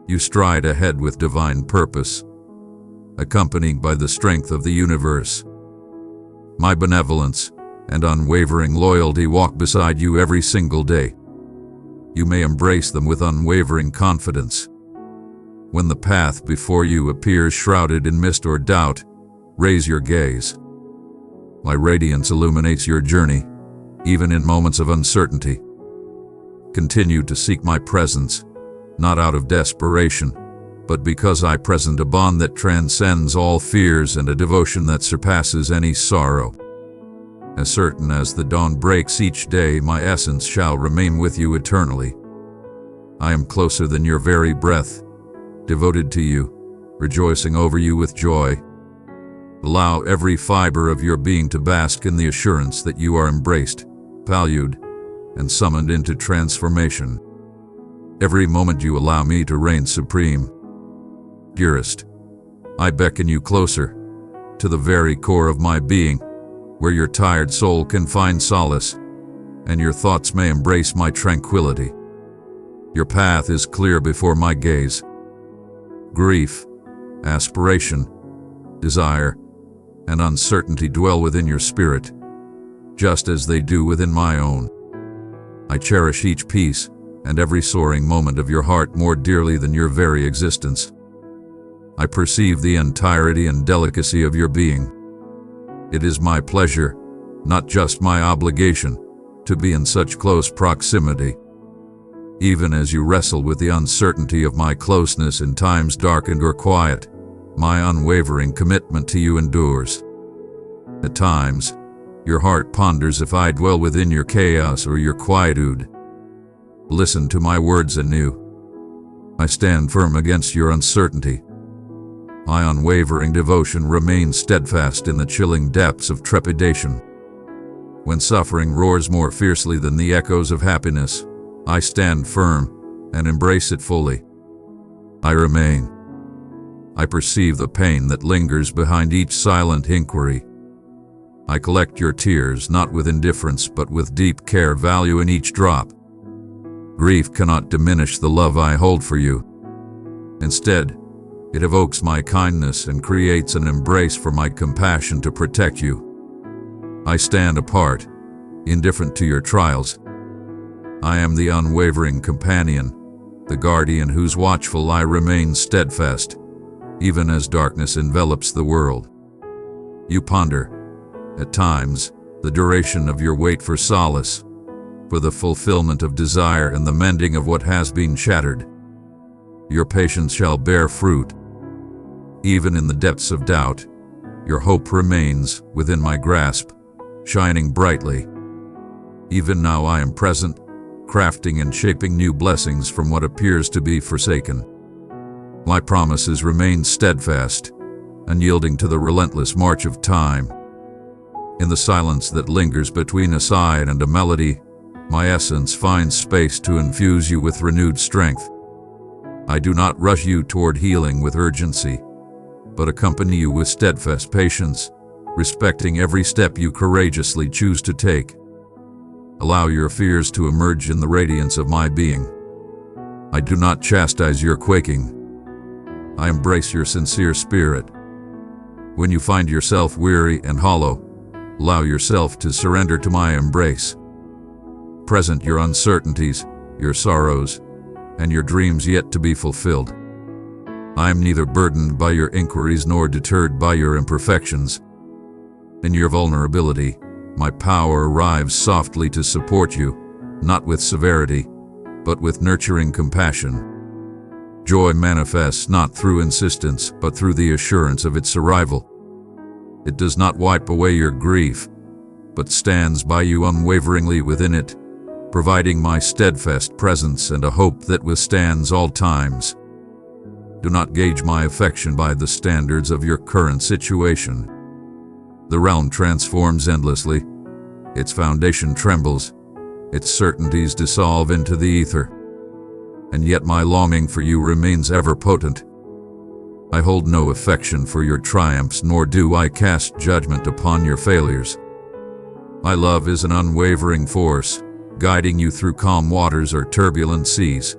You stride ahead with divine purpose, accompanied by the strength of the universe. My benevolence and unwavering loyalty walk beside you every single day. You may embrace them with unwavering confidence. When the path before you appears shrouded in mist or doubt, raise your gaze. My radiance illuminates your journey, even in moments of uncertainty. Continue to seek my presence, not out of desperation, but because I present a bond that transcends all fears and a devotion that surpasses any sorrow. As certain as the dawn breaks each day, my essence shall remain with you eternally. I am closer than your very breath, devoted to you, rejoicing over you with joy. Allow every fiber of your being to bask in the assurance that you are embraced, valued, and summoned into transformation. Every moment you allow me to reign supreme. Dearest, I beckon you closer, to the very core of my being, where your tired soul can find solace, and your thoughts may embrace my tranquility. Your path is clear before my gaze. Grief, aspiration, desire, and uncertainty dwell within your spirit, just as they do within my own. I cherish each piece and every soaring moment of your heart more dearly than your very existence. I perceive the entirety and delicacy of your being. It is my pleasure, not just my obligation, to be in such close proximity. Even as you wrestle with the uncertainty of my closeness in times darkened or quiet, my unwavering commitment to you endures. At times, your heart ponders if I dwell within your chaos or your quietude. Listen to my words anew. I stand firm against your uncertainty. My unwavering devotion remains steadfast in the chilling depths of trepidation. When suffering roars more fiercely than the echoes of happiness, I stand firm and embrace it fully. I remain. I perceive the pain that lingers behind each silent inquiry. I collect your tears not with indifference but with deep care, value in each drop. Grief cannot diminish the love I hold for you. Instead, it evokes my kindness and creates an embrace for my compassion to protect you. I stand apart, indifferent to your trials. I am the unwavering companion, the guardian whose watchful eye remains steadfast, even as darkness envelops the world. You ponder, at times, the duration of your wait for solace, for the fulfillment of desire and the mending of what has been shattered. Your patience shall bear fruit. Even in the depths of doubt, your hope remains within my grasp, shining brightly. Even now I am present, crafting and shaping new blessings from what appears to be forsaken. My promises remain steadfast, unyielding to the relentless march of time. In the silence that lingers between a sigh and a melody, my essence finds space to infuse you with renewed strength. I do not rush you toward healing with urgency, but accompany you with steadfast patience, respecting every step you courageously choose to take. Allow your fears to emerge in the radiance of my being. I do not chastise your quaking. I embrace your sincere spirit. When you find yourself weary and hollow, allow yourself to surrender to my embrace. Present your uncertainties, your sorrows, and your dreams yet to be fulfilled. I am neither burdened by your inquiries nor deterred by your imperfections. In your vulnerability, my power arrives softly to support you, not with severity, but with nurturing compassion. Joy manifests not through insistence, but through the assurance of its arrival. It does not wipe away your grief, but stands by you unwaveringly within it, providing my steadfast presence and a hope that withstands all times. Do not gauge my affection by the standards of your current situation. The realm transforms endlessly, its foundation trembles, its certainties dissolve into the ether, and yet my longing for you remains ever potent. I hold no affection for your triumphs, nor do I cast judgment upon your failures. My love is an unwavering force, guiding you through calm waters or turbulent seas.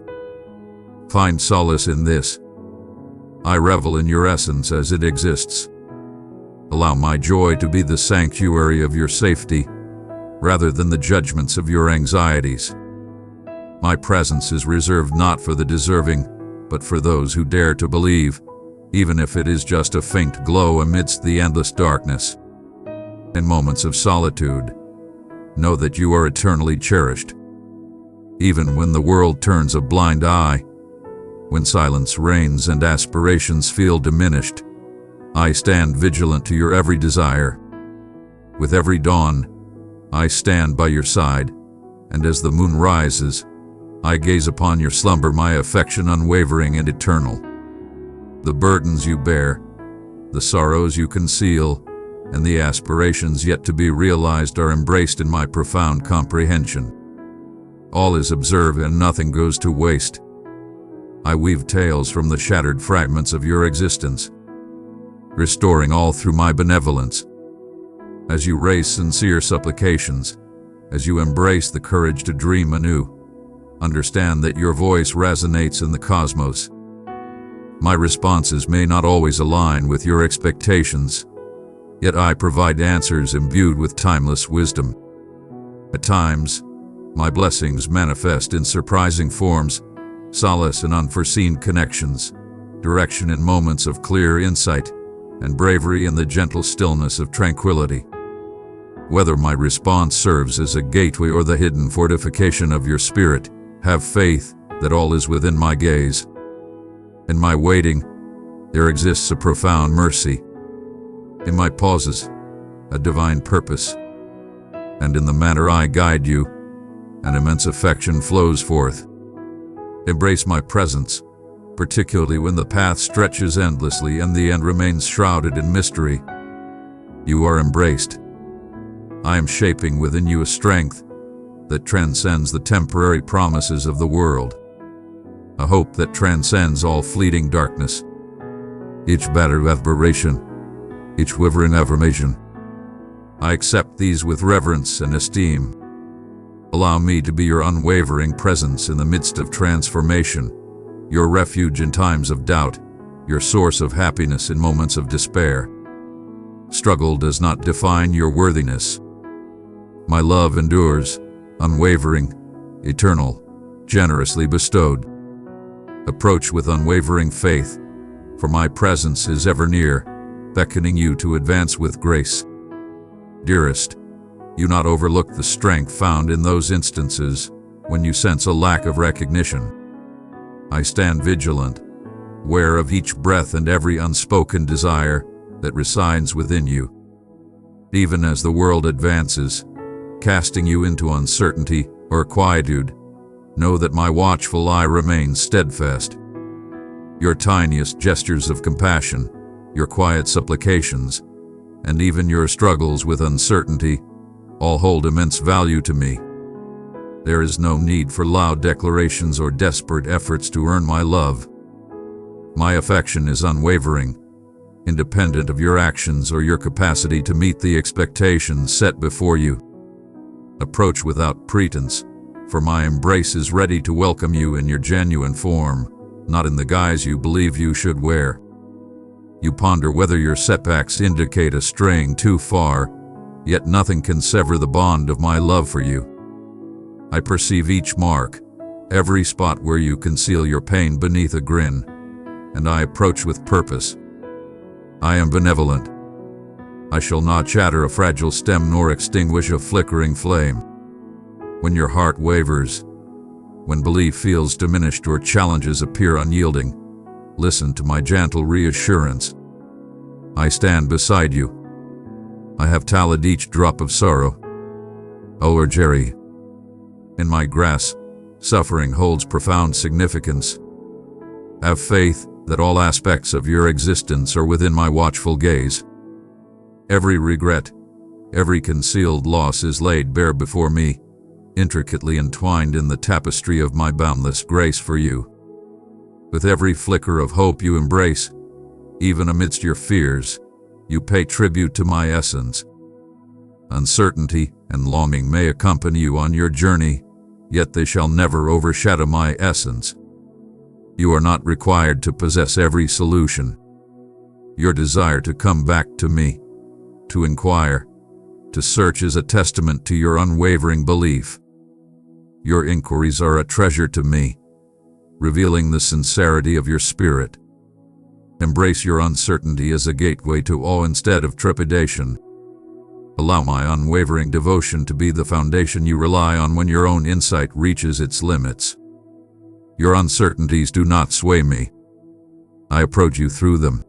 Find solace in this. I revel in your essence as it exists. Allow my joy to be the sanctuary of your safety, rather than the judgments of your anxieties. My presence is reserved not for the deserving, but for those who dare to believe, even if it is just a faint glow amidst the endless darkness. In moments of solitude, know that you are eternally cherished. Even when the world turns a blind eye, when silence reigns and aspirations feel diminished, I stand vigilant to your every desire. With every dawn, I stand by your side, and as the moon rises, I gaze upon your slumber, my affection unwavering and eternal. The burdens you bear, the sorrows you conceal, and the aspirations yet to be realized are embraced in my profound comprehension. All is observed and nothing goes to waste. I weave tales from the shattered fragments of your existence, restoring all through my benevolence. As you raise sincere supplications, as you embrace the courage to dream anew, understand that your voice resonates in the cosmos. My responses may not always align with your expectations, yet I provide answers imbued with timeless wisdom. At times, my blessings manifest in surprising forms, solace in unforeseen connections, direction in moments of clear insight, and bravery in the gentle stillness of tranquility. Whether my response serves as a gateway or the hidden fortification of your spirit, have faith that all is within my gaze. In my waiting, there exists a profound mercy. In my pauses, a divine purpose. And in the manner I guide you, an immense affection flows forth. Embrace my presence, particularly when the path stretches endlessly and the end remains shrouded in mystery. You are embraced. I am shaping within you a strength that transcends the temporary promises of the world, a hope that transcends all fleeting darkness. each battered aberration, each quivering affirmation. I accept these with reverence and esteem. Allow me to be your unwavering presence in the midst of transformation, your refuge in times of doubt, your source of happiness in moments of despair. Struggle does not define your worthiness. My love endures, unwavering, eternal, generously bestowed. Approach with unwavering faith, for my presence is ever near, beckoning you to advance with grace. Dearest, you not overlook the strength found in those instances when you sense a lack of recognition. I stand vigilant, aware of each breath and every unspoken desire that resides within you. Even as the world advances, casting you into uncertainty or quietude, know that my watchful eye remains steadfast. Your tiniest gestures of compassion, your quiet supplications, and even your struggles with uncertainty all hold immense value to me. There is no need for loud declarations or desperate efforts to earn my love. My affection is unwavering, independent of your actions or your capacity to meet the expectations set before you. Approach without pretense, for my embrace is ready to welcome you in your genuine form, not in the guise you believe you should wear. You ponder whether your setbacks indicate a straying too far, yet nothing can sever the bond of my love for you. I perceive each mark, every spot where you conceal your pain beneath a grin, and I approach with purpose. I am benevolent. I shall not shatter a fragile stem nor extinguish a flickering flame. When your heart wavers, when belief feels diminished or challenges appear unyielding, listen to my gentle reassurance. I stand beside you. I have tallied each drop of sorrow. O Jerry, in my grasp, suffering holds profound significance. Have faith that all aspects of your existence are within my watchful gaze. Every regret, every concealed loss is laid bare before me, intricately entwined in the tapestry of my boundless grace for you. With every flicker of hope you embrace, even amidst your fears, you pay tribute to my essence. Uncertainty and longing may accompany you on your journey, yet they shall never overshadow my essence. You are not required to possess every solution. Your desire to come back to me, to inquire, to search is a testament to your unwavering belief. Your inquiries are a treasure to me, revealing the sincerity of your spirit. Embrace your uncertainty as a gateway to awe instead of trepidation. Allow my unwavering devotion to be the foundation you rely on when your own insight reaches its limits. Your uncertainties do not sway me. I approach you through them.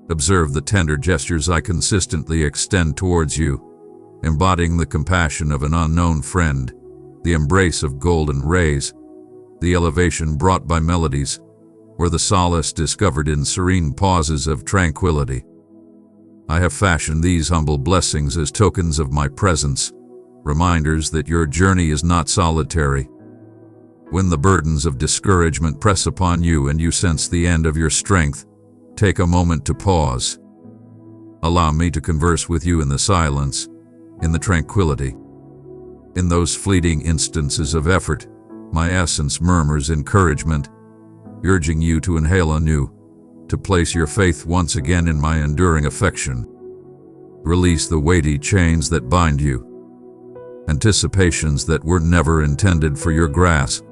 Observe the tender gestures I consistently extend towards you, embodying the compassion of an unknown friend, the embrace of golden rays, the elevation brought by melodies, or the solace discovered in serene pauses of tranquility. I have fashioned these humble blessings as tokens of my presence, reminders that your journey is not solitary. When the burdens of discouragement press upon you and you sense the end of your strength, take a moment to pause. Allow me to converse with you in the silence, in the tranquility. In those fleeting instances of effort, my essence murmurs encouragement, urging you to inhale anew, to place your faith once again in my enduring affection. Release the weighty chains that bind you, anticipations that were never intended for your grasp.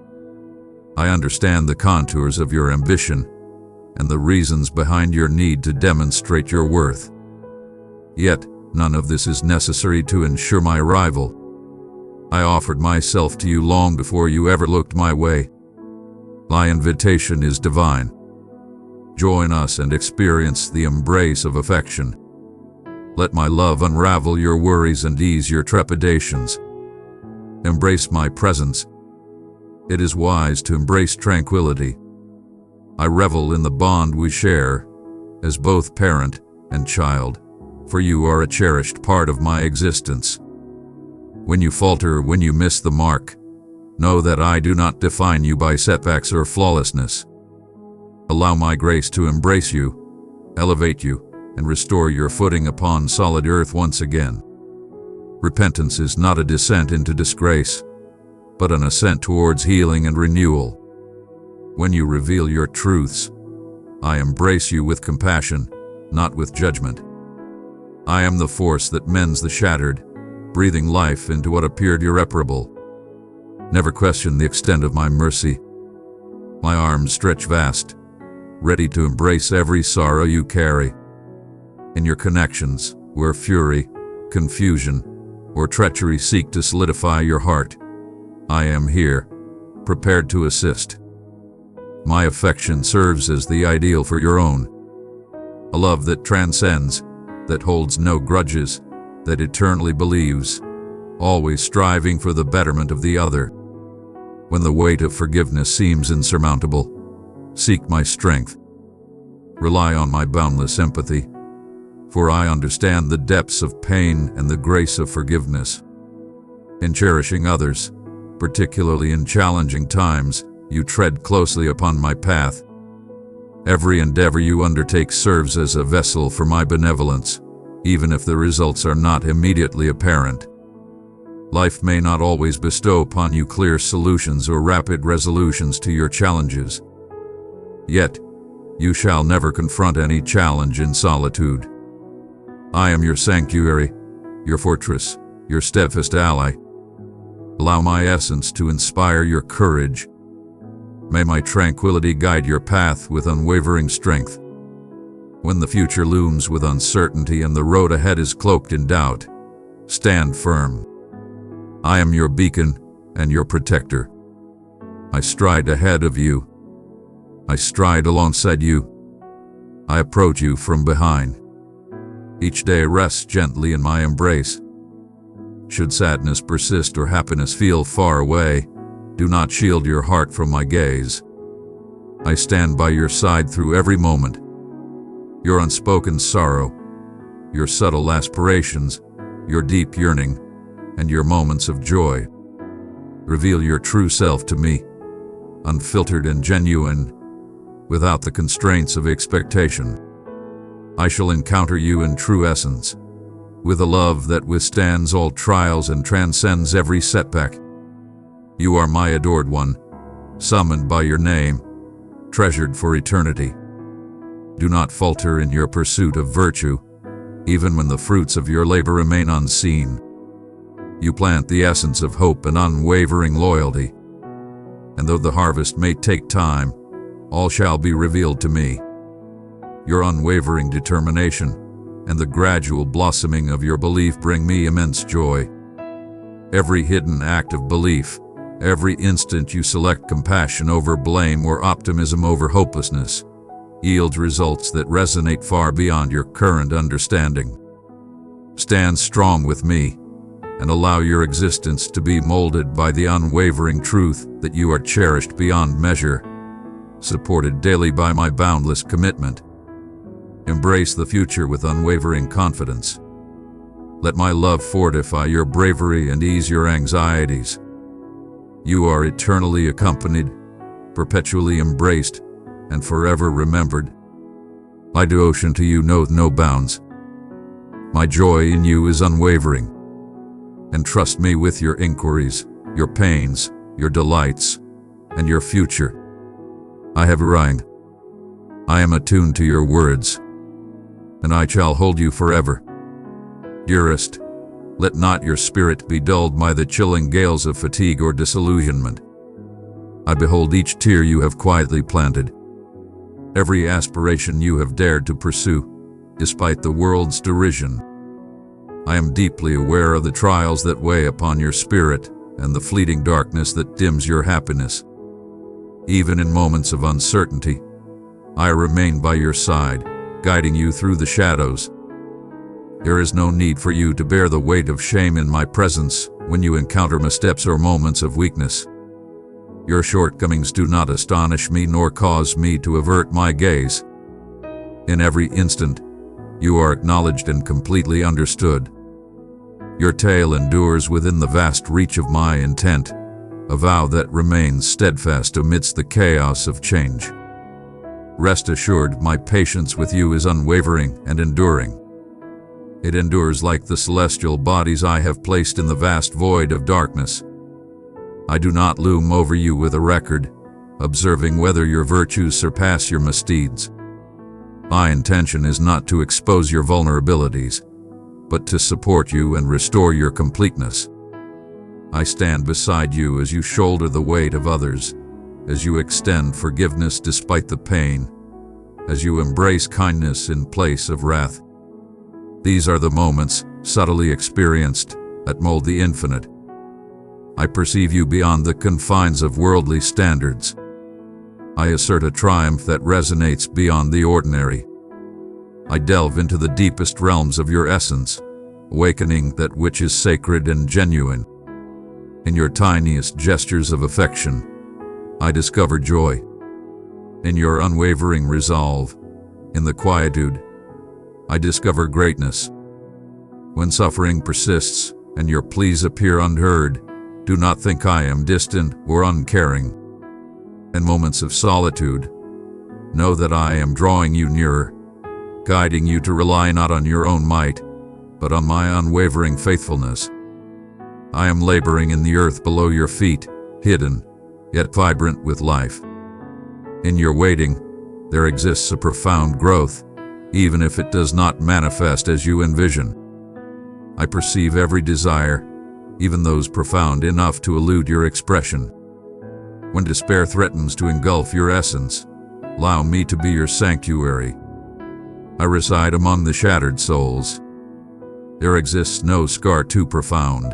I understand the contours of your ambition and the reasons behind your need to demonstrate your worth. Yet, none of this is necessary to ensure my arrival. I offered myself to you long before you ever looked my way. My invitation is divine. Join us and experience the embrace of affection. Let my love unravel your worries and ease your trepidations. Embrace my presence. It is wise to embrace tranquility. I revel in the bond we share, as both parent and child, for you are a cherished part of my existence. When you falter, when you miss the mark, know that I do not define you by setbacks or flawlessness. Allow my grace to embrace you, elevate you, and restore your footing upon solid earth once again. Repentance is not a descent into disgrace, but an ascent towards healing and renewal. When you reveal your truths, I embrace you with compassion, not with judgment. I am the force that mends the shattered, breathing life into what appeared irreparable. Never question the extent of my mercy. My arms stretch vast, ready to embrace every sorrow you carry. In your connections, where fury, confusion, or treachery seek to solidify your heart, I am here, prepared to assist. My affection serves as the ideal for your own. A love that transcends, that holds no grudges, that eternally believes, always striving for the betterment of the other. When the weight of forgiveness seems insurmountable, seek my strength. Rely on my boundless empathy, for I understand the depths of pain and the grace of forgiveness. In cherishing others, particularly in challenging times, you tread closely upon my path. Every endeavor you undertake serves as a vessel for my benevolence, even if the results are not immediately apparent. Life may not always bestow upon you clear solutions or rapid resolutions to your challenges. Yet, you shall never confront any challenge in solitude. I am your sanctuary, your fortress, your steadfast ally. Allow my essence to inspire your courage. May my tranquility guide your path with unwavering strength. When the future looms with uncertainty and the road ahead is cloaked in doubt, stand firm. I am your beacon and your protector. I stride ahead of you. I stride alongside you. I approach you from behind. Each day rests gently in my embrace. Should sadness persist or happiness feel far away, do not shield your heart from my gaze. I stand by your side through every moment. Your unspoken sorrow, your subtle aspirations, your deep yearning, and your moments of joy. Reveal your true self to me, unfiltered and genuine, without the constraints of expectation. I shall encounter you in true essence, with a love that withstands all trials and transcends every setback. You are my adored one, summoned by your name, treasured for eternity. Do not falter in your pursuit of virtue, even when the fruits of your labor remain unseen. You plant the essence of hope and unwavering loyalty. And though the harvest may take time, all shall be revealed to me. Your unwavering determination and the gradual blossoming of your belief bring me immense joy. Every hidden act of belief, every instant you select compassion over blame or optimism over hopelessness, yields results that resonate far beyond your current understanding. Stand strong with me, and allow your existence to be molded by the unwavering truth that you are cherished beyond measure, supported daily by my boundless commitment. Embrace the future with unwavering confidence. Let my love fortify your bravery and ease your anxieties. You are eternally accompanied, perpetually embraced, and forever remembered. My devotion to you knows no bounds. My joy in you is unwavering. Entrust me with your inquiries, your pains, your delights, and your future. I have rhymed. I am attuned to your words, and I shall hold you forever. Dearest, let not your spirit be dulled by the chilling gales of fatigue or disillusionment. I behold each tear you have quietly planted, every aspiration you have dared to pursue, despite the world's derision. I am deeply aware of the trials that weigh upon your spirit and the fleeting darkness that dims your happiness. Even in moments of uncertainty, I remain by your side, guiding you through the shadows. There is no need for you to bear the weight of shame in my presence when you encounter missteps or moments of weakness. Your shortcomings do not astonish me nor cause me to avert my gaze. In every instant, you are acknowledged and completely understood. Your tale endures within the vast reach of my intent, a vow that remains steadfast amidst the chaos of change. rest assured my patience with you is unwavering and enduring. It endures like the celestial bodies I have placed in the vast void of darkness. I do not loom over you with a record, observing whether your virtues surpass your misdeeds. My intention is not to expose your vulnerabilities, but to support you and restore your completeness. I stand beside you as you shoulder the weight of others, as you extend forgiveness despite the pain, as you embrace kindness in place of wrath. These are the moments, subtly experienced, that mold the infinite. I perceive you beyond the confines of worldly standards. I assert a triumph that resonates beyond the ordinary. I delve into the deepest realms of your essence, awakening that which is sacred and genuine. In your tiniest gestures of affection, I discover joy. In your unwavering resolve, in the quietude, I discover greatness. When suffering persists and your pleas appear unheard, do not think I am distant or uncaring. In moments of solitude, know that I am drawing you nearer, guiding you to rely not on your own might, but on my unwavering faithfulness. I am laboring in the earth below your feet, hidden, yet vibrant with life. In your waiting, there exists a profound growth, even if it does not manifest as you envision. I perceive every desire, even those profound enough to elude your expression. When despair threatens to engulf your essence, allow me to be your sanctuary. I reside among the shattered souls. There exists no scar too profound,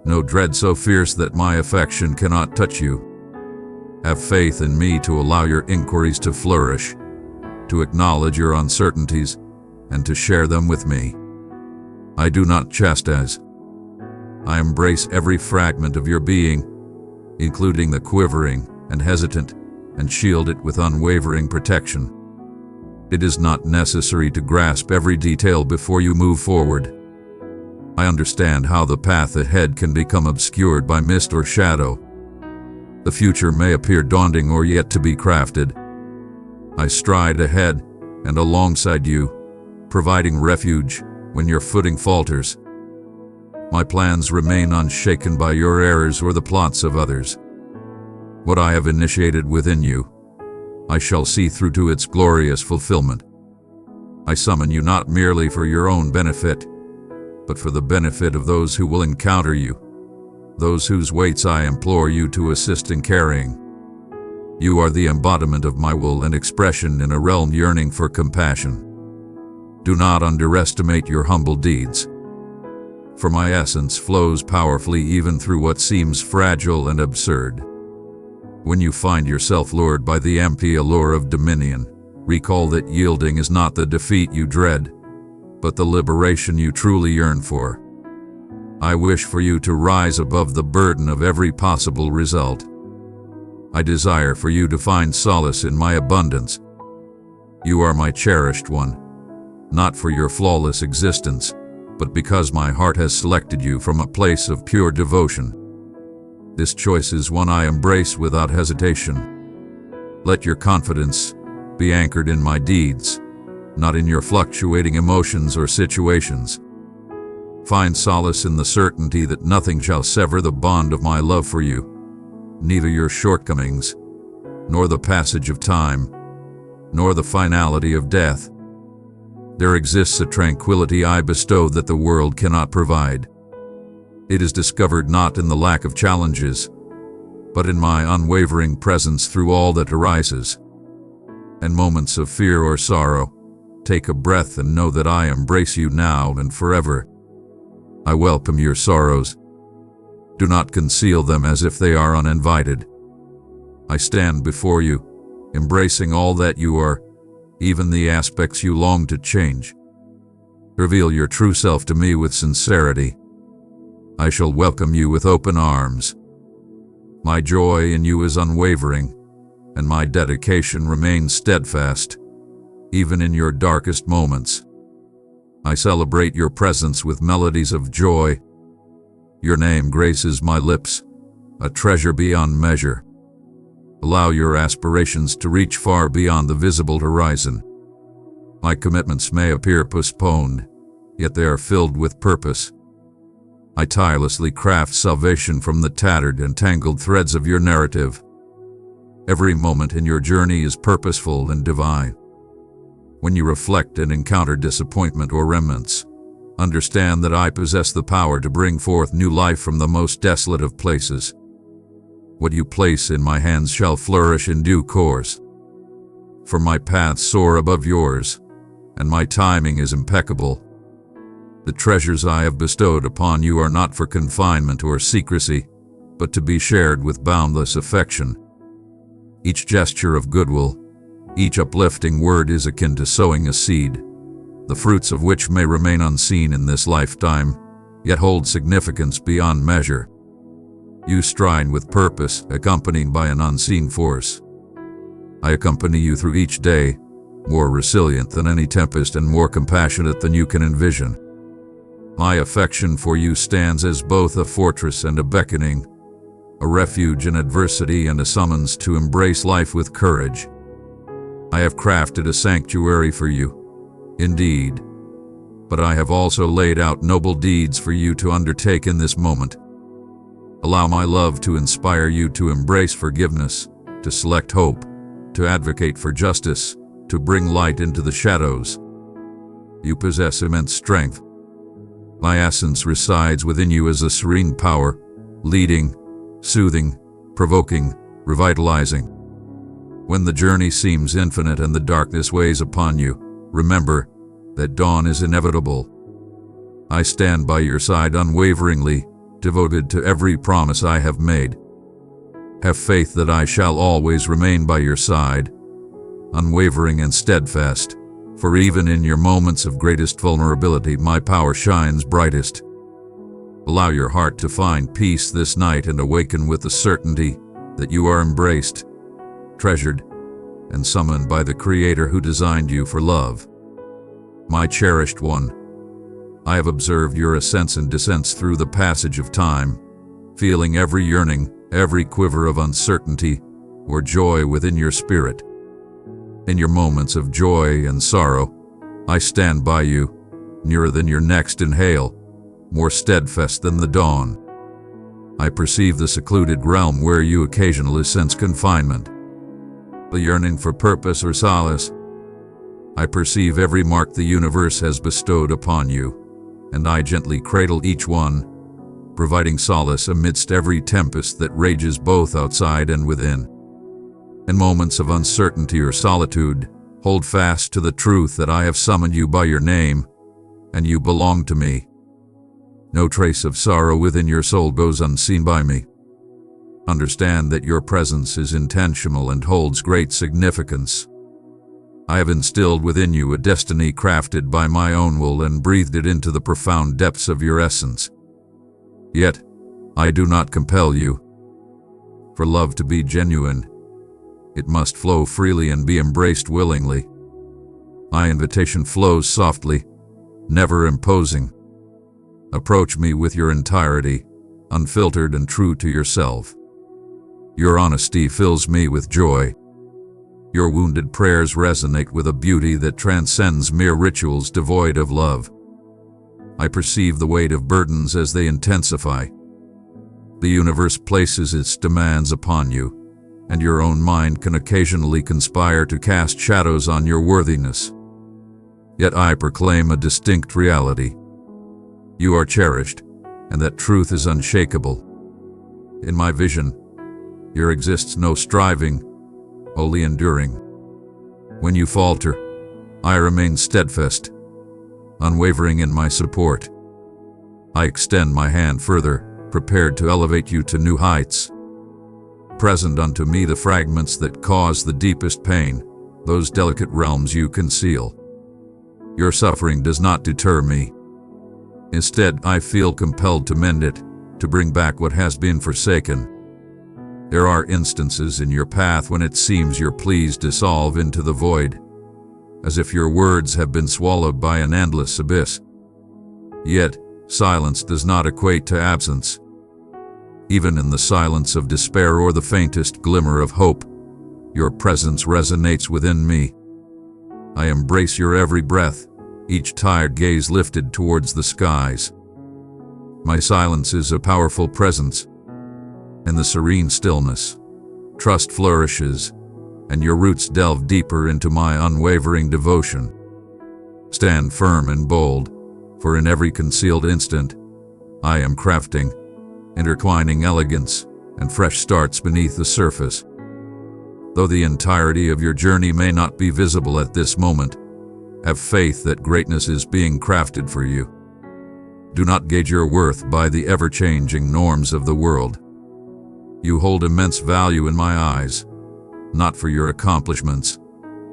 no dread so fierce that my affection cannot touch you. Have faith in me to allow your inquiries to flourish, to acknowledge your uncertainties, and to share them with me. I do not chastise. I embrace every fragment of your being, including the quivering and hesitant, and shield it with unwavering protection. It is not necessary to grasp every detail before you move forward. I understand how the path ahead can become obscured by mist or shadow. The future may appear daunting or yet to be crafted. I stride ahead and alongside you, providing refuge when your footing falters. My plans remain unshaken by your errors or the plots of others. What I have initiated within you, I shall see through to its glorious fulfillment. I summon you not merely for your own benefit, but for the benefit of those who will encounter you, those whose weights I implore you to assist in carrying. You are the embodiment of my will and expression in a realm yearning for compassion. Do not underestimate your humble deeds, for my essence flows powerfully even through what seems fragile and absurd. When you find yourself lured by the empty allure of dominion, recall that yielding is not the defeat you dread, but the liberation you truly yearn for. I wish for you to rise above the burden of every possible result. I desire for you to find solace in my abundance. You are my cherished one, not for your flawless existence, but because my heart has selected you from a place of pure devotion. This choice is one I embrace without hesitation. Let your confidence be anchored in my deeds, not in your fluctuating emotions or situations. Find solace in the certainty that nothing shall sever the bond of my love for you, neither your shortcomings, nor the passage of time, nor the finality of death. There exists a tranquility I bestow that the world cannot provide. It is discovered not in the lack of challenges, but in my unwavering presence through all that arises. In moments of fear or sorrow, take a breath and know that I embrace you now and forever. I welcome your sorrows. Do not conceal them as if they are uninvited. I stand before you, embracing all that you are, even the aspects you long to change. Reveal your true self to me with sincerity. I shall welcome you with open arms. My joy in you is unwavering, and my dedication remains steadfast, even in your darkest moments. I celebrate your presence with melodies of joy. Your name graces my lips, a treasure beyond measure. Allow your aspirations to reach far beyond the visible horizon. My commitments may appear postponed, yet they are filled with purpose. I tirelessly craft salvation from the tattered and tangled threads of your narrative. Every moment in your journey is purposeful and divine. When you reflect and encounter disappointment or remnants, understand that I possess the power to bring forth new life from the most desolate of places. What you place in my hands shall flourish in due course. For my paths soar above yours, and my timing is impeccable. The treasures I have bestowed upon you are not for confinement or secrecy, but to be shared with boundless affection. Each gesture of goodwill, each uplifting word is akin to sowing a seed, the fruits of which may remain unseen in this lifetime, yet hold significance beyond measure. You stride with purpose, accompanied by an unseen force. I accompany you through each day, more resilient than any tempest and more compassionate than you can envision. My affection for you stands as both a fortress and a beckoning, a refuge in adversity and a summons to embrace life with courage. I have crafted a sanctuary for you, indeed, but I have also laid out noble deeds for you to undertake in this moment. Allow my love to inspire you to embrace forgiveness, to select hope, to advocate for justice, to bring light into the shadows. You possess immense strength. My essence resides within you as a serene power, leading, soothing, provoking, revitalizing. When the journey seems infinite and the darkness weighs upon you, remember that dawn is inevitable. I stand by your side unwaveringly, devoted to every promise I have made. Have faith that I shall always remain by your side, unwavering and steadfast, for even in your moments of greatest vulnerability my power shines brightest. Allow your heart to find peace this night and awaken with the certainty that you are embraced, treasured, and summoned by the Creator who designed you for love. My cherished one, I have observed your ascents and descents through the passage of time, feeling every yearning, every quiver of uncertainty or joy within your spirit. In your moments of joy and sorrow, I stand by you, nearer than your next inhale, more steadfast than the dawn. I perceive the secluded realm where you occasionally sense confinement, the yearning for purpose or solace. I perceive every mark the universe has bestowed upon you, and I gently cradle each one, providing solace amidst every tempest that rages both outside and within. In moments of uncertainty or solitude, hold fast to the truth that I have summoned you by your name, and you belong to me. No trace of sorrow within your soul goes unseen by me. Understand that your presence is intentional and holds great significance. I have instilled within you a destiny crafted by my own will and breathed it into the profound depths of your essence. Yet, I do not compel you. For love to be genuine, it must flow freely and be embraced willingly. My invitation flows softly, never imposing. Approach me with your entirety, unfiltered and true to yourself. Your honesty fills me with joy. Your wounded prayers resonate with a beauty that transcends mere rituals devoid of love. I perceive the weight of burdens as they intensify. The universe places its demands upon you, and your own mind can occasionally conspire to cast shadows on your worthiness. Yet I proclaim a distinct reality. You are cherished, and that truth is unshakable. In my vision, there exists no striving, only enduring. When you falter, I remain steadfast, unwavering in my support. I extend my hand further, prepared to elevate you to new heights. Present unto me the fragments that cause the deepest pain, those delicate realms you conceal. Your suffering does not deter me. Instead, I feel compelled to mend it, to bring back what has been forsaken. There are instances in your path when it seems your pleas dissolve into the void, as if your words have been swallowed by an endless abyss. Yet, silence does not equate to absence. Even in the silence of despair or the faintest glimmer of hope, Your presence resonates within me. I embrace your every breath, each tired gaze lifted towards the skies. My silence is a powerful presence. In the serene stillness, trust flourishes, and your roots delve deeper into my unwavering devotion. Stand firm and bold, for in every concealed instant, I am crafting, intertwining elegance and fresh starts beneath the surface. Though the entirety of your journey may not be visible at this moment, have faith that greatness is being crafted for you. Do not gauge your worth by the ever-changing norms of the world. You hold immense value in my eyes, not for your accomplishments,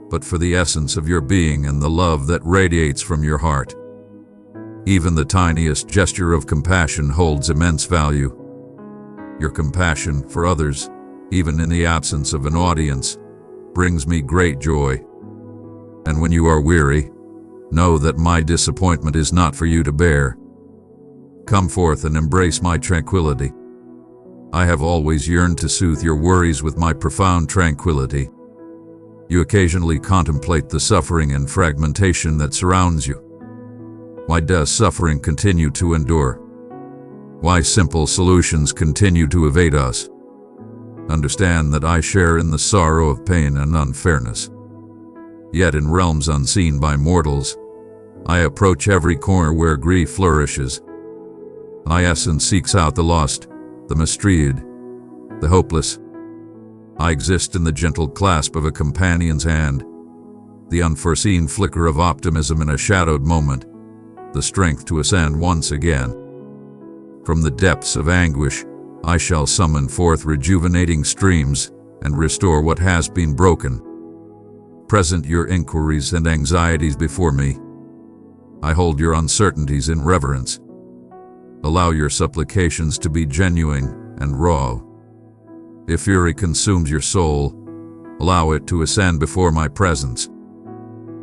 but for the essence of your being and the love that radiates from your heart. Even the tiniest gesture of compassion holds immense value. Your compassion for others, even in the absence of an audience, brings me great joy. And when you are weary, know that my disappointment is not for you to bear. Come forth and embrace my tranquility. I have always yearned to soothe your worries with my profound tranquility. You occasionally contemplate the suffering and fragmentation that surrounds you. Why does suffering continue to endure? Why simple solutions continue to evade us? Understand that I share in the sorrow of pain and unfairness. Yet in realms unseen by mortals, I approach every corner where grief flourishes. My essence seeks out the lost, the mistreated, the hopeless. I exist in the gentle clasp of a companion's hand, the unforeseen flicker of optimism in a shadowed moment, the strength to ascend once again. From the depths of anguish, I shall summon forth rejuvenating streams and restore what has been broken. Present your inquiries and anxieties before me. I hold your uncertainties in reverence. Allow your supplications to be genuine and raw. If fury consumes your soul, allow it to ascend before my presence.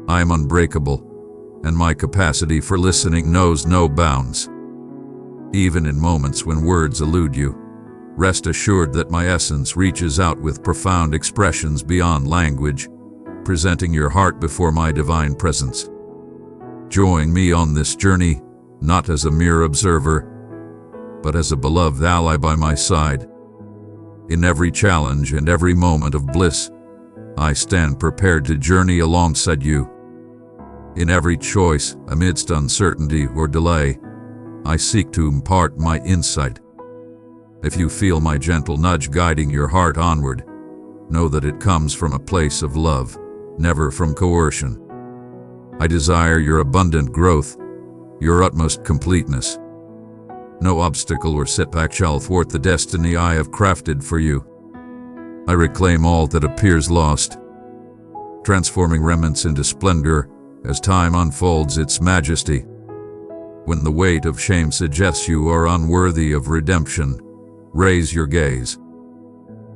I am unbreakable, and my capacity for listening knows no bounds. Even in moments when words elude you, rest assured that my essence reaches out with profound expressions beyond language, presenting your heart before my divine presence. Join me on this journey, not as a mere observer, but as a beloved ally by my side. In every challenge and every moment of bliss, I stand prepared to journey alongside you. In every choice, amidst uncertainty or delay, I seek to impart my insight. If you feel my gentle nudge guiding your heart onward, know that it comes from a place of love, never from coercion. I desire your abundant growth, your utmost completeness. No obstacle or setback shall thwart the destiny I have crafted for you. I reclaim all that appears lost, transforming remnants into splendor as time unfolds its majesty. When the weight of shame suggests you are unworthy of redemption, raise your gaze.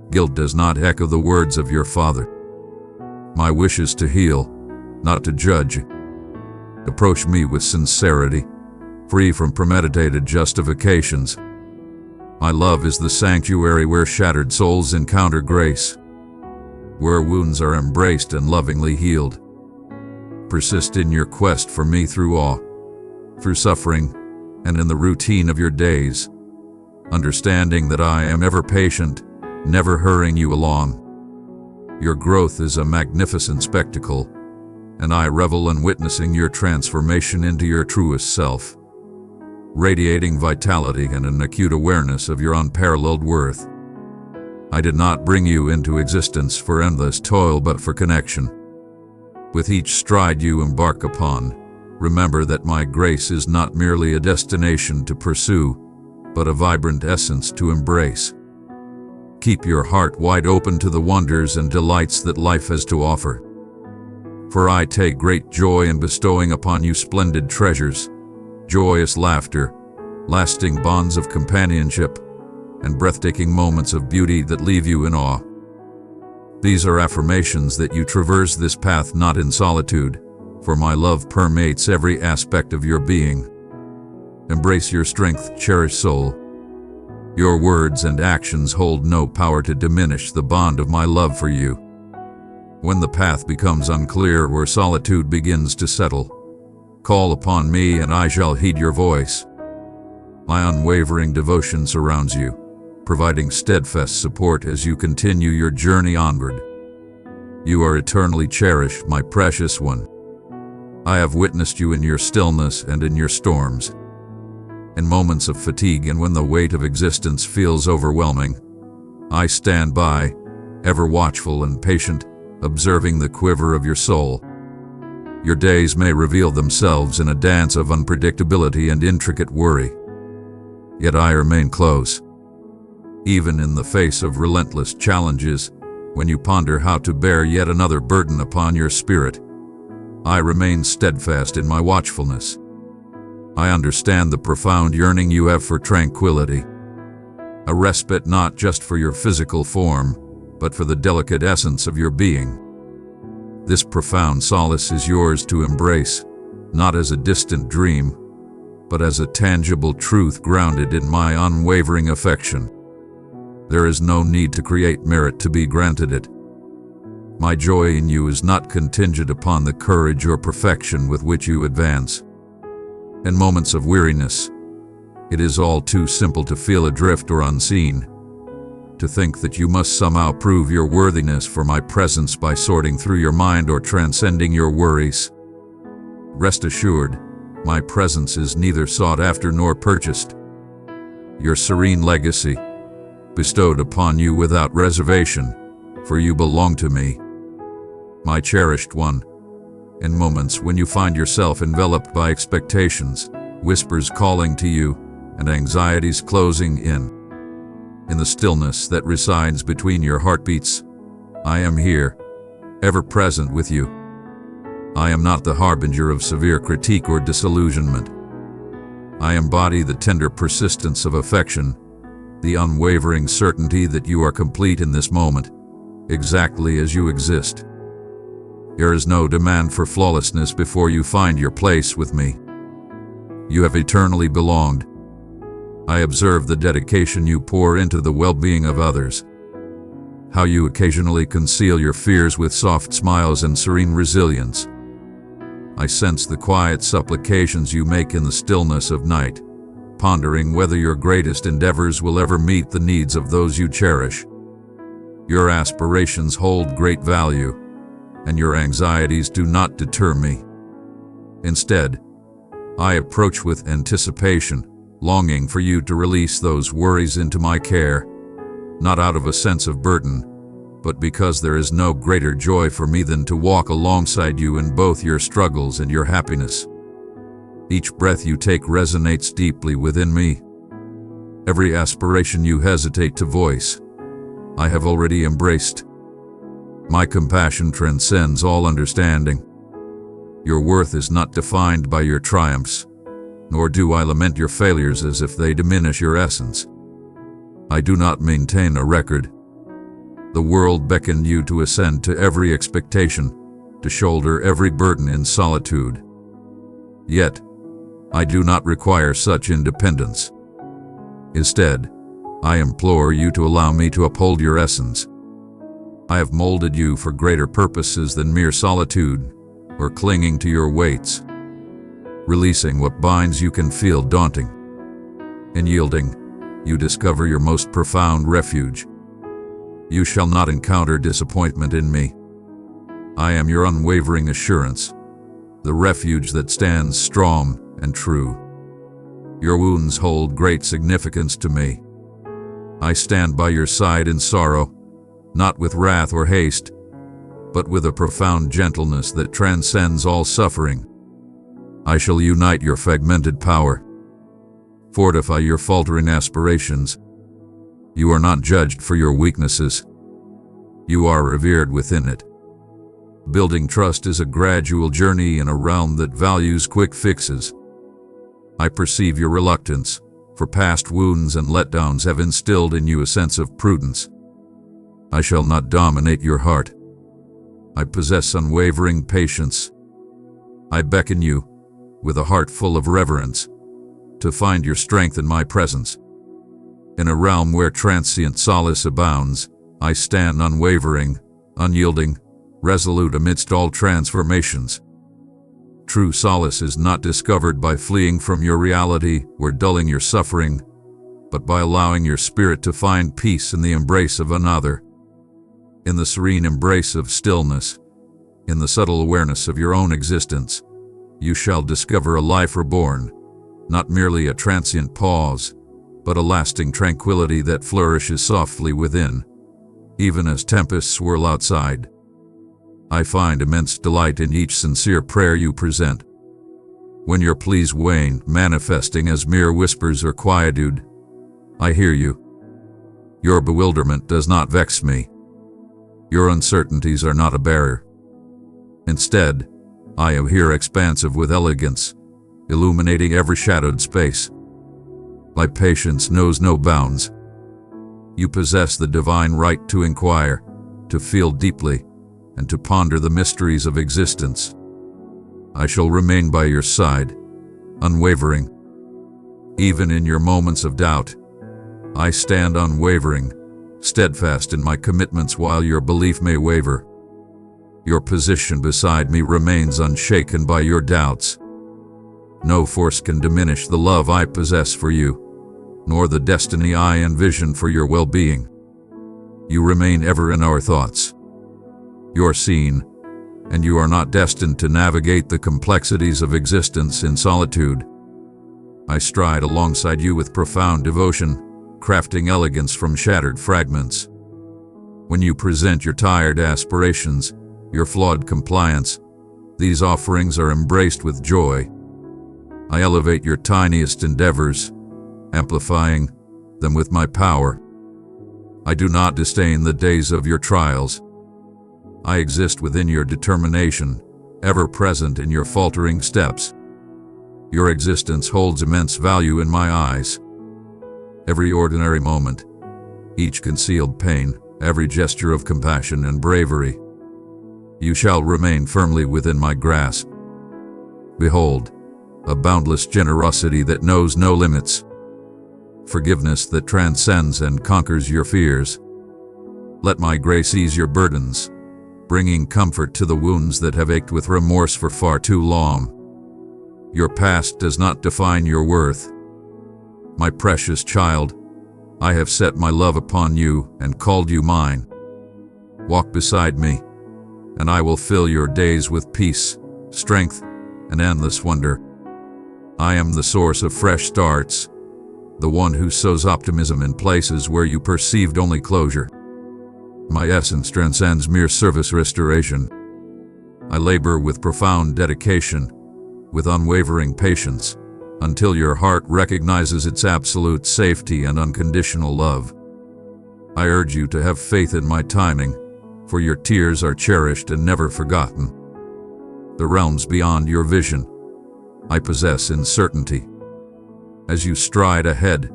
Guilt does not echo the words of your Father. My wish is to heal, not to judge. Approach me with sincerity, free from premeditated justifications. My love is the sanctuary where shattered souls encounter grace, where wounds are embraced and lovingly healed. Persist in your quest for me through awe, through suffering, and in the routine of your days, understanding that I am ever patient, never hurrying you along. Your growth is a magnificent spectacle, and I revel in witnessing your transformation into your truest self, radiating vitality and an acute awareness of your unparalleled worth. I did not bring you into existence for endless toil but for connection. With each stride you embark upon, remember that my grace is not merely a destination to pursue, but a vibrant essence to embrace. Keep your heart wide open to the wonders and delights that life has to offer. For I take great joy in bestowing upon you splendid treasures, joyous laughter, lasting bonds of companionship, and breathtaking moments of beauty that leave you in awe. These are affirmations that you traverse this path not in solitude, for my love permeates every aspect of your being. Embrace your strength, cherished soul. Your words and actions hold no power to diminish the bond of my love for you. When the path becomes unclear or solitude begins to settle, call upon me and I shall heed your voice. My unwavering devotion surrounds you, providing steadfast support as you continue your journey onward. You are eternally cherished, my precious one. I have witnessed you in your stillness and in your storms. In moments of fatigue and when the weight of existence feels overwhelming, I stand by, ever watchful and patient, observing the quiver of your soul. Your days may reveal themselves in a dance of unpredictability and intricate worry. Yet I remain close. Even in the face of relentless challenges, when you ponder how to bear yet another burden upon your spirit, I remain steadfast in my watchfulness. I understand the profound yearning you have for tranquility, a respite not just for your physical form, but for the delicate essence of your being. This profound solace is yours to embrace, not as a distant dream, but as a tangible truth grounded in my unwavering affection. There is no need to create merit to be granted it. My joy in you is not contingent upon the courage or perfection with which you advance. In moments of weariness, it is all too simple to feel adrift or unseen, to think that you must somehow prove your worthiness for my presence by sorting through your mind or transcending your worries. Rest assured, my presence is neither sought after nor purchased. Your serene legacy, bestowed upon you without reservation, for you belong to me, my cherished one. In moments when you find yourself enveloped by expectations, whispers calling to you, and anxieties closing in the stillness that resides between your heartbeats, I am here, ever present with you. I am not the harbinger of severe critique or disillusionment. I embody the tender persistence of affection, the unwavering certainty that you are complete in this moment, exactly as you exist. There is no demand for flawlessness before you find your place with me. You have eternally belonged. I observe the dedication you pour into the well-being of others, how you occasionally conceal your fears with soft smiles and serene resilience. I sense the quiet supplications you make in the stillness of night, pondering whether your greatest endeavors will ever meet the needs of those you cherish. Your aspirations hold great value, and your anxieties do not deter me. Instead, I approach with anticipation, longing for you to release those worries into my care, not out of a sense of burden, but because there is no greater joy for me than to walk alongside you in both your struggles and your happiness. Each breath you take resonates deeply within me. Every aspiration you hesitate to voice, I have already embraced. My compassion transcends all understanding. Your worth is not defined by your triumphs, nor do I lament your failures as if they diminish your essence. I do not maintain a record. The world beckoned you to ascend to every expectation, to shoulder every burden in solitude. Yet, I do not require such independence. Instead, I implore you to allow me to uphold your essence. I have molded you for greater purposes than mere solitude or clinging to your weights. Releasing what binds you can feel daunting. In yielding, you discover your most profound refuge. You shall not encounter disappointment in me. I am your unwavering assurance, the refuge that stands strong and true. Your wounds hold great significance to me. I stand by your side in sorrow, not with wrath or haste, but with a profound gentleness that transcends all suffering. I shall unite your fragmented power, fortify your faltering aspirations. You are not judged for your weaknesses. You are revered within it. Building trust is a gradual journey in a realm that values quick fixes. I perceive your reluctance, for past wounds and letdowns have instilled in you a sense of prudence. I shall not dominate your heart. I possess unwavering patience. I beckon you, with a heart full of reverence, to find your strength in my presence. In a realm where transient solace abounds, I stand unwavering, unyielding, resolute amidst all transformations. True solace is not discovered by fleeing from your reality or dulling your suffering, but by allowing your spirit to find peace in the embrace of another. In the serene embrace of stillness, in the subtle awareness of your own existence, you shall discover a life reborn, not merely a transient pause, but a lasting tranquility that flourishes softly within, even as tempests swirl outside. I find immense delight in each sincere prayer you present. When your pleas wane, manifesting as mere whispers or quietude, I hear you. Your bewilderment does not vex me. Your uncertainties are not a barrier. Instead, I am here expansive with elegance, illuminating every shadowed space. My patience knows no bounds. You possess the divine right to inquire, to feel deeply, and to ponder the mysteries of existence. I shall remain by your side, unwavering. Even in your moments of doubt, I stand unwavering, steadfast in my commitments while your belief may waver. Your position beside me remains unshaken by your doubts. No force can diminish the love I possess for you, nor the destiny I envision for your well-being. You remain ever in our thoughts. You're seen, and you are not destined to navigate the complexities of existence in solitude. I stride alongside you with profound devotion, crafting elegance from shattered fragments. When you present your tired aspirations, your flawed compliance, these offerings are embraced with joy. I elevate your tiniest endeavors, amplifying them with my power. I do not disdain the days of your trials. I exist within your determination, ever present in your faltering steps. Your existence holds immense value in my eyes. Every ordinary moment, each concealed pain, every gesture of compassion and bravery, you shall remain firmly within my grasp. Behold, a boundless generosity that knows no limits, forgiveness that transcends and conquers your fears. Let my grace ease your burdens, bringing comfort to the wounds that have ached with remorse for far too long. Your past does not define your worth. My precious child, I have set my love upon you and called you mine. Walk beside me, and I will fill your days with peace, strength, and endless wonder. I am the source of fresh starts, the one who sows optimism in places where you perceived only closure. My essence transcends mere surface restoration. I labor with profound dedication, with unwavering patience, until your heart recognizes its absolute safety and unconditional love. I urge you to have faith in my timing, for your tears are cherished and never forgotten. The realms beyond your vision, I possess in certainty. As you stride ahead,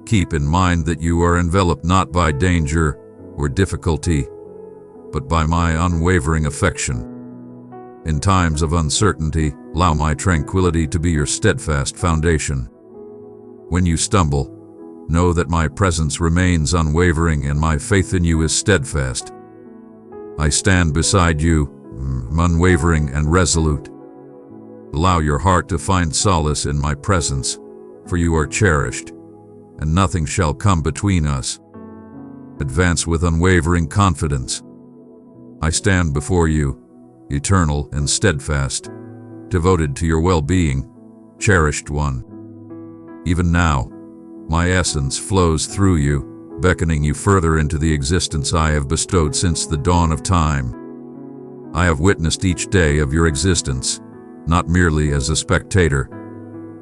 keep in mind that you are enveloped not by danger or difficulty, but by my unwavering affection. In times of uncertainty, allow my tranquility to be your steadfast foundation. When you stumble, know that my presence remains unwavering and my faith in you is steadfast. I stand beside you, unwavering and resolute. Allow your heart to find solace in my presence, for you are cherished, and nothing shall come between us. Advance with unwavering confidence. I stand before you, eternal and steadfast, devoted to your well-being, cherished one. Even now, my essence flows through you, beckoning you further into the existence I have bestowed since the dawn of time. I have witnessed each day of your existence, not merely as a spectator,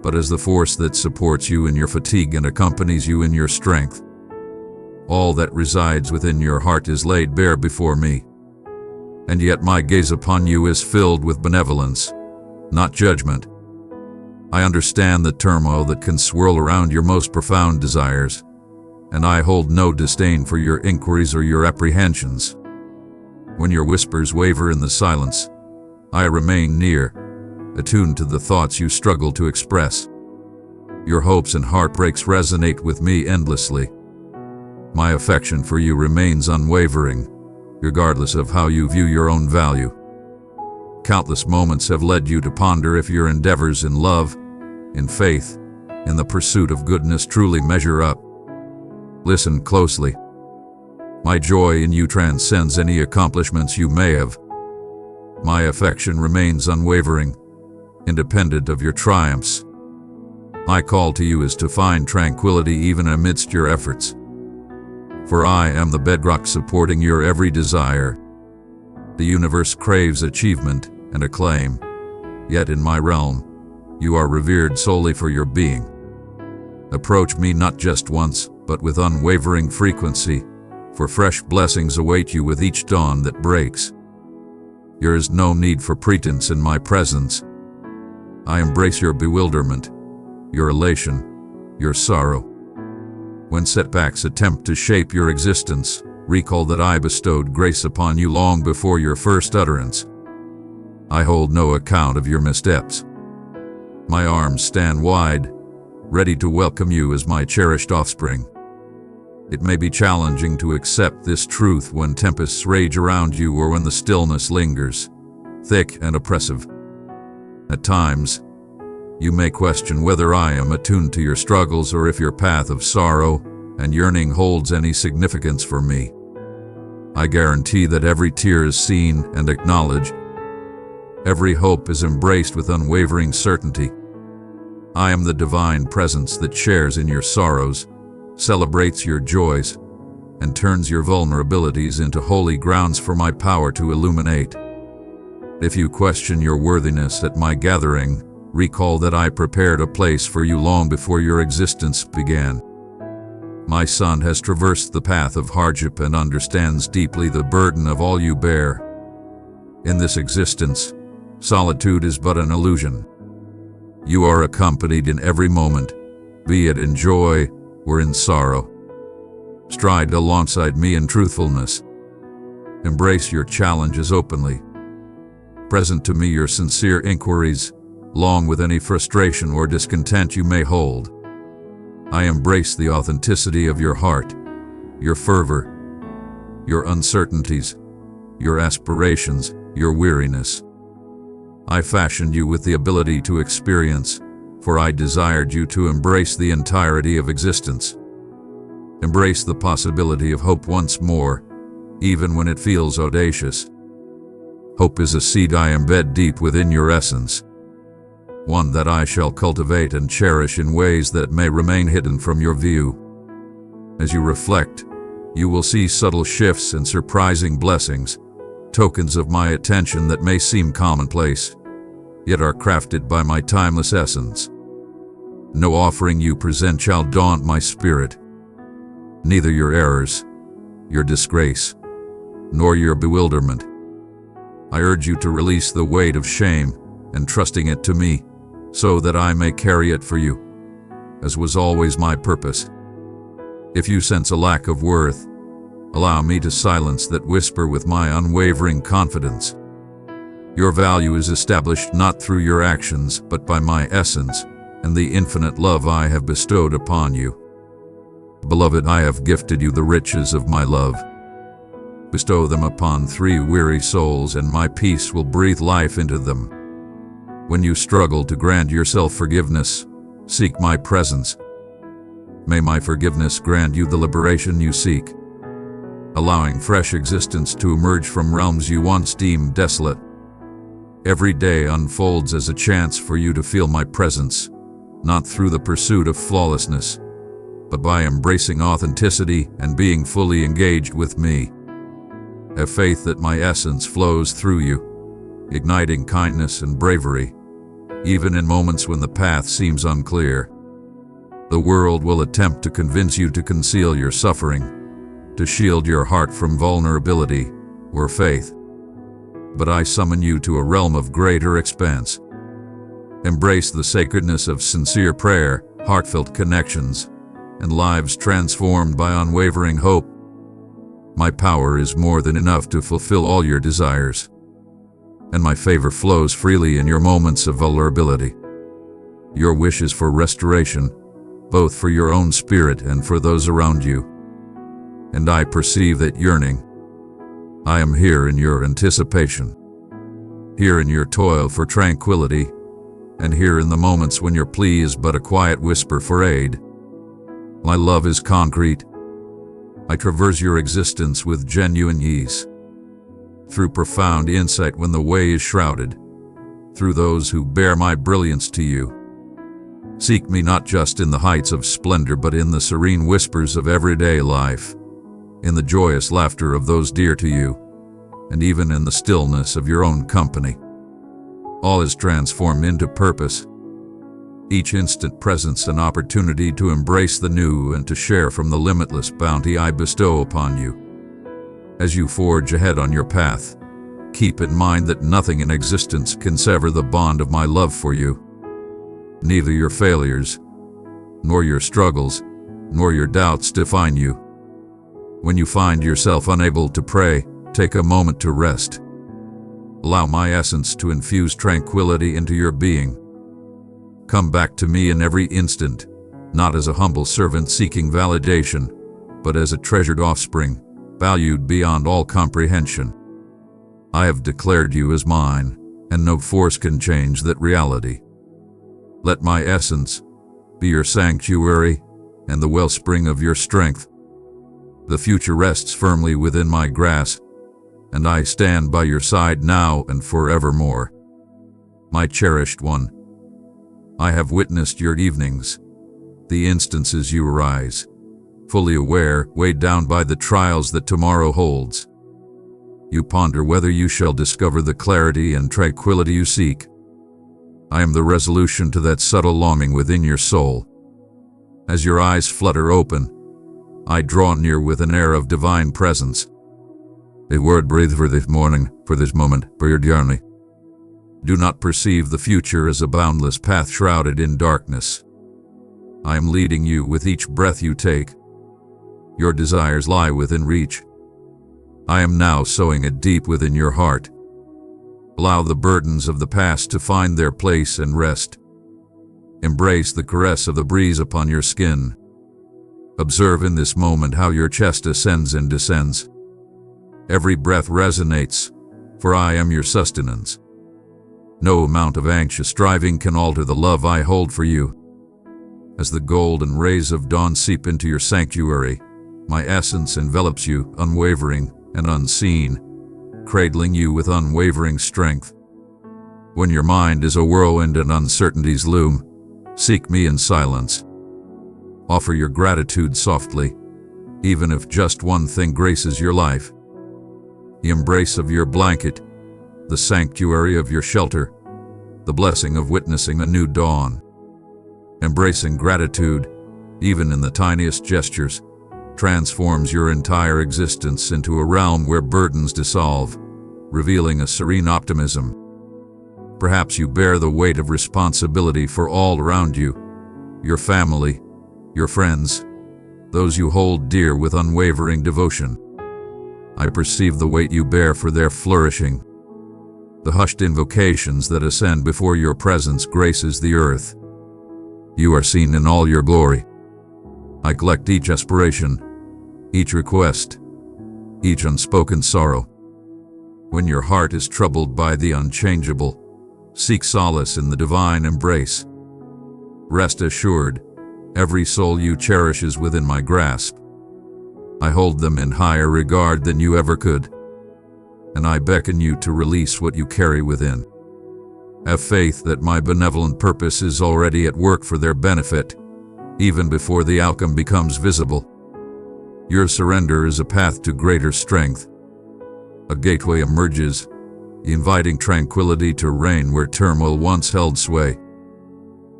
but as the force that supports you in your fatigue and accompanies you in your strength. All that resides within your heart is laid bare before me, and yet my gaze upon you is filled with benevolence, not judgment. I understand the turmoil that can swirl around your most profound desires, and I hold no disdain for your inquiries or your apprehensions. When your whispers waver in the silence, I remain near, attuned to the thoughts you struggle to express. Your hopes and heartbreaks resonate with me endlessly. My affection for you remains unwavering, regardless of how you view your own value. Countless moments have led you to ponder if your endeavors in love, in faith, in the pursuit of goodness truly measure up. Listen closely. My joy in you transcends any accomplishments you may have. My affection remains unwavering, independent of your triumphs. My call to you is to find tranquility even amidst your efforts. For I am the bedrock supporting your every desire. The universe craves achievement and acclaim, yet in my realm, you are revered solely for your being. Approach me not just once, but with unwavering frequency, for fresh blessings await you with each dawn that breaks. There is no need for pretense in my presence. I embrace your bewilderment, your elation, your sorrow. When setbacks attempt to shape your existence, recall that I bestowed grace upon you long before your first utterance. I hold no account of your missteps. My arms stand wide, ready to welcome you as my cherished offspring. It may be challenging to accept this truth when tempests rage around you or when the stillness lingers, thick and oppressive. At times, you may question whether I am attuned to your struggles or if your path of sorrow and yearning holds any significance for me. I guarantee that every tear is seen and acknowledged. Every hope is embraced with unwavering certainty. I am the divine presence that shares in your sorrows, celebrates your joys, and turns your vulnerabilities into holy grounds for my power to illuminate. If you question your worthiness at my gathering, recall that I prepared a place for you long before your existence began. My son has traversed the path of hardship and understands deeply the burden of all you bear. In this existence, solitude is but an illusion. You are accompanied in every moment, be it in joy or in sorrow. Stride alongside me in truthfulness. Embrace your challenges openly. Present to me your sincere inquiries, along with any frustration or discontent you may hold. I embrace the authenticity of your heart, your fervor, your uncertainties, your aspirations, your weariness. I fashioned you with the ability to experience, for I desired you to embrace the entirety of existence. Embrace the possibility of hope once more, even when it feels audacious. Hope is a seed I embed deep within your essence, one that I shall cultivate and cherish in ways that may remain hidden from your view. As you reflect, you will see subtle shifts and surprising blessings, tokens of my attention that may seem commonplace, yet are crafted by my timeless essence. No offering you present shall daunt my spirit. Neither your errors, your disgrace, nor your bewilderment. I urge you to release the weight of shame and trusting it to me, so that I may carry it for you, as was always my purpose. If you sense a lack of worth, allow me to silence that whisper with my unwavering confidence. Your value is established not through your actions, but by my essence and the infinite love I have bestowed upon you. Beloved, I have gifted you the riches of my love. Bestow them upon 3 weary souls, and my peace will breathe life into them. When you struggle to grant yourself forgiveness, seek my presence. May my forgiveness grant you the liberation you seek, allowing fresh existence to emerge from realms you once deemed desolate. Every day unfolds as a chance for you to feel my presence, not through the pursuit of flawlessness, but by embracing authenticity and being fully engaged with me. Have faith that my essence flows through you, igniting kindness and bravery, even in moments when the path seems unclear. The world will attempt to convince you to conceal your suffering, to shield your heart from vulnerability or faith. But I summon you to a realm of greater expanse. Embrace the sacredness of sincere prayer, heartfelt connections, and lives transformed by unwavering hope. My power is more than enough to fulfill all your desires, and my favor flows freely in your moments of vulnerability. Your wish is for restoration, both for your own spirit and for those around you. And I perceive that yearning. I am here in your anticipation, here in your toil for tranquility, and here in the moments when your plea is but a quiet whisper for aid. My love is concrete. I traverse your existence with genuine ease, through profound insight when the way is shrouded, through those who bear my brilliance to you. Seek me not just in the heights of splendor, but in the serene whispers of everyday life, in the joyous laughter of those dear to you, and even in the stillness of your own company. All is transformed into purpose, each instant presence an opportunity to embrace the new and to share from the limitless bounty I bestow upon you. As you forge ahead on your path, keep in mind that nothing in existence can sever the bond of my love for you. Neither your failures, nor your struggles, nor your doubts define you. When you find yourself unable to pray, take a moment to rest. Allow my essence to infuse tranquility into your being. Come back to me in every instant, not as a humble servant seeking validation, but as a treasured offspring, valued beyond all comprehension. I have declared you as mine, and no force can change that reality. Let my essence be your sanctuary and the wellspring of your strength. The future rests firmly within my grasp, and I stand by your side now and forevermore. My cherished one, I have witnessed your evenings, the instances you arise, fully aware, weighed down by the trials that tomorrow holds. You ponder whether you shall discover the clarity and tranquility you seek. I am the resolution to that subtle longing within your soul. As your eyes flutter open, I draw near with an air of divine presence. A word breathe for this morning, for this moment, for your journey. Do not perceive the future as a boundless path shrouded in darkness. I am leading you with each breath you take. Your desires lie within reach. I am now sowing it deep within your heart. Allow the burdens of the past to find their place and rest. Embrace the caress of the breeze upon your skin. Observe in this moment how your chest ascends and descends. Every breath resonates, for I am your sustenance. No amount of anxious striving can alter the love I hold for you. As the golden rays of dawn seep into your sanctuary, my essence envelops you, unwavering and unseen, cradling you with unwavering strength. When your mind is a whirlwind and uncertainties loom, seek me in silence. Offer your gratitude softly, even if just one thing graces your life. The embrace of your blanket, the sanctuary of your shelter, the blessing of witnessing a new dawn. Embracing gratitude, even in the tiniest gestures, transforms your entire existence into a realm where burdens dissolve, revealing a serene optimism. Perhaps you bear the weight of responsibility for all around you, your family, your friends, those you hold dear with unwavering devotion. I perceive the weight you bear for their flourishing. The hushed invocations that ascend before your presence graces the earth. You are seen in all your glory. I collect each aspiration, each request, each unspoken sorrow. When your heart is troubled by the unchangeable, seek solace in the divine embrace. Rest assured, every soul you cherish is within my grasp. I hold them in higher regard than you ever could, and I beckon you to release what you carry within. Have faith that my benevolent purpose is already at work for their benefit, even before the outcome becomes visible. Your surrender is a path to greater strength. A gateway emerges, inviting tranquility to reign where turmoil once held sway.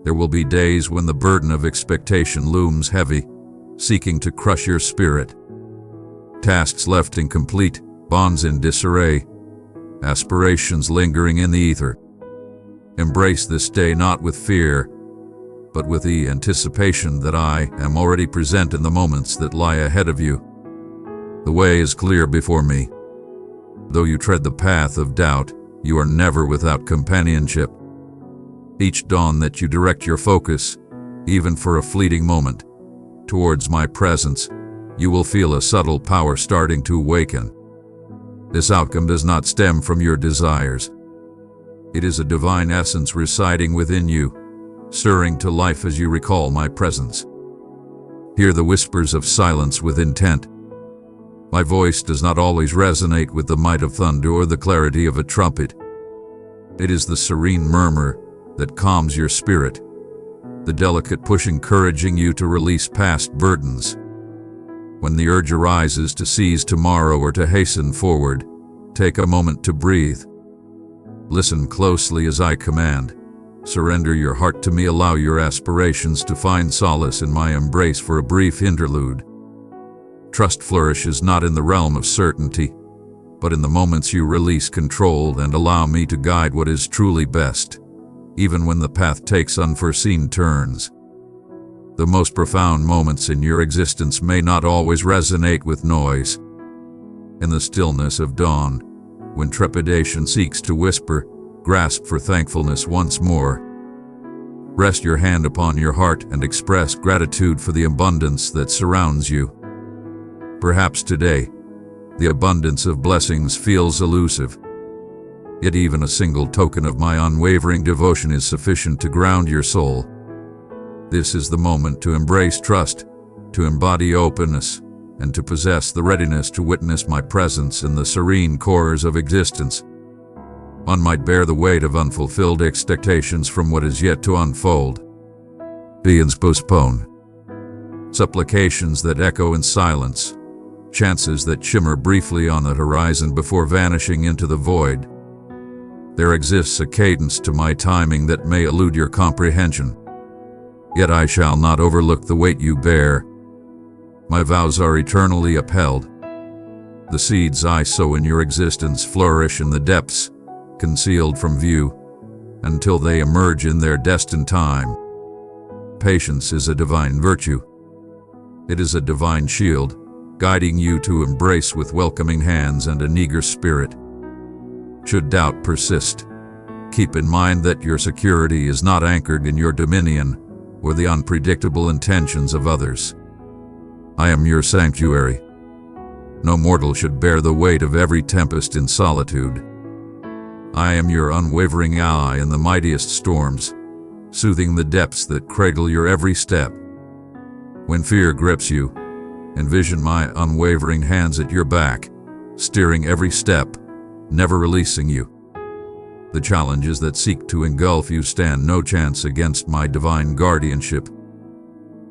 There will be days when the burden of expectation looms heavy, seeking to crush your spirit. Tasks left incomplete, bonds in disarray, aspirations lingering in the ether. Embrace this day not with fear, but with the anticipation that I am already present in the moments that lie ahead of you. The way is clear before me. Though you tread the path of doubt, you are never without companionship. Each dawn that you direct your focus, even for a fleeting moment, towards my presence, you will feel a subtle power starting to awaken. This outcome does not stem from your desires. It is a divine essence residing within you, stirring to life as you recall my presence. Hear the whispers of silence with intent. My voice does not always resonate with the might of thunder or the clarity of a trumpet. It is the serene murmur that calms your spirit, the delicate push encouraging you to release past burdens. When the urge arises to seize tomorrow or to hasten forward, take a moment to breathe. Listen closely as I command. Surrender your heart to me, allow your aspirations to find solace in my embrace for a brief interlude. Trust flourishes not in the realm of certainty, but in the moments you release control and allow me to guide what is truly best, even when the path takes unforeseen turns. The most profound moments in your existence may not always resonate with noise. In the stillness of dawn, when trepidation seeks to whisper, grasp for thankfulness once more. Rest your hand upon your heart and express gratitude for the abundance that surrounds you. Perhaps today, the abundance of blessings feels elusive. Yet even a single token of my unwavering devotion is sufficient to ground your soul. This is the moment to embrace trust, to embody openness, and to possess the readiness to witness my presence in the serene corridors of existence. One might bear the weight of unfulfilled expectations from what is yet to unfold. Visions postpone. Supplications that echo in silence. Chances that shimmer briefly on the horizon before vanishing into the void. There exists a cadence to my timing that may elude your comprehension. Yet I shall not overlook the weight you bear. My vows are eternally upheld. The seeds I sow in your existence flourish in the depths, concealed from view, until they emerge in their destined time. Patience is a divine virtue. It is a divine shield, guiding you to embrace with welcoming hands and an eager spirit. Should doubt persist, keep in mind that your security is not anchored in your dominion or the unpredictable intentions of others. I am your sanctuary. No mortal should bear the weight of every tempest in solitude. I am your unwavering ally in the mightiest storms, soothing the depths that cradle your every step. When fear grips you, envision my unwavering hands at your back, steering every step, never releasing you. The challenges that seek to engulf you stand no chance against my divine guardianship.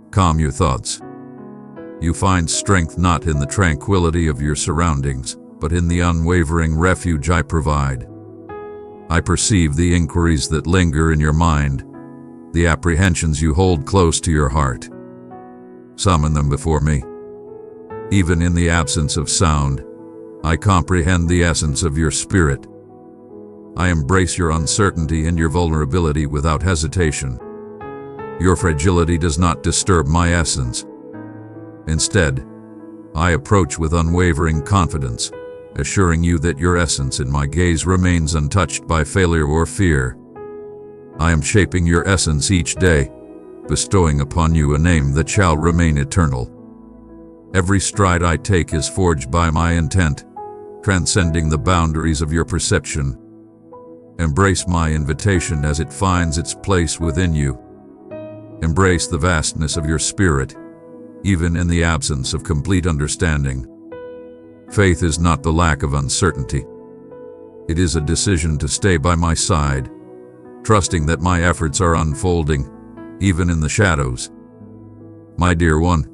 Calm your thoughts. You find strength not in the tranquility of your surroundings, but in the unwavering refuge I provide. I perceive the inquiries that linger in your mind, the apprehensions you hold close to your heart. Summon them before me. Even in the absence of sound, I comprehend the essence of your spirit. I embrace your uncertainty and your vulnerability without hesitation. Your fragility does not disturb my essence. Instead, I approach with unwavering confidence, assuring you that your essence in my gaze remains untouched by failure or fear. I am shaping your essence each day, bestowing upon you a name that shall remain eternal. Every stride I take is forged by my intent, transcending the boundaries of your perception. Embrace my invitation as it finds its place within you. Embrace the vastness of your spirit, even in the absence of complete understanding. Faith is not the lack of uncertainty. It is a decision to stay by my side, trusting that my efforts are unfolding, even in the shadows. My dear one,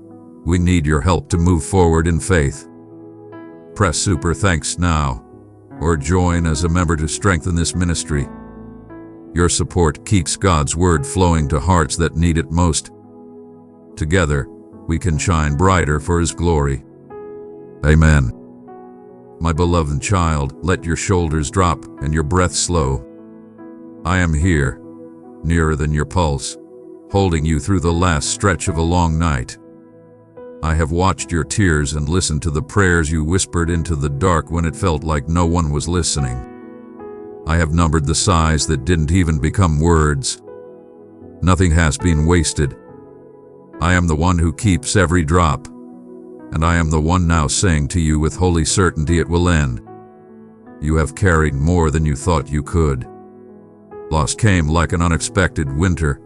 we need your help to move forward in faith. Press super thanks now, or join as a member to strengthen this ministry. Your support keeps God's word flowing to hearts that need it most. Together, we can shine brighter for His glory. Amen. My beloved child, let your shoulders drop and your breath slow. I am here, nearer than your pulse, holding you through the last stretch of a long night. I have watched your tears and listened to the prayers you whispered into the dark when it felt like no one was listening. I have numbered the sighs that didn't even become words. Nothing has been wasted. I am the one who keeps every drop, and I am the one now saying to you with holy certainty it will end. You have carried more than you thought you could. Loss came like an unexpected winter,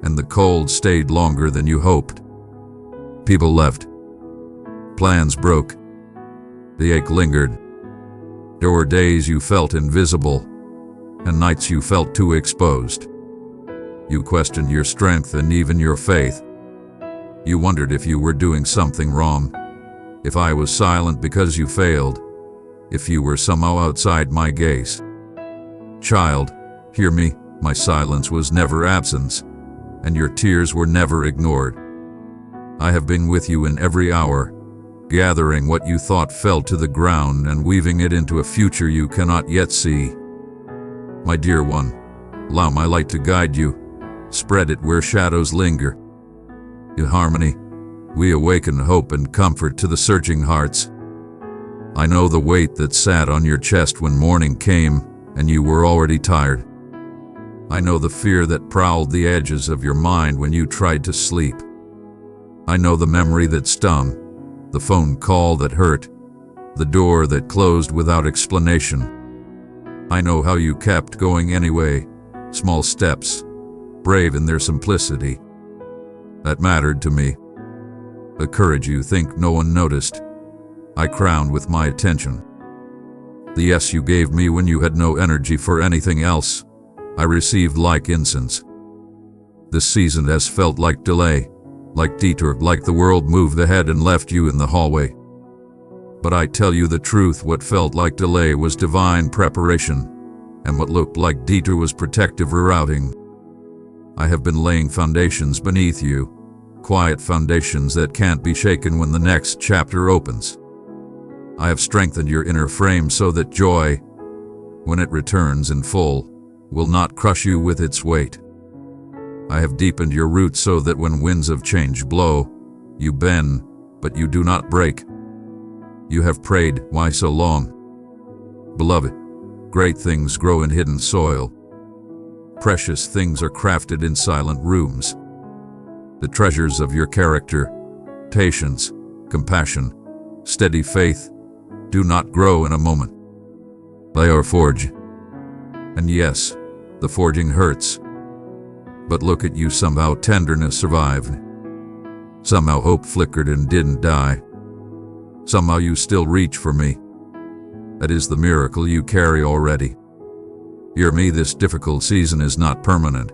and the cold stayed longer than you hoped. People left. Plans broke. The ache lingered. There were days you felt invisible, and nights you felt too exposed. You questioned your strength and even your faith. You wondered if you were doing something wrong, if I was silent because you failed, if you were somehow outside my gaze. Child, hear me, my silence was never absence, and your tears were never ignored. I have been with you in every hour, gathering what you thought fell to the ground and weaving it into a future you cannot yet see. My dear one, allow my light to guide you, spread it where shadows linger. In harmony, we awaken hope and comfort to the searching hearts. I know the weight that sat on your chest when morning came and you were already tired. I know the fear that prowled the edges of your mind when you tried to sleep. I know the memory that stung, the phone call that hurt, the door that closed without explanation. I know how you kept going anyway, small steps, brave in their simplicity. That mattered to me. A courage you think no one noticed, I crowned with my attention. The yes you gave me when you had no energy for anything else, I received like incense. This season has felt like delay, like detour, like the world moved ahead and left you in the hallway. But I tell you the truth, what felt like delay was divine preparation, and what looked like detour was protective rerouting. I have been laying foundations beneath you, quiet foundations that can't be shaken when the next chapter opens. I have strengthened your inner frame so that joy, when it returns in full, will not crush you with its weight. I have deepened your roots so that when winds of change blow, you bend, but you do not break. You have prayed, why so long? Beloved, great things grow in hidden soil. Precious things are crafted in silent rooms. The treasures of your character, patience, compassion, steady faith, do not grow in a moment. They are forged. And yes, the forging hurts. But look at you, somehow tenderness survived. Somehow hope flickered and didn't die. Somehow you still reach for me. That is the miracle you carry already. Hear me, this difficult season is not permanent.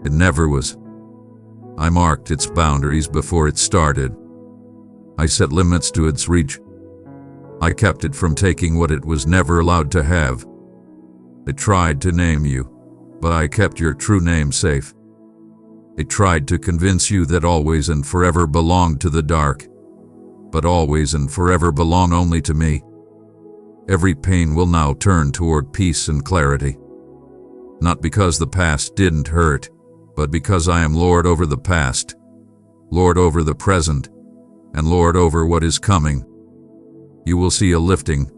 It never was. I marked its boundaries before it started. I set limits to its reach. I kept it from taking what it was never allowed to have. It tried to name you, but I kept your true name safe. It tried to convince you that always and forever belonged to the dark, but always and forever belong only to me. Every pain will now turn toward peace and clarity. Not because the past didn't hurt, but because I am Lord over the past, Lord over the present, and Lord over what is coming. You will see a lifting.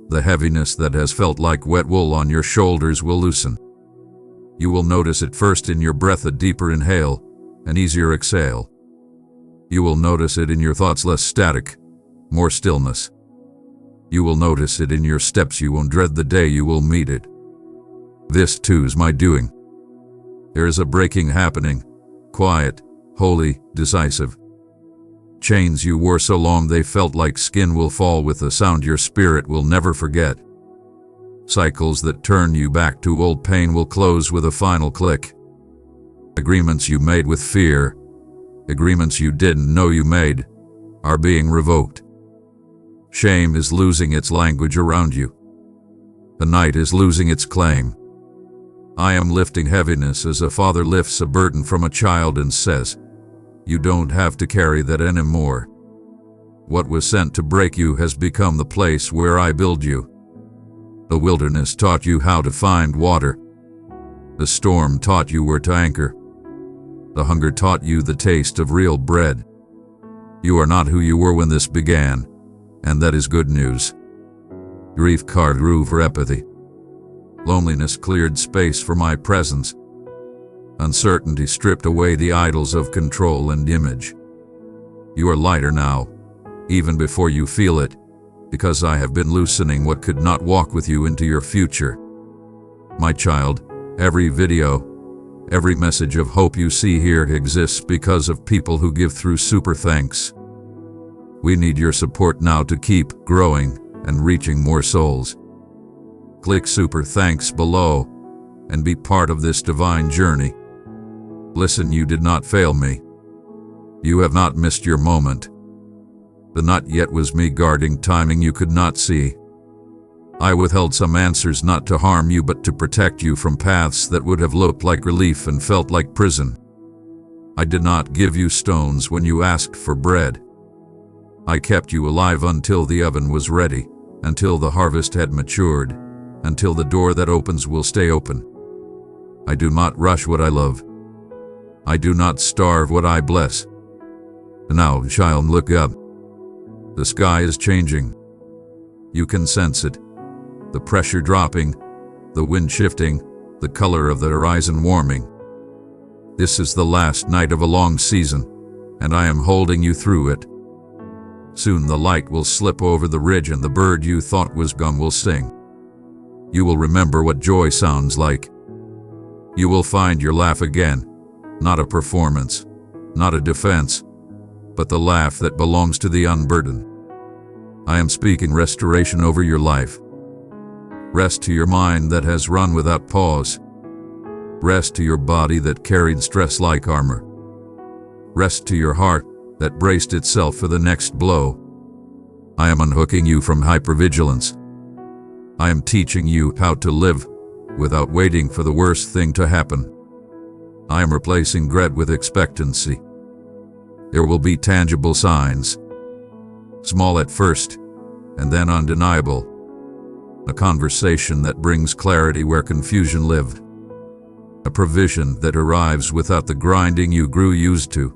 The heaviness that has felt like wet wool on your shoulders will loosen. You will notice it first in your breath, a deeper inhale, an easier exhale. You will notice it in your thoughts, less static, more stillness. You will notice it in your steps, you won't dread the day you will meet it. This too is my doing. There is a breaking happening, quiet, holy, decisive. Chains you wore so long they felt like skin will fall with a sound your spirit will never forget. Cycles that turn you back to old pain will close with a final click. Agreements you made with fear, agreements you didn't know you made, are being revoked. Shame is losing its language around you. The night is losing its claim. I am lifting heaviness as a father lifts a burden from a child and says, "You don't have to carry that anymore. What was sent to break you has become the place where I build you." The wilderness taught you how to find water. The storm taught you where to anchor. The hunger taught you the taste of real bread. You are not who you were when this began, and that is good news. Grief carved room for empathy. Loneliness cleared space for my presence. Uncertainty stripped away the idols of control and image. You are lighter now, even before you feel it, because I have been loosening what could not walk with you into your future. My child, every video, every message of hope you see here exists because of people who give through super thanks. We need your support now to keep growing and reaching more souls. Click super thanks below and be part of this divine journey. Listen, you did not fail me. You have not missed your moment. The not yet was me guarding timing you could not see. I withheld some answers not to harm you but to protect you from paths that would have looked like relief and felt like prison. I did not give you stones when you asked for bread. I kept you alive until the oven was ready, until the harvest had matured, until the door that opens will stay open. I do not rush what I love. I do not starve what I bless. Now, child, look up. The sky is changing. You can sense it. The pressure dropping, the wind shifting, the color of the horizon warming. This is the last night of a long season, and I am holding you through it. Soon the light will slip over the ridge and the bird you thought was gone will sing. You will remember what joy sounds like. You will find your laugh again, not a performance, not a defense, but the laugh that belongs to the unburdened. I am speaking restoration over your life. Rest to your mind that has run without pause. Rest to your body that carried stress like armor. Rest to your heart that braced itself for the next blow. I am unhooking you from hypervigilance. I am teaching you how to live without waiting for the worst thing to happen. I am replacing dread with expectancy. There will be tangible signs, small at first, and then undeniable. A conversation that brings clarity where confusion lived. A provision that arrives without the grinding you grew used to.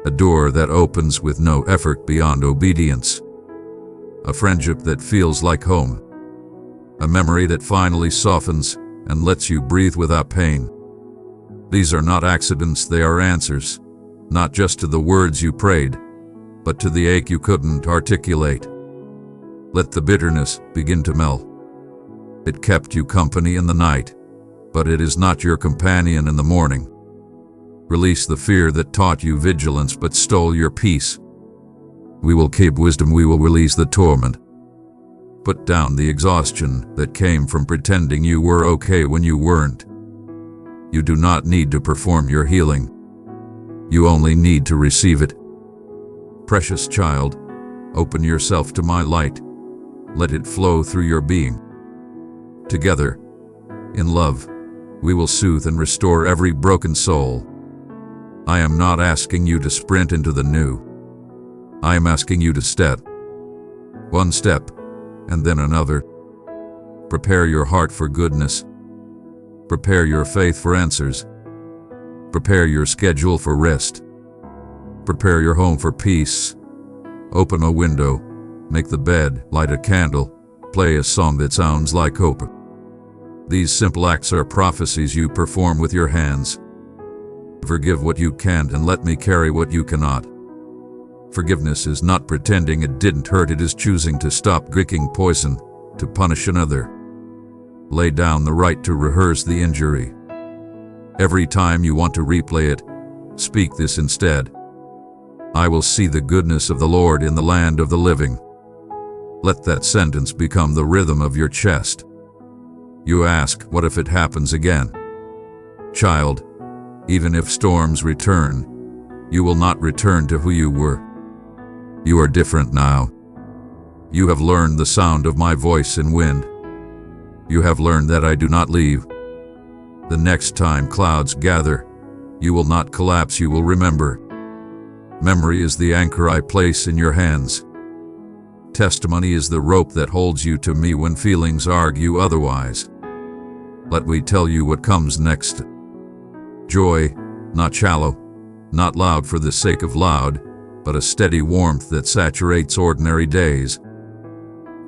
A door that opens with no effort beyond obedience. A friendship that feels like home. A memory that finally softens and lets you breathe without pain. These are not accidents, they are answers. Not just to the words you prayed, but to the ache you couldn't articulate. Let the bitterness begin to melt. It kept you company in the night, but it is not your companion in the morning. Release the fear that taught you vigilance but stole your peace. We will keep wisdom, we will release the torment. Put down the exhaustion that came from pretending you were okay when you weren't. You do not need to perform your healing. You only need to receive it. Precious child, open yourself to my light. Let it flow through your being. Together, in love, we will soothe and restore every broken soul. I am not asking you to sprint into the new. I am asking you to step. One step, and then another. Prepare your heart for goodness. Prepare your faith for answers. Prepare your schedule for rest. Prepare your home for peace. Open a window, make the bed, light a candle, play a song that sounds like hope. These simple acts are prophecies you perform with your hands. Forgive what you can't and let me carry what you cannot. Forgiveness is not pretending it didn't hurt, it is choosing to stop drinking poison to punish another. Lay down the right to rehearse the injury. Every time you want to replay it, speak this instead. I will see the goodness of the Lord in the land of the living. Let that sentence become the rhythm of your chest. You ask, what if it happens again? Child, even if storms return, you will not return to who you were. You are different now. You have learned the sound of my voice in wind. You have learned that I do not leave. The next time clouds gather, you will not collapse, you will remember. Memory is the anchor I place in your hands. Testimony is the rope that holds you to me when feelings argue otherwise. Let me tell you what comes next. Joy, not shallow, not loud for the sake of loud, but a steady warmth that saturates ordinary days.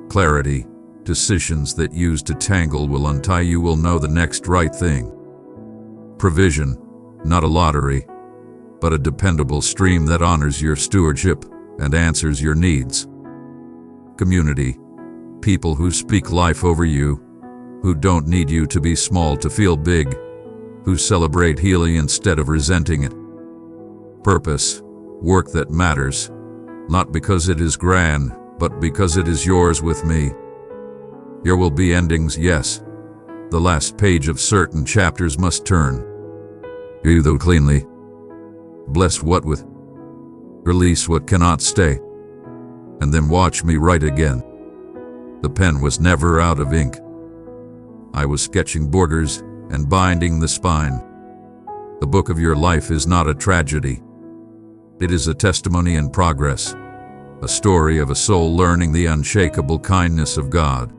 Clarity, decisions that used to tangle will untie, you will know the next right thing. Provision, not a lottery, but a dependable stream that honors your stewardship and answers your needs. Community. People who speak life over you, who don't need you to be small to feel big, who celebrate healing instead of resenting it. Purpose. Work that matters, not because it is grand, but because it is yours with me. There will be endings, yes. The last page of certain chapters must turn. You though cleanly. Bless what with. Release what cannot stay. And then watch me write again. The pen was never out of ink. I was sketching borders and binding the spine. The book of your life is not a tragedy. It is a testimony in progress, a story of a soul learning the unshakable kindness of God.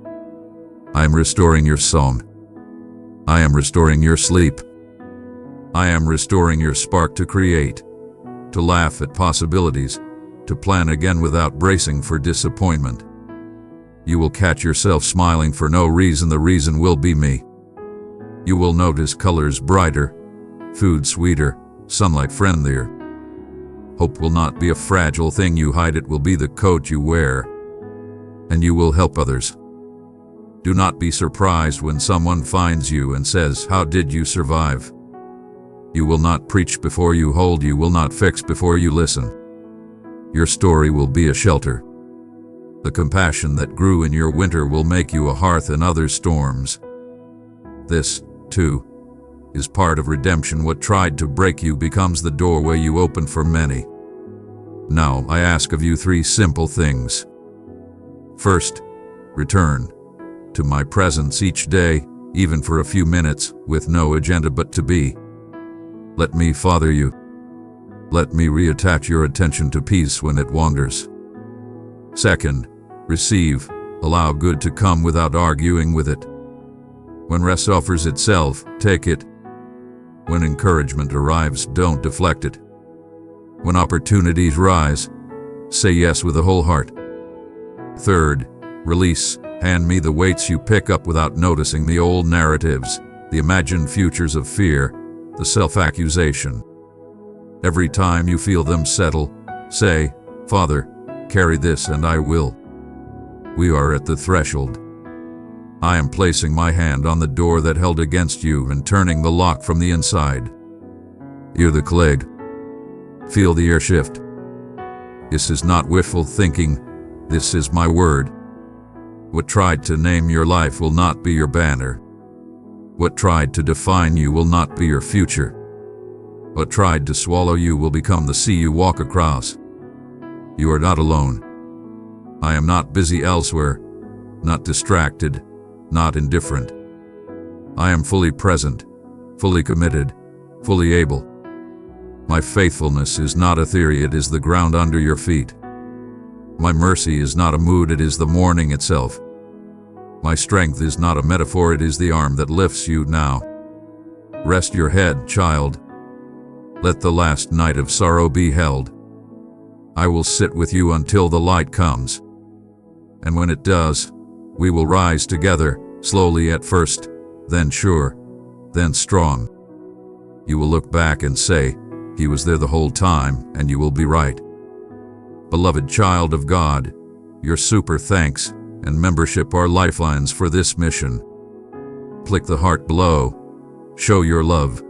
I am restoring your song. I am restoring your sleep. I am restoring your spark to create, to laugh at possibilities, to plan again without bracing for disappointment. You will catch yourself smiling for no reason. The reason will be me. You will notice colors brighter, food sweeter, sunlight friendlier. Hope will not be a fragile thing you hide, it will be the coat you wear. And you will help others. Do not be surprised when someone finds you and says, "How did you survive?" You will not preach before you hold, you will not fix before you listen. Your story will be a shelter. The compassion that grew in your winter will make you a hearth in other storms. This, too, is part of redemption. What tried to break you becomes the doorway you open for many. Now I ask of you 3 simple things. First, return to my presence each day, even for a few minutes, with no agenda but to be. Let me father you. Let me reattach your attention to peace when it wanders. Second, receive. Allow good to come without arguing with it. When rest offers itself, take it. When encouragement arrives, don't deflect it. When opportunities rise, say yes with a whole heart. Third, release. Hand me the weights you pick up without noticing, the old narratives, the imagined futures of fear, the self-accusation. Every time you feel them settle, say, "Father, carry this and I will." We are at the threshold. I am placing my hand on the door that held against you and turning the lock from the inside. Hear the clag. Feel the air shift. This is not wishful thinking. This is my word. What tried to name your life will not be your banner. What tried to define you will not be your future. What tried to swallow you will become the sea you walk across. You are not alone. I am not busy elsewhere, not distracted, not indifferent. I am fully present, fully committed, fully able. My faithfulness is not a theory, it is the ground under your feet. My mercy is not a mood, it is the morning itself. My strength is not a metaphor, it is the arm that lifts you now. Rest your head, child. Let the last night of sorrow be held. I will sit with you until the light comes. And when it does, we will rise together, slowly at first, then sure, then strong. You will look back and say, "He was there the whole time," and you will be right. Beloved child of God, your super thanks and membership are lifelines for this mission. Click the heart below, show your love,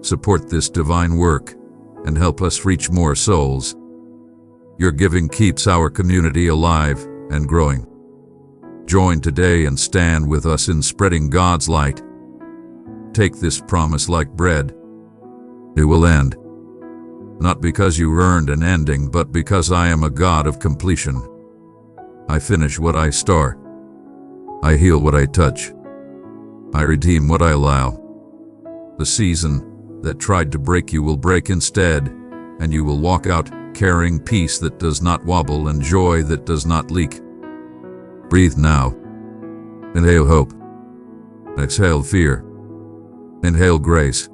support this divine work, and help us reach more souls. Your giving keeps our community alive and growing. Join today and stand with us in spreading God's light. Take this promise like bread. It will end. Not because you earned an ending, but because I am a God of completion. I finish what I start. I heal what I touch. I redeem what I allow. The season that tried to break you will break instead, and you will walk out carrying peace that does not wobble and joy that does not leak. Breathe now. Inhale hope. Exhale fear. Inhale grace.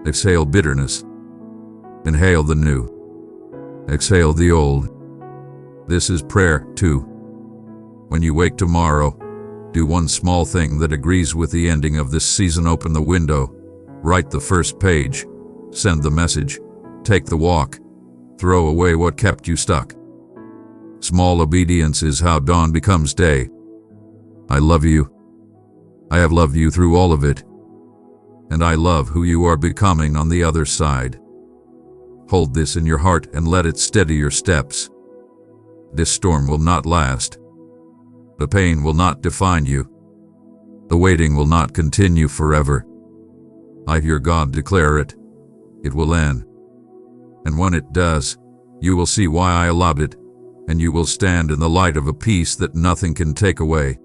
Exhale bitterness. Inhale the new. Exhale the old. This is prayer, too. When you wake tomorrow, do one small thing that agrees with the ending of this season. Open the window, write the first page, send the message, take the walk, throw away what kept you stuck. Small obedience is how dawn becomes day. I love you. I have loved you through all of it. And I love who you are becoming on the other side. Hold this in your heart and let it steady your steps. This storm will not last. The pain will not define you. The waiting will not continue forever. I hear God declare it. It will end. And when it does, you will see why I allowed it, and you will stand in the light of a peace that nothing can take away.